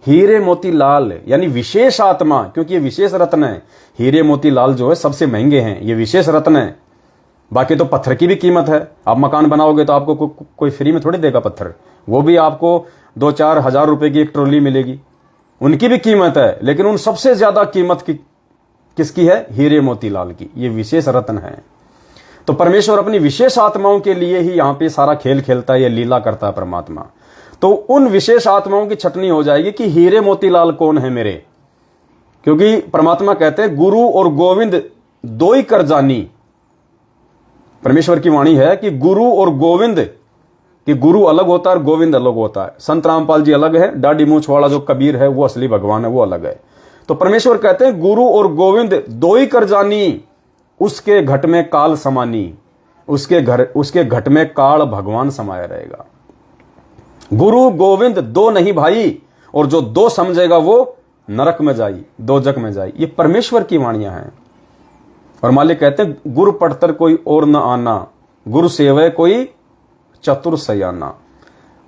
हीरे मोती लाल यानी विशेष आत्मा, क्योंकि ये विशेष रत्न है। हीरे मोती लाल जो है सबसे महंगे हैं, ये विशेष रत्न है। बाकी तो पत्थर की भी कीमत है। आप मकान बनाओगे तो आपको कोई फ्री में थोड़ी देगा पत्थर, वो भी आपको 2-4 हजार रुपए की एक ट्रॉली मिलेगी, उनकी भी कीमत है। लेकिन उन सबसे ज्यादा कीमत किसकी है? हीरे मोती लाल की। ये विशेष रत्न है। तो परमेश्वर अपनी विशेष आत्माओं के लिए ही यहां पे सारा खेल खेलता है, ये लीला करता है परमात्मा। तो उन विशेष आत्माओं की छटनी हो जाएगी कि हीरे मोती लाल कौन है मेरे। क्योंकि परमात्मा कहते हैं गुरु और गोविंद दो ही कर जानी। परमेश्वर की वाणी है कि गुरु और गोविंद, कि गुरु अलग होता है और गोविंद अलग होता है। संत रामपाल जी अलग है, दाढ़ी मूंछ वाला जो कबीर है वो असली भगवान है, वो अलग है। तो परमेश्वर कहते हैं गुरु और गोविंद दो ही कर जानी, उसके घट में काल समानी। उसके घट में काल भगवान समाया रहेगा। गुरु गोविंद दो नहीं भाई, और जो दो समझेगा वो नरक में जाई, दोजक में जाई। ये परमेश्वर की वाणियां हैं। और मालिक कहते हैं गुरु पढ़तर कोई और न आना, गुरु सेवय कोई चतुर सयाना।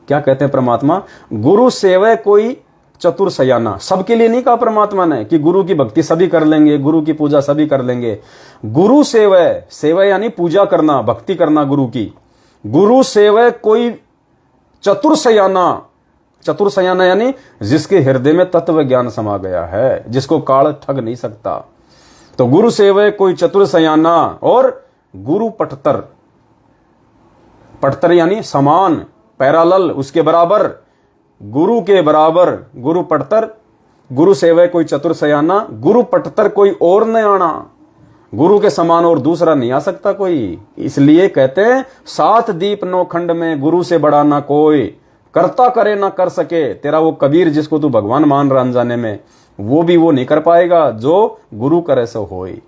क्या कहते हैं परमात्मा? गुरु सेवय कोई चतुर सयाना। सबके लिए नहीं कहा परमात्मा ने कि गुरु की भक्ति सभी कर लेंगे, गुरु की पूजा सभी कर लेंगे। गुरु सेवय, सेवय यानी पूजा करना, भक्ति करना गुरु की। गुरु सेवय कोई चतुर सयाना। चतुर सयाना यानी जिसके हृदय में तत्व ज्ञान समा गया है, जिसको काल ठग नहीं सकता। तो गुरु सेवय कोई चतुर सयाना और गुरु पठतर। पठतर यानी समान, पैरालल, उसके बराबर, गुरु के बराबर, गुरु पटतर, गुरु सेवय कोई चतुर सयाना, गुरु पटतर कोई और न आना, गुरु के समान और दूसरा नहीं आ सकता कोई। इसलिए कहते हैं सात दीप नौ खंड में गुरु से बड़ा ना कोई, करता करे ना कर सके। तेरा वो कबीर जिसको तू भगवान मान रहा अनजाने में, वो भी वो नहीं कर पाएगा जो गुरु करे सो होई।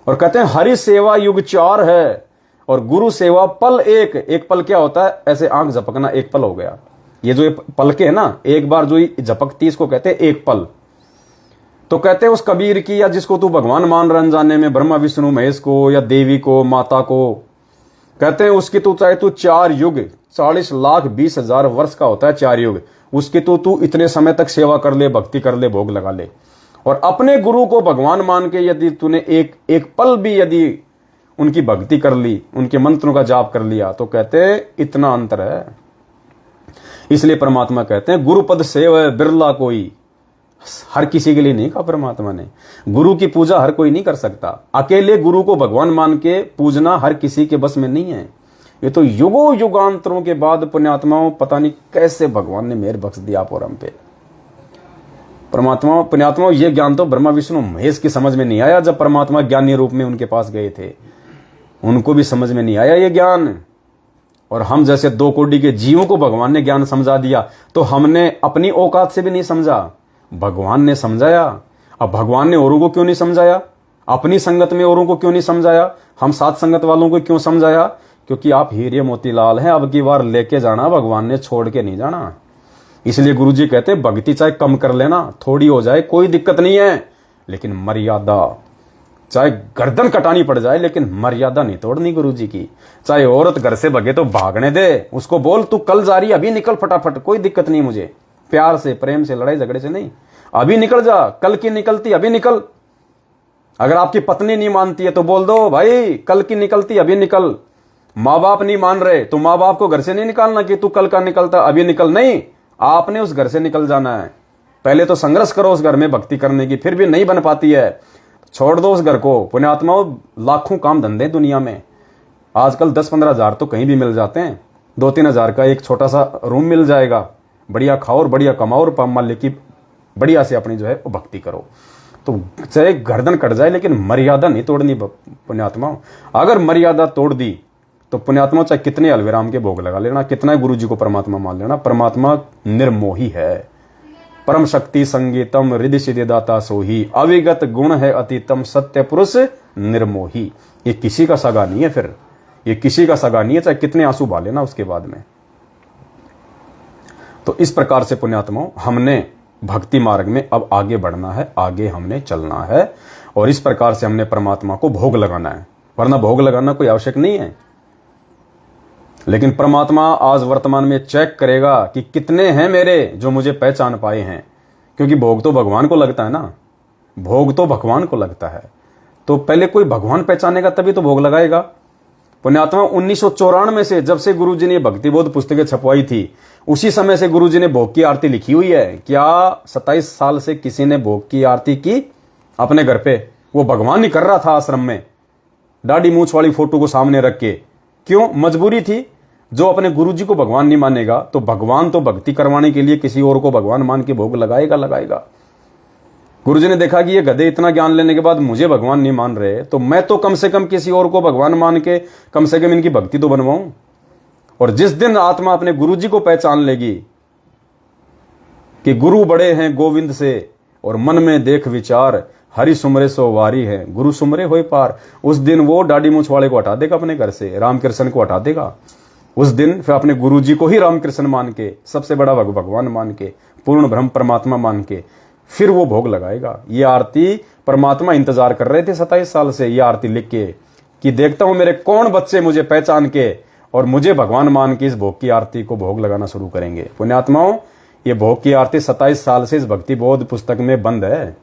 और कहते हैं हरि सेवा युग 4 है और गुरु सेवा पल एक। एक पल क्या होता है? ऐसे आंख झपकना एक पल हो गया। ये जो पलके है ना, एक बार जो झपकती इसको कहते हैं एक पल। तो कहते हैं उस कबीर की, या जिसको तू भगवान मान रहा अनजाने में, ब्रह्मा विष्णु महेश को या देवी को, माता को, कहते हैं उसकी तू चाहे तू 4 युग 40,20,000 वर्ष का होता है 4 युग, उसकी तू इतने समय तक सेवा कर ले, भक्ति कर ले, भोग लगा ले। और अपने गुरु को भगवान मान के यदि तूने एक पल भी यदि उनकी भक्ति कर ली, उनके मंत्रों का जाप कर लिया, तो कहते हैं इतना अंतर है। इसलिए परमात्मा कहते हैं गुरुपद सेव बिरला कोई। हर किसी के लिए नहीं कहा परमात्मा ने, गुरु की पूजा हर कोई नहीं कर सकता। अकेले गुरु को भगवान मान के पूजना हर किसी के बस में नहीं है। ये तो युगों युगांतरों के बाद पुण्यात्माओं पता नहीं कैसे भगवान ने मेहर बख्श दिया आप और हम पे। परमात्मा पुण्यात्माओं ये ज्ञान तो ब्रह्मा विष्णु महेश की समझ में नहीं आया जब परमात्मा ज्ञानी रूप में उनके पास गए थे, उनको भी समझ में नहीं आया ये ज्ञान। और हम जैसे 2 कोटि के जीवों को भगवान ने ज्ञान समझा दिया, तो हमने अपनी औकात से भी नहीं समझा, भगवान ने समझाया। अब भगवान ने औरों को क्यों नहीं समझाया? अपनी संगत में औरों को क्यों नहीं समझाया? हम साथ संगत वालों को क्यों समझाया? क्योंकि आप हीरे मोतीलाल हैं, अब की बार लेके जाना, भगवान ने छोड़ के नहीं जाना। इसलिए गुरुजी कहते हैं भक्ति चाहे कम कर लेना, थोड़ी हो जाए कोई दिक्कत नहीं है, लेकिन मर्यादा, चाहे गर्दन कटानी पड़ जाए लेकिन मर्यादा नहीं तोड़नी गुरुजी की। चाहे औरत घर से भगे तो भागने दे, उसको बोल तू कल जा रही, अभी निकल फटाफट, कोई दिक्कत नहीं मुझे, प्यार से, प्रेम से, लड़ाई झगड़े से नहीं, अभी निकल जा, कल की निकलती अभी निकल। अगर आपकी पत्नी नहीं मानती है तो बोल दो भाई कल की निकलती अभी निकल। माँ बाप नहीं मान रहे तो माँ बाप को घर से नहीं निकालना कि तू कल का निकलता अभी निकल, नहीं, आपने उस घर से निकल जाना है। पहले तो संघर्ष करो उस घर में भक्ति करने की, फिर भी नहीं बन पाती है, छोड़ दो उस घर को। पुण्यात्माओं लाखों काम धंधे दुनिया में, आजकल 10-15 हजार तो कहीं भी मिल जाते हैं, 2-3 हजार का एक छोटा सा रूम मिल जाएगा, बढ़िया खाओ और बढ़िया कमाओ और माल्य की बढ़िया से अपनी जो है वो भक्ति करो। तो चाहे गर्दन कट जाए लेकिन मर्यादा नहीं तोड़नी पुण्यात्माओं। अगर मर्यादा तोड़ दी तो पुण्यात्मा चाहे कितने अलवेराम के भोग लगा लेना, कितना गुरु जी को परमात्मा मान लेना, परमात्मा निर्मोही है। परम शक्ति संगीतम रिद्धि सिद्धि दाता सोही, अविगत गुण है अतीतम सत्य पुरुष निर्मोही। ये किसी का सगा नहीं है, फिर ये किसी का सगा नहीं है, चाहे कितने आंसू बहा लेना उसके बाद में। तो इस प्रकार से पुण्यात्माओं हमने भक्ति मार्ग में अब आगे बढ़ना है, आगे हमने चलना है, और इस प्रकार से हमने परमात्मा को भोग लगाना है, वरना भोग लगाना कोई आवश्यक नहीं है। लेकिन परमात्मा आज वर्तमान में चेक करेगा कि कितने हैं मेरे जो मुझे पहचान पाए हैं, क्योंकि भोग तो भगवान को लगता है ना, भोग तो भगवान को लगता है। तो पहले कोई भगवान पहचानेगा तभी तो भोग लगाएगा। पुण्यात्मा 1994 से जब से गुरुजी ने भक्ति बोध पुस्तकें छपवाई थी, उसी समय से गुरुजी ने भोग की आरती लिखी हुई है। क्या 27 साल से किसी ने भोग की आरती की अपने घर पे? वो भगवान ही कर रहा था आश्रम में, दाढ़ी मूछ वाली फोटो को सामने रख के। क्यों? मजबूरी थी। जो अपने गुरुजी को भगवान नहीं मानेगा तो भगवान तो भक्ति करवाने के लिए किसी और को भगवान मान के भोग लगाएगा। गुरुजी ने देखा कि ये गधे इतना ज्ञान लेने के बाद मुझे भगवान नहीं मान रहे, तो मैं तो कम से कम किसी और को भगवान मान के कम से कम इनकी भक्ति तो बनवाऊं। और जिस दिन आत्मा अपने गुरुजी को पहचान लेगी कि गुरु बड़े हैं गोविंद से, और मन में देख विचार हरि सुमरे सो वारी है, गुरु सुमरे होए पार, उस दिन वो दाढ़ी मूछ वाले को हटा देगा अपने घर से, रामकृष्ण को हटा देगा। उस दिन फिर अपने गुरुजी को ही रामकृष्ण मान के, सबसे बड़ा भगवान मान के, पूर्ण ब्रह्म परमात्मा मान के, फिर वो भोग लगाएगा। ये आरती परमात्मा इंतजार कर रहे थे 27 साल से, ये आरती लिख के कि देखता हूं मेरे कौन बच्चे मुझे पहचान के और मुझे भगवान मान के इस भोग की आरती को भोग लगाना शुरू करेंगे। पुण्यात्माओं ये भोग की आरती 27 साल से इस भक्ति बोध पुस्तक में बंद है।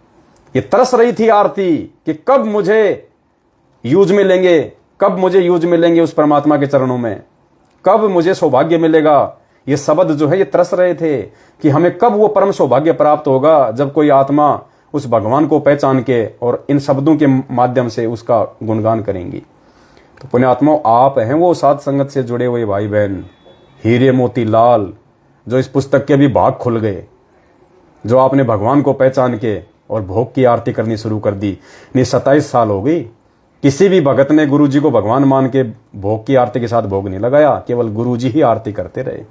ये तरस रही थी आरती कि कब मुझे यूज में लेंगे, कब मुझे यूज में लेंगे उस परमात्मा के चरणों में, कब मुझे सौभाग्य मिलेगा। ये शब्द जो है ये तरस रहे थे कि हमें कब वो परम सौभाग्य प्राप्त होगा जब कोई आत्मा उस भगवान को पहचान के और इन शब्दों के माध्यम से उसका गुणगान करेंगी। तो पुण्यात्माओं आप हैं वो साध संगत से जुड़े हुए भाई बहन, हीरे मोती लाल, जो इस पुस्तक के भी भाग खुल गए, जो आपने भगवान को पहचान के और भोग की आरती करनी शुरू कर दी। नहीं 27 साल हो गई, किसी भी भगत ने गुरु जी को भगवान मान के भोग की आरती के साथ भोग नहीं लगाया, केवल गुरु जी ही आरती करते रहे।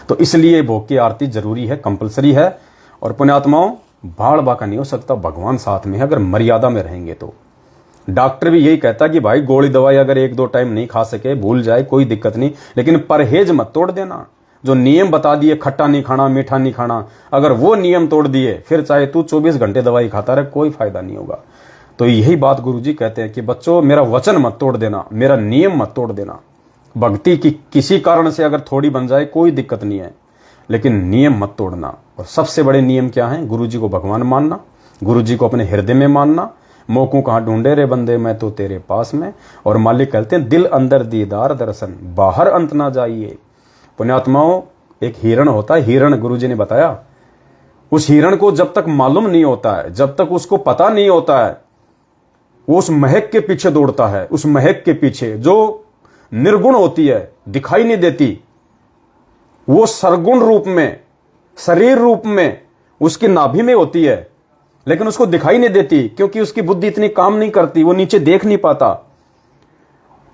तो इसलिए भोग की आरती जरूरी है, कंपलसरी है। और पुण्यात्माओं, भाड़ बाका नहीं हो सकता, भगवान साथ में है अगर मर्यादा में रहेंगे तो। डॉक्टर भी यही कहता कि भाई गोली दवाई अगर 1-2 टाइम नहीं खा सके, भूल जाए, कोई दिक्कत नहीं, लेकिन परहेज मत तोड़ देना। जो नियम बता दिए, खट्टा नहीं खाना, मीठा नहीं खाना, अगर वो नियम तोड़ दिए, फिर चाहे तू 24 घंटे दवाई खाता रहे, कोई फायदा नहीं होगा। तो यही बात गुरुजी कहते हैं कि बच्चों, मेरा वचन मत तोड़ देना, मेरा नियम मत तोड़ देना। भक्ति की किसी कारण से अगर थोड़ी बन जाए कोई दिक्कत नहीं है, लेकिन नियम मत तोड़ना। और सबसे बड़े नियम क्या है? गुरुजी को भगवान मानना, गुरुजी को अपने हृदय में मानना। मोकू कहाँ ढूंढे रे बंदे, मैं तो तेरे पास में। और मालिक कहते हैं, दिल अंदर दीदार दर्शन, बाहर अंत ना जाइए। पुण्यात्माओं, एक हिरण होता है, हिरण गुरुजी ने बताया, उस हिरण को जब तक मालूम नहीं होता है, जब तक उसको पता नहीं होता है, वो उस महक के पीछे दौड़ता है। उस महक के पीछे जो निर्गुण होती है, दिखाई नहीं देती, वो सरगुण रूप में, शरीर रूप में उसकी नाभि में होती है, लेकिन उसको दिखाई नहीं देती क्योंकि उसकी बुद्धि इतनी काम नहीं करती, वो नीचे देख नहीं पाता।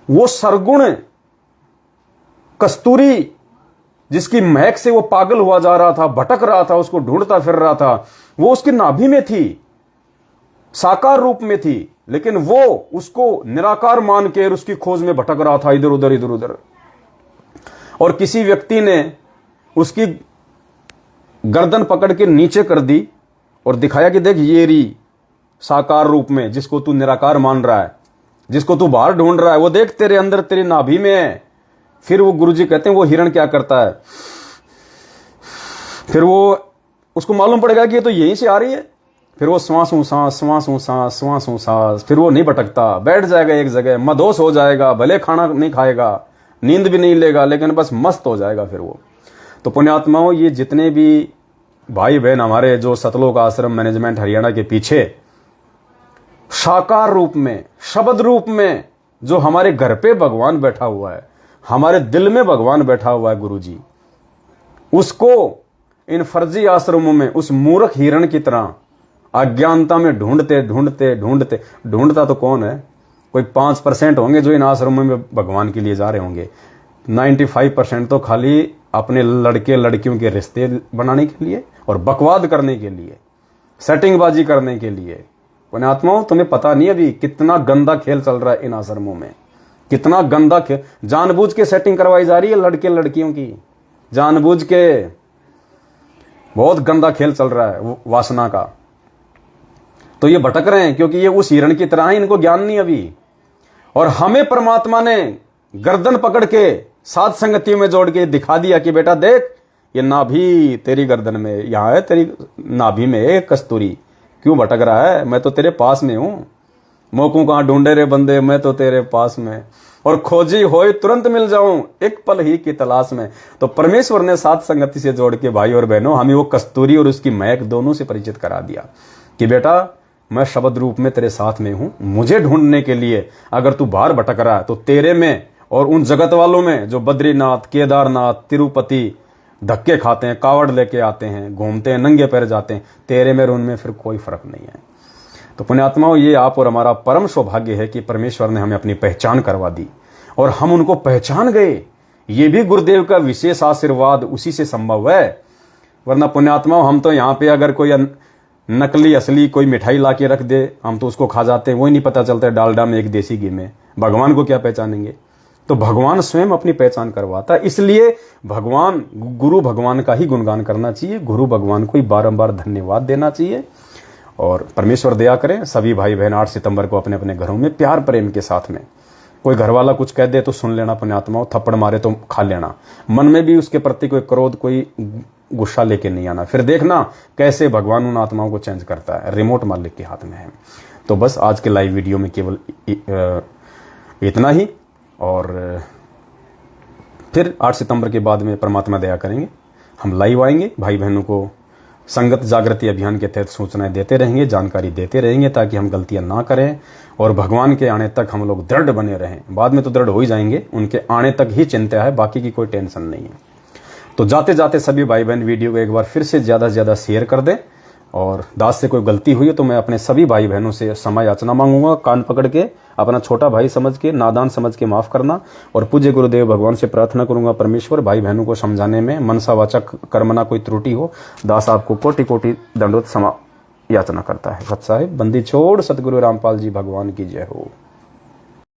वो सरगुण कस्तूरी जिसकी महक से वो पागल हुआ जा रहा था, भटक रहा था, उसको ढूंढता फिर रहा था, वो उसकी नाभि में थी, साकार रूप में थी, लेकिन वो उसको निराकार मान के उसकी खोज में भटक रहा था, इधर उधर इधर उधर। और किसी व्यक्ति ने उसकी गर्दन पकड़ के नीचे कर दी और दिखाया कि देख ये री साकार रूप में, जिसको तू निराकार मान रहा है, जिसको तू बाहर ढूंढ रहा है, वो देख तेरे अंदर, तेरी नाभि में है। फिर वो गुरुजी कहते हैं, वो हिरण क्या करता है, फिर वो उसको मालूम पड़ेगा कि ये तो यहीं से आ रही है, फिर वो श्वासों सांस, श्वासों सांस, श्वासों सांस, फिर वो नहीं भटकता, बैठ जाएगा एक जगह, मदोस हो जाएगा, भले खाना नहीं खाएगा, नींद भी नहीं लेगा, लेकिन बस मस्त हो जाएगा फिर वो। तो पुण्यात्माओं, ये जितने भी भाई बहन हमारे जो सतलोक आश्रम मैनेजमेंट हरियाणा के पीछे साकार रूप में, शब्द रूप में, जो हमारे घर पे भगवान बैठा हुआ है, हमारे दिल में भगवान बैठा हुआ है गुरुजी, उसको इन फर्जी आश्रमों में उस मूर्ख हिरण की तरह अज्ञानता में ढूंढते ढूंढते ढूंढते, ढूंढता तो कौन है? कोई 5% होंगे जो इन आश्रमों में भगवान के लिए जा रहे होंगे। 95% तो खाली अपने लड़के लड़कियों के रिश्ते बनाने के लिए और बकवाद करने के लिए, सेटिंगबाजी करने के लिए। पुण्यात्माओं, तुम्हें पता नहीं अभी कितना गंदा खेल चल रहा है इन आश्रमों में, कितना गंदा खेल, जानबूझ के सेटिंग करवाई जा रही है लड़के लड़कियों की, जानबूझ के बहुत गंदा खेल चल रहा है वासना का। तो ये भटक रहे हैं क्योंकि ये उस हिरण की तरह है, इनको ज्ञान नहीं अभी। और हमें परमात्मा ने गर्दन पकड़ के सात संगतियों में जोड़ के दिखा दिया कि बेटा देख, ये नाभि तेरी गर्दन में, यहां है तेरी नाभि में एक कस्तूरी, क्यों भटक रहा है? मैं तो तेरे पास में हूं। मोकू कहां ढूंढे रे बंदे, मैं तो तेरे पास में, और खोजी होए तुरंत मिल जाऊं, एक पल ही की तलाश में। तो परमेश्वर ने सात संगति से जोड़ के भाई और बहनों हमें वो कस्तूरी और उसकी महक दोनों से परिचित करा दिया कि बेटा मैं शब्द रूप में तेरे साथ में हूं। मुझे ढूंढने के लिए अगर तू बाहर भटक रहा है तो तेरे में और उन जगत वालों में जो बद्रीनाथ, केदारनाथ, तिरुपति धक्के खाते हैं, कावड़ लेके आते हैं, घूमते हैं, नंगे पैर जाते हैं, तेरे में और उनमें फिर कोई फर्क नहीं है। तो पुण्यात्माओं, ये आप और हमारा परम सौभाग्य है कि परमेश्वर ने हमें अपनी पहचान करवा दी और हम उनको पहचान गए। ये भी गुरुदेव का विशेष आशीर्वाद उसी से संभव है। वरना पुण्यात्माओं, हम तो यहाँ पे अगर कोई नकली असली कोई मिठाई ला के रख दे, हम तो उसको खा जाते हैं, वही नहीं पता चलता है डालडा में एक देसी घी में। भगवान को क्या पहचानेंगे? तो भगवान स्वयं अपनी पहचान करवाता है। इसलिए भगवान, गुरु भगवान का ही गुणगान करना चाहिए, गुरु भगवान को ही बारंबार धन्यवाद देना चाहिए। और परमेश्वर दया करें, सभी भाई बहन 8 सितंबर को अपने अपने घरों में प्यार प्रेम के साथ में, कोई घर वाला कुछ कह दे तो सुन लेना पुण्यात्माओं, थप्पड़ मारे तो खा लेना, मन में भी उसके प्रति कोई क्रोध, कोई गुस्सा लेके नहीं आना। फिर देखना कैसे भगवान उन आत्माओं को चेंज करता है, रिमोट मालिक के हाथ में है। तो बस आज के लाइव वीडियो में केवल इतना ही, और फिर 8 सितंबर के बाद में परमात्मा दया करेंगे, हम लाइव आएंगे, भाई बहनों को संगत जागृति अभियान के तहत सूचनाएं देते रहेंगे, जानकारी देते रहेंगे, ताकि हम गलतियां ना करें और भगवान के आने तक हम लोग दृढ़ बने रहें। बाद में तो दृढ़ हो ही जाएंगे, उनके आने तक ही चिंता है, बाकी की कोई टेंशन नहीं है। तो जाते जाते सभी भाई बहन वीडियो को एक बार फिर से ज़्यादा से ज़्यादा शेयर कर दें, और दास से कोई गलती हुई है तो मैं अपने सभी भाई बहनों से क्षमा याचना मांगूंगा। कान पकड़ के अपना छोटा भाई समझ के, नादान समझ के माफ करना, और पूज्य गुरुदेव भगवान से प्रार्थना करूंगा परमेश्वर भाई बहनों को समझाने में मनसा वाचक कर्मना कोई त्रुटि हो, दास आपको कोटि कोटि दंडवत क्षमा याचना करता है। भक्त साहिब बंदी छोड़ सतगुरु रामपाल जी भगवान की जय हो।